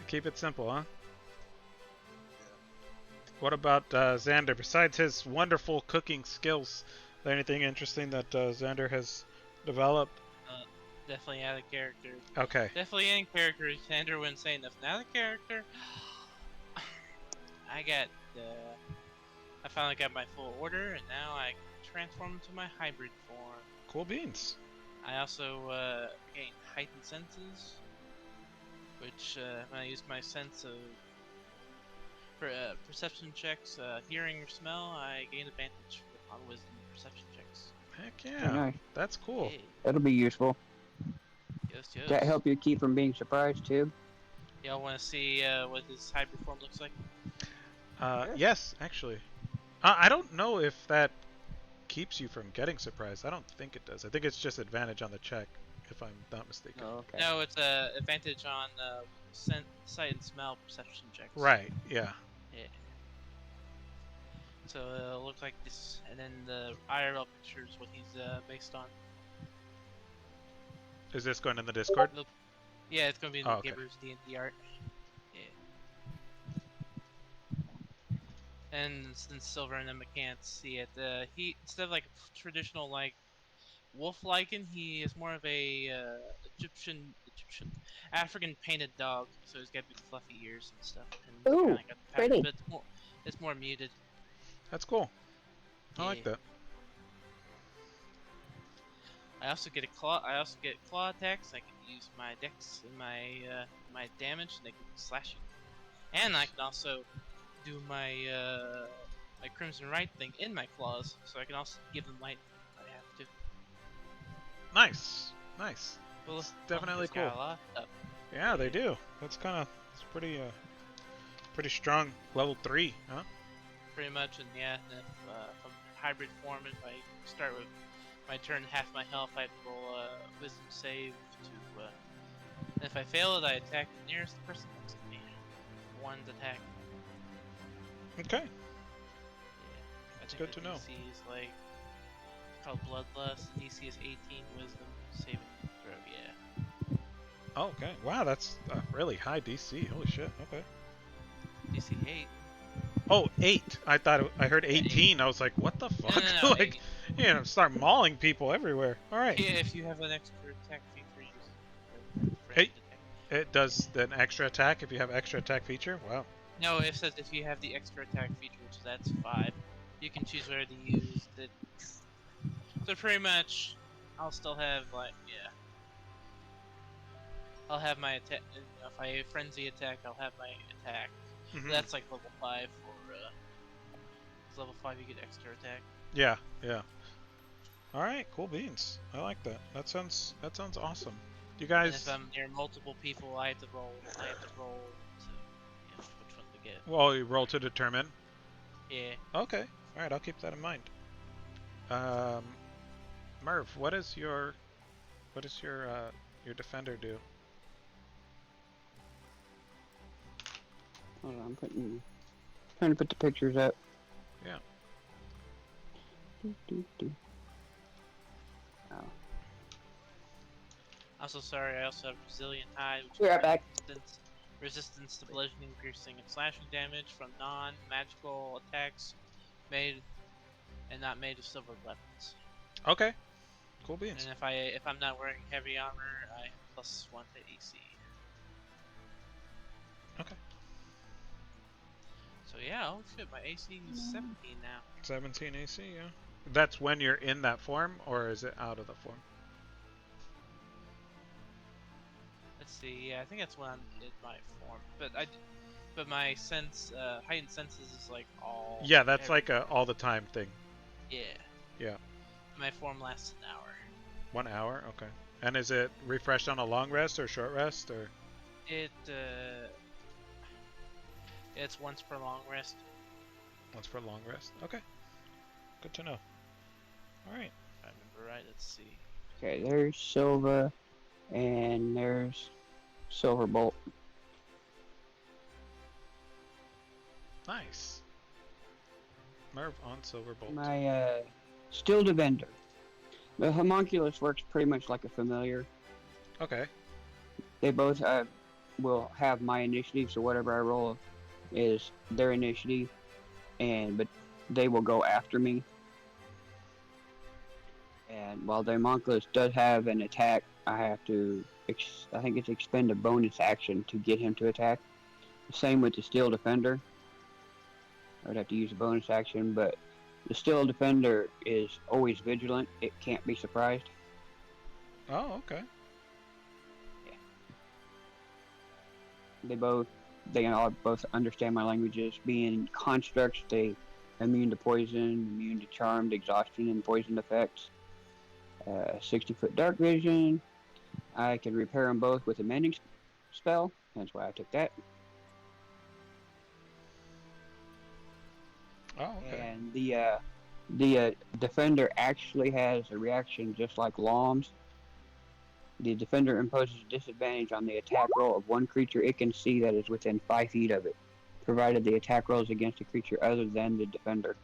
Keep it simple, huh? What about Xander? Besides his wonderful cooking skills, is there anything interesting that Xander has developed? Definitely out of character. Okay. Definitely in character. Sandra wouldn't say nothing out of character. I finally got my full order, and now I can transform into my hybrid form. Cool beans. I also gained heightened senses, which when I use my sense of perception checks, hearing or smell, I gain advantage on wisdom perception checks. Heck Very yeah. nice. That's cool. Hey, That'll be useful. yes, Does yes. that help you keep from being surprised too? Y'all want to see what this hybrid form looks like? Yes, actually. I don't know if that keeps you from getting surprised. I don't think it does. I think it's just advantage on the check, if I'm not mistaken. Oh, okay. No, it's advantage on sight and smell perception checks. Right, yeah. Yeah. So it'll look like this, and then the IRL picture is what he's based on. Is this going in the Discord? Yeah, it's gonna be in Oh, the okay. Gaber's D&D art. Yeah. And since Silver and them can't see it, he instead of like a traditional like wolf lichen, he is more of a Egyptian African painted dog. So he's got big fluffy ears and stuff. And Ooh, kinda got the pattern, pretty. but it's more muted. That's cool. I like Yeah. that. I also get claw attacks. I can use my dex and my damage, and they can slash you. And I can also do my my crimson right thing in my claws, so I can also give them light if I have to. Nice. Nice. Well, It's definitely it's got cool. a lot of stuff. Yeah, they do. It's pretty pretty strong level 3, huh? Pretty much, and yeah, and if I'm hybrid form, if I start with my turn half my health, I roll a wisdom save to. And if I fail it, I attack the nearest person next to me. One attack. Okay. Yeah. That's I think good the to know. DC is like it's called Bloodlust. The DC is 18 Wisdom saving throw. Yeah. Oh, okay. Wow, that's a really high DC. Holy shit. Okay. DC 8. Oh, 8. I thought I heard 18. I was like, what the fuck? No, Like, you know, start mauling people everywhere. All right. Yeah, if you have an extra attack feat for using. Hey. It does an extra attack if you have extra attack feature? Wow. No, it says if you have the extra attack feature, which that's 5, you can choose whether to use the. So pretty much, I'll still have like I'll have my attack. If I frenzy attack, I'll have my attack. Mhm. That's like level 5 for. Level 5, you get extra attack. Yeah, yeah. All right, cool beans. I like that. That sounds awesome. You And guys. if I'm near multiple people, I have to roll. I have to roll to which one to get. Well, you roll to determine. Yeah. Okay. All right, I'll keep that in mind. Merv, what is your defender do? Hold on, trying to put the pictures up. Yeah. Oh. Also, sorry, I also have Resilient Hide, which Be right back. resistance to bludgeoning, piercing, and slashing damage from non-magical attacks made and not made of silver weapons. Okay. Cool beans. And if I'm not wearing heavy armor, I have +1 to AC. Okay. So yeah, oh shit, my AC is 17 now. 17 AC, yeah. That's when you're in that form, or is it out of the form? Let's see, yeah, I think that's when I'm in my form. But my heightened senses is like all. Yeah, that's like a all the time thing. Yeah. Yeah. My form lasts an hour. 1 hour, okay. And is it refreshed on a long rest or short rest, or? It's once per long rest. Once for a long rest. Okay. Good to know. All right. If I remember right, let's see. Okay, there's Silva, and there's Silverbolt. Nice. Merv on Silverbolt. My Steel Defender. The Homunculus works pretty much like a familiar. Okay. They both will have my initiative, so whatever I roll is their initiative, but they will go after me. And while the Homunculus does have an attack, I have to, I think it's expend a bonus action to get him to attack. Same with the Steel Defender. I would have to use a bonus action, but the Steel Defender is always vigilant. It can't be surprised. Oh, okay. They all both understand my languages. Being constructs, they immune to poison, immune to charmed, exhaustion, and poison effects. 60-foot dark vision. I can repair them both with a mending spell. That's why I took that. Oh, okay. And the defender actually has a reaction just like Lom's. The defender imposes a disadvantage on the attack roll of one creature it can see that is within 5 feet of it, provided the attack rolls against a creature other than the defender.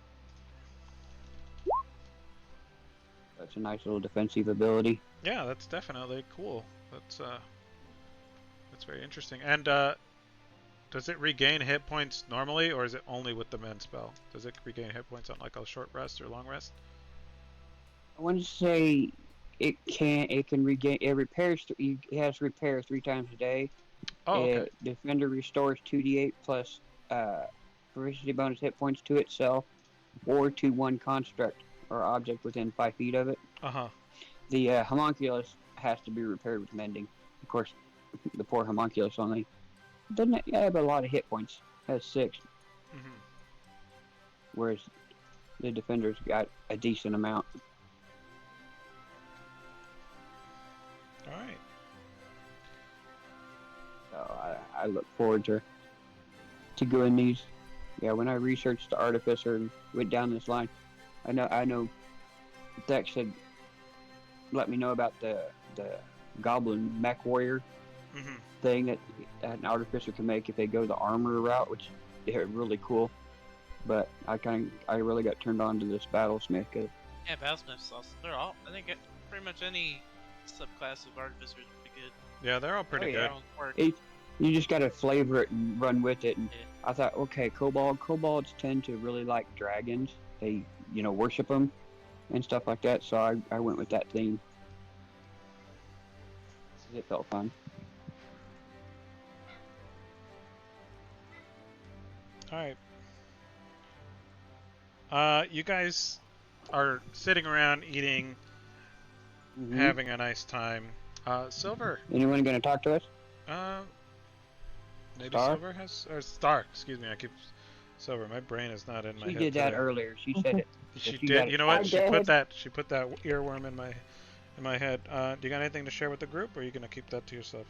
That's a nice little defensive ability. Yeah, that's definitely cool. That's very interesting. And does it regain hit points normally, or is it only with the mend spell? Does it regain hit points on like a short rest or long rest? I want to say it can regain. It repairs. It has repair 3 times a day. Oh, okay. Defender restores 2d8 plus proficiency bonus hit points to itself, or to one construct or object within 5 feet of it. Uh-huh. The homunculus has to be repaired with mending. Of course, the poor homunculus only doesn't have a lot of hit points. Has 6, Mm-hmm. whereas the defender's got a decent amount. All right. So I look forward to doing these. Yeah, when I researched the artificer and went down this line, I know Dex had let me know about the goblin mech warrior Mm-hmm. thing that an artificer can make if they go the armor route, which they're really cool. But I really got turned on to this battlesmith. Yeah, battlesmiths also. They're all. I think pretty much any subclass of artificer is pretty good. Yeah, they're all pretty good. You just gotta flavor it and run with it. And Yeah. I thought, okay, kobolds tend to really like dragons. They worship them and stuff like that. So I went with that theme. It felt fun. All right. You guys are sitting around eating, Mhm. having a nice time. Silver. Anyone gonna talk to us? Maybe Star? Silver has, or Star. Excuse me. I keep Silver. My brain is not in my She head did that today. earlier. She said it. She If you did. got You it. know I what? She put did. that. She put that earworm in my head. Do you got anything to share with the group, or are you gonna keep that to yourself?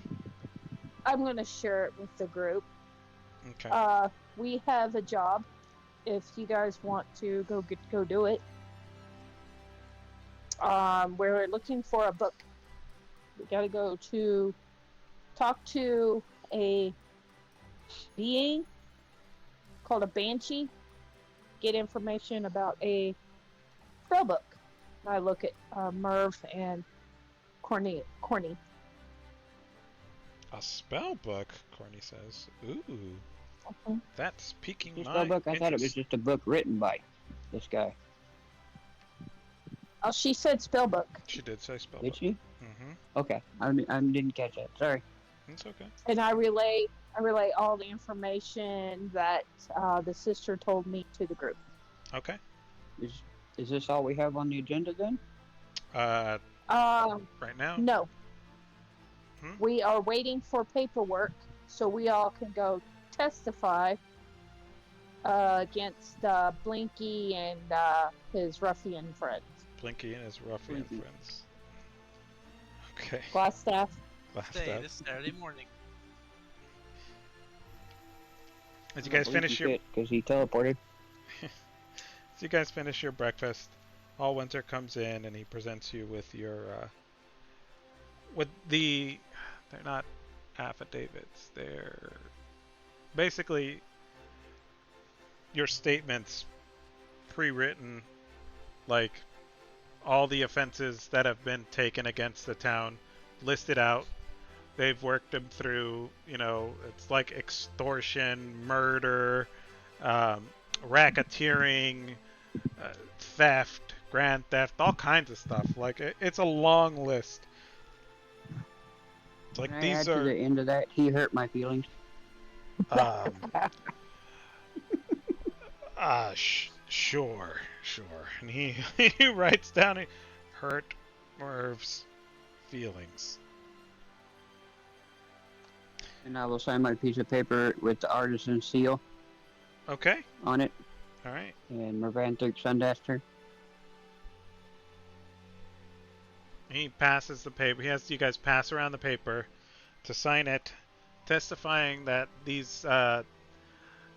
I'm going to share it with the group. Okay. We have a job. If you guys want to go do it, we're looking for a book. We got to go to talk to a being called a banshee. Get information about a spell book. I look at Merv and Corny. A spell book, Corny says. Ooh, Mhm. that's piquing This my spell book, I thought it was interest. just a book written by this guy. Oh, she said spell book, She did say spell Did book. she? Mm-hmm. Okay. I didn't catch that. Sorry. It's okay. and I relay all the information that the sister told me to the group. Okay. Is this all we have on the agenda then? Right now. No, Hmm? we are waiting for paperwork so we all can go testify against Blinky and his ruffian friends. Blinky and his ruffian Blinky. friends. Okay. Glassstaff. Last Day up. this Saturday morning. As you guys finish your because he teleported. As you guys finish your breakfast, All Winter comes in and he presents you with your they're not affidavits, they're basically your statements pre-written, like all the offenses that have been taken against the town listed out. They've worked them through, it's like extortion, murder, racketeering, theft, grand theft, all kinds of stuff. Like, it's a long list. It's like Can I these add are. to the end of that? He hurt my feelings. Sure. And he writes down, hurt Merv's feelings. And I will sign my piece of paper with the artisan seal Okay. on it. All right. And Mervanthric Sundaster. He passes the paper. He has you guys pass around the paper to sign it, testifying that these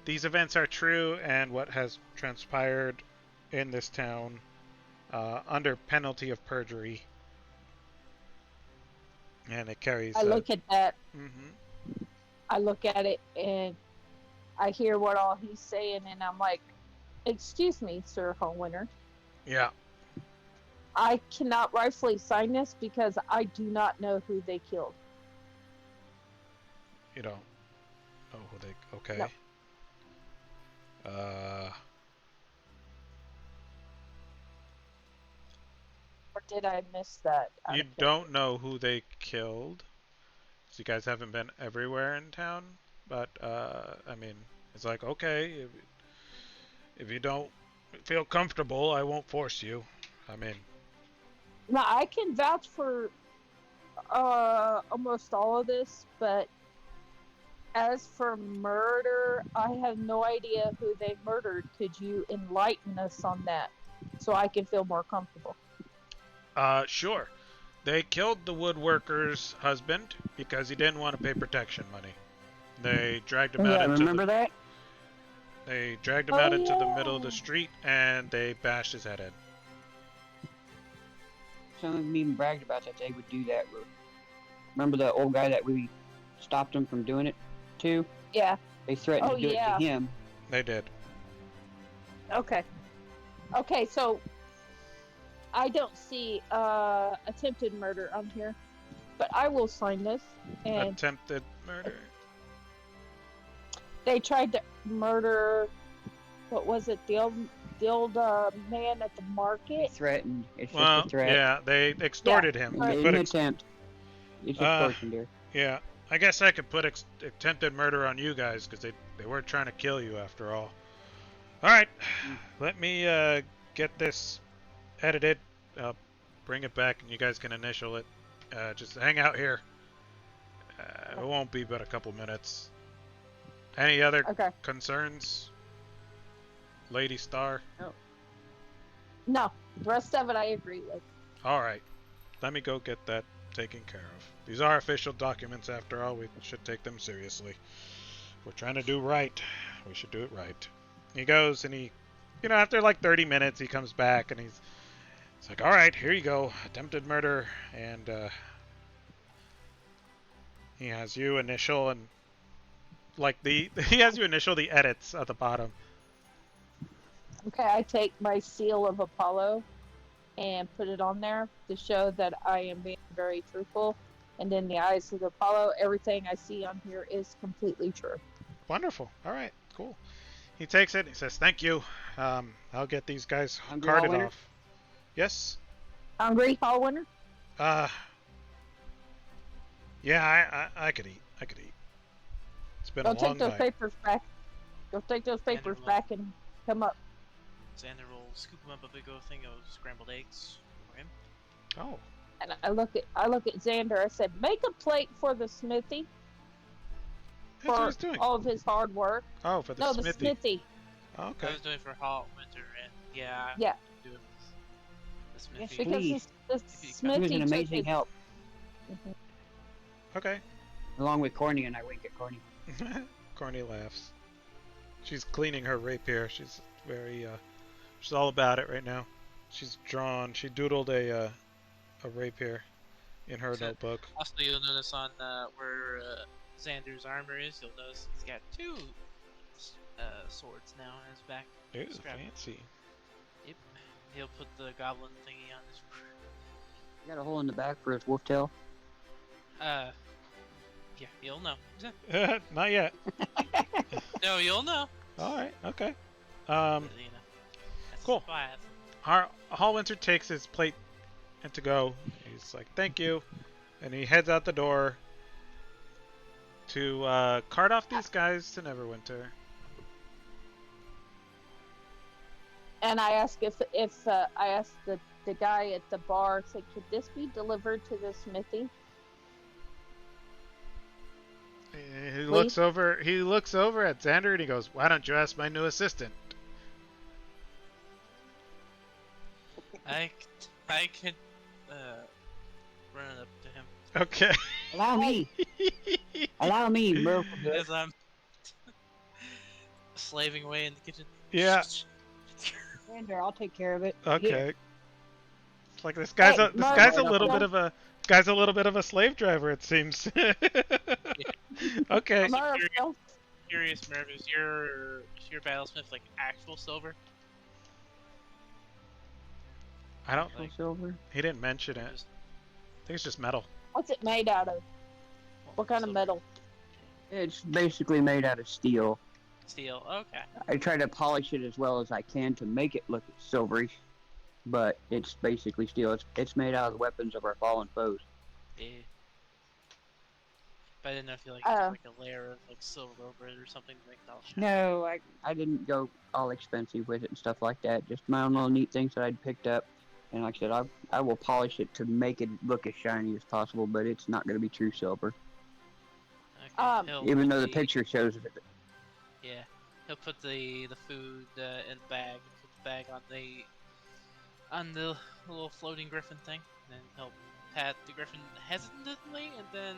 events are true and what has transpired in this town under penalty of perjury. And it carries. I look at that. Mm-hmm. I look at it and I hear what all he's saying, and I'm like, "Excuse me, Sir Hallwinter. Yeah. I cannot rightfully sign this because I do not know who they killed." You don't know who they. Okay. No. Or did I miss that? You don't know who they killed. So you guys haven't been everywhere in town, but I mean, it's like, okay, if you don't feel comfortable, I won't force you. I mean, Now I can vouch for almost all of this, but as for murder, I have no idea who they murdered. Could you enlighten us on that so I can feel more comfortable? sure. They killed the woodworker's husband because he didn't want to pay protection money. They dragged him out into remember that? They dragged him out into the middle of the street and they bashed his head in. Some of them even bragged about that they would do that. Remember the old guy that we stopped him from doing it to? Yeah. They threatened to do it to him. They did. Okay. Okay, so I don't see attempted murder on here, but I will sign this. And Attempted murder. they tried to murder. What was it? The old man at the They market. threatened. It's Well, just a threat. yeah, they extorted him. They They didn't put attempt. It's extortion, dear. yeah, I guess I could put attempted murder on you guys because they weren't trying to kill you after all. All right, let me get this edited. I'll bring it back and you guys can initial it. Just hang out here. It won't be but a couple minutes. Any other concerns, Lady Star? No, the rest of it I agree with. All right, let me go get that taken care of. These are official documents after all. We should take them seriously. We're trying to do right. We should do it right. He goes and he, after like 30 minutes, he comes back and he's like, all right, here you go. Attempted murder. And he has you initial and he has you initial the edits at the bottom. Okay, I take my seal of Apollo and put it on there to show that I am being very truthful. And in the eyes of Apollo, everything I see on here is completely true. Wonderful. All right, cool. He takes it and he says, thank you. I'll get these guys Hungry carted all winter? off. Yes? Hungry, all winter? Yeah, I could eat. I could eat. It's been Go a long take those night. papers back. Go take those papers back and come up. Xander will scoop him up a big old thing of scrambled eggs for him. Oh. And I look at Xander. I said, make a plate for the smithy. That's what For he's doing. all of his hard work. Oh, for the No, smithy. the smithy. Oh, okay. I was doing for hot winter, and yeah. Yeah. Do it with the Yes, smithy. Because Please. the He smithy was an took amazing his- help. Mhm. Okay. Along with Corny, and I wink at Corny. Corny laughs. She's cleaning her rapier. She's very, she's all about it right now. She doodled a rapier in her So- notebook. Also, you'll notice on where Xander's armor is, you'll notice he's got two swords now on his back. Ooh, Scrap. fancy. Yep. He'll put the goblin thingy on his. He got a hole in the back for his wolf tail. Yeah, you'll know. Not yet. No, you'll know. All right. Okay. You know, that's Cool. Five. Hallwinter takes his plate and to go. He's like, thank you. And he heads out the door to cart off these guys to Neverwinter. And I asked if I asked the guy at the bar, said, could this be delivered to the smithy? He looks over at Xander and he goes, why don't you ask my new assistant? I could run it up to him Okay. Allow me. Allow me, Murph. as I'm slaving away in the kitchen. Yeah. Xander, I'll take care of it. Okay. Here. It's like this guy's Hey, a Murph, little bit of a slave driver, it seems. Okay. Murph, don't- Curious, Merv, is your battlesmith like actual silver? I don't. Like, Silver. He didn't mention it. just I think it's just metal. What's it made out of? What kind of silver? metal? It's basically made out of steel. Steel. Okay. I try to polish it as well as I can to make it look silvery, but it's basically steel. It's made out of the weapons of our fallen foes. Yeah. But I didn't know if you like Oh. took, like a layer of like silver over it or something to make it all shine. No, I didn't go all expensive with it and stuff like that. Just my own little neat things that I'd picked up. And like I said, I will polish it to make it look as shiny as possible, but it's not going to be true silver. Okay. He'll Even put though the picture shows it. Yeah. He'll put the food in the bag and put the bag on the little floating griffin thing. And then he'll pat the griffin hesitantly and then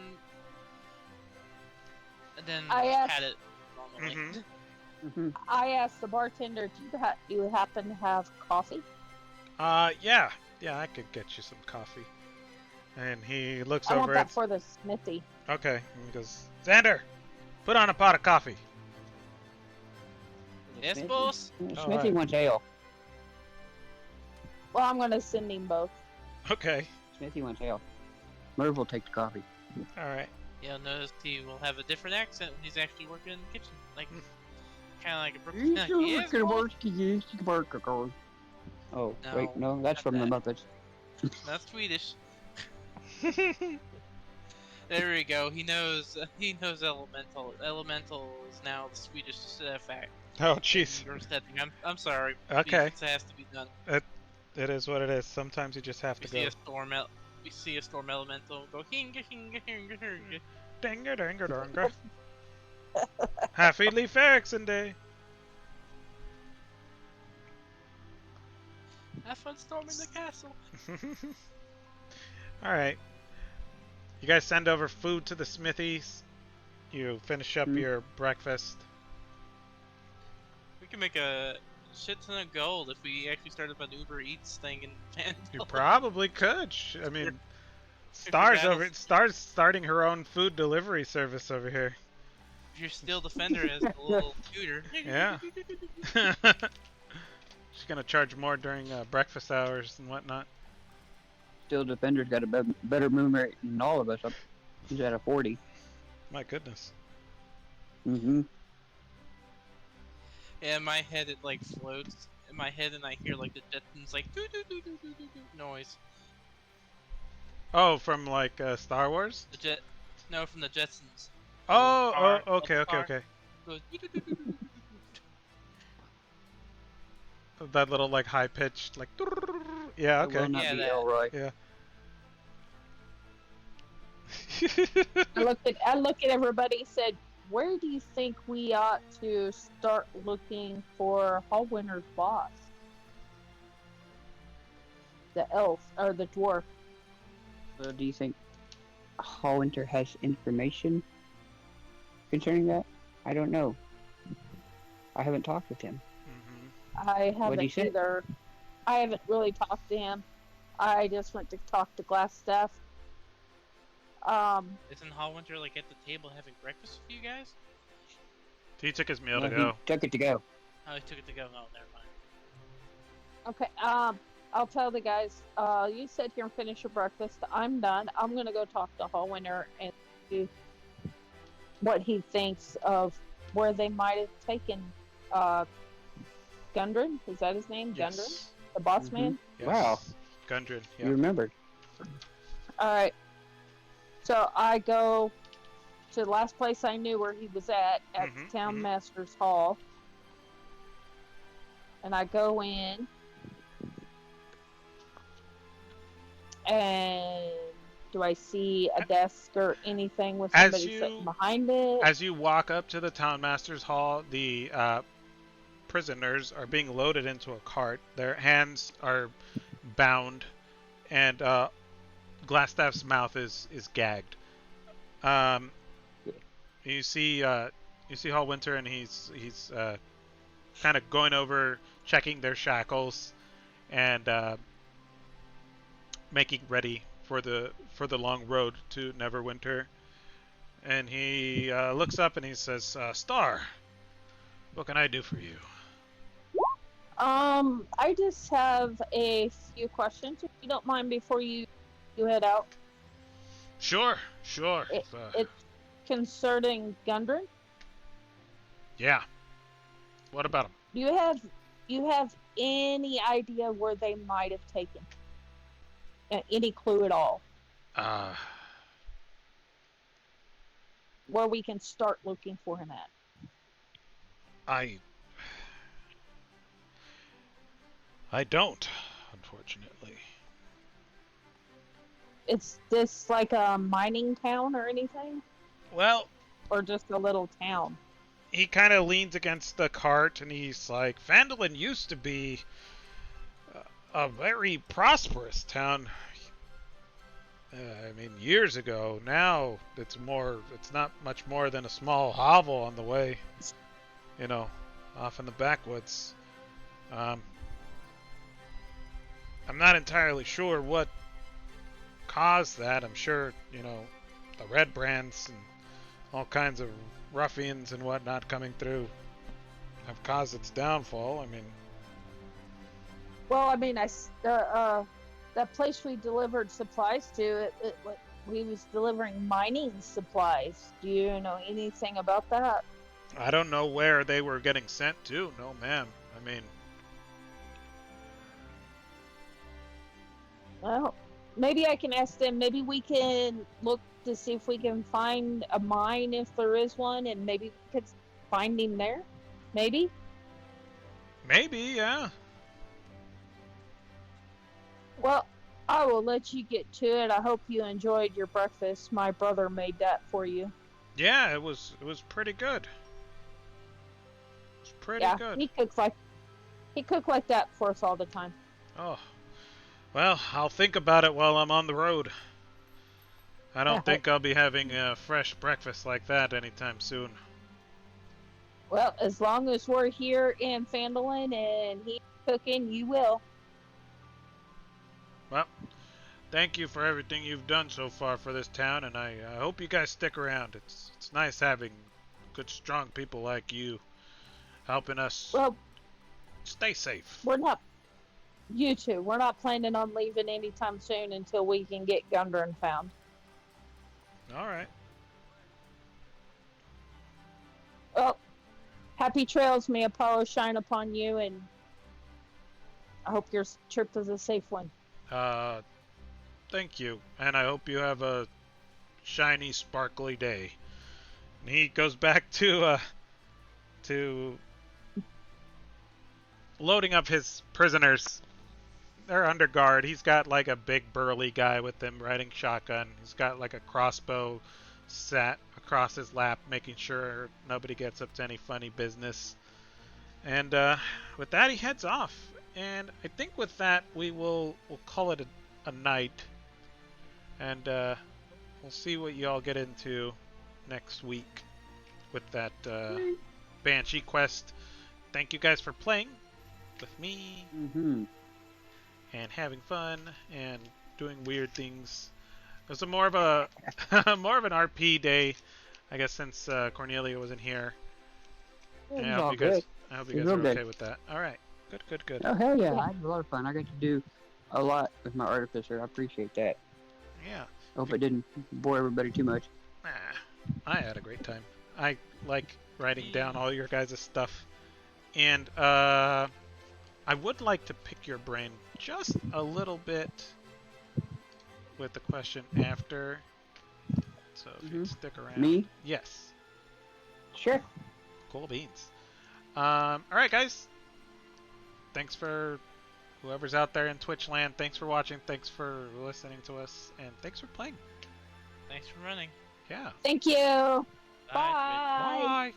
I asked- pat it normally. Mhm. Mhm. I asked the bartender, do you happen to have coffee? Yeah, I could get you some coffee. And he looks I want over that at. for the smithy. Okay, and he goes, Xander, put on a pot of coffee. Yes, Smithy- boss. Smithy Alright. wants ale. Well, I'm going to send him both. Okay, Smithy wants ale. Merv will take the coffee. all right. You'll notice he will have a different accent when he's actually working in the kitchen, like kind of like a Brooklyn. You Like, still yes, can boss." work, yes, you can work, girl. Oh, wait, no, that's not from the that. Muppets. That's Swedish. There we go. He knows. He knows elemental. Elemental is now the Swedish fact. Oh, in jeez. your setting. I'm sorry. Okay. It has to be done. It is what it is. Sometimes you just have We to see go. a storm. We see a storm elemental go hinga hinga hinga hinga. Dinger dinger dinger. Happy Leaf Erickson Day. Have fun storming the castle. All right. You guys send over food to the smithies. You finish up your breakfast. We can make a shit ton of gold if we actually started up an Uber Eats thing in Vandal. You probably could. I mean, battles- Star's starting her own food delivery service over here. If you're still Defender as a little tutor. Yeah. She's gonna charge more during breakfast hours and whatnot. Still, Defender's got a better moon rate than all of us. He's at a 40. My goodness. Mm-hmm. Yeah, in my head it like floats in my head, and I hear like the Jetsons like doo doo doo doo doo doo doo noise. Oh, from like Star Wars? No, from the Jetsons. Oh, The okay. car goes doo doo doo doo doo doo. That little like high pitched like. Yeah, It will okay. not Yeah, be that. Elroy. Yeah. I looked at everybody. Said, "Where do you think we ought to start looking for Hallwinter's boss? The elf or the dwarf?" So do you think Hallwinter has information concerning that? I don't know. I haven't talked with him. I What'd he haven't say? either. I haven't really talked to him. I just went to talk to Glassstaff. Isn't Hallwinter like at the table having breakfast with you guys? He took his meal No, to go. he took it to go. Oh, he took it to go. Oh, never mind. Okay. I'll tell the guys. You sit here and finish your breakfast. I'm done. I'm gonna go talk to Hallwinter and see what he thinks of where they might have taken Gundren. Is that his name? Gundren, Yes. the boss Mhm. man. Yes. Wow. Gundren. You Yeah. remembered. All right. So I go to the last place I knew where he was at the Town Master's Hall. And I go in. And do I see a desk or anything with As somebody you- sitting behind it? As you walk up to the town master's hall, the prisoners are being loaded into a cart. Their hands are bound, and Glassstaff's mouth is gagged. You see Hallwinter, and he's kind of going over, checking their shackles, and making ready for the long road to Neverwinter. And he looks up and he says, "Star, what can I do for you?" I just have a few questions, if you don't mind, before you head out. Sure. It's concerning Gundren. Yeah. What about him? Do you have any idea where they might have taken? Any clue at all? Where we can start looking for him at? I don't, unfortunately. Is this like a mining town or anything? Well, Or just a little town? he kind of leans against the cart and he's like, "Phandalin used to be a very prosperous town. I mean, years ago. Now it's not much more than a small hovel on the way, off in the backwoods. I'm not entirely sure what caused that. I'm sure, the red brands and all kinds of ruffians and whatnot coming through have caused its downfall. I mean, Well, I mean, that place we delivered supplies to, we was delivering mining supplies. Do you know anything about that? I don't know where they were getting sent to. No, ma'am. I mean, Well, maybe I can ask them. Maybe we can look to see if we can find a mine if there is one, and maybe we could find him there. Maybe. Maybe, yeah. Well, I will let you get to it. I hope you enjoyed your breakfast. My brother made that for you. Yeah, it was pretty good. It was pretty Yeah, good. he cooked like that for us all the time. Oh, well, I'll think about it while I'm on the road. I don't think I'll be having a fresh breakfast like that anytime soon. Well, as long as we're here in Fandolin and he's cooking, you will. Well, thank you for everything you've done so far for this town, and I hope you guys stick around. It's nice having good, strong people like you helping us Well, stay safe. we're not. You two, we're not planning on leaving anytime soon until we can get Gundren found. All right. Well, happy trails. May Apollo shine upon you, and I hope your trip is a safe one. Uh, thank you, and I hope you have a shiny, sparkly day. And he goes back to loading up his prisoners. They're under guard. He's got like a big burly guy with him riding shotgun. He's got like a crossbow sat across his lap, making sure nobody gets up to any funny business. And with that, he heads off. And I think with that, we'll call it a night. And we'll see what y'all get into next week with that Banshee quest. Thank you guys for playing with me. And having fun and doing weird things. It was more of an RP day, I guess, since Cornelia wasn't here. And I hope you guys are okay with that. All right, good. Oh hell yeah! I had a lot of fun. I got to do a lot with my artificer. I appreciate that. Yeah. Hope it didn't bore everybody too much. I had a great time. I like writing down all your guys' stuff, and I would like to pick your brain just a little bit with the question after. So if you'd stick around. Me? Yes. Sure. Cool beans. Alright guys. Thanks for whoever's out there in Twitch land. Thanks for watching. Thanks for listening to us. And thanks for playing. Thanks for running. Yeah. Thank you. Bye. Bye. Bye.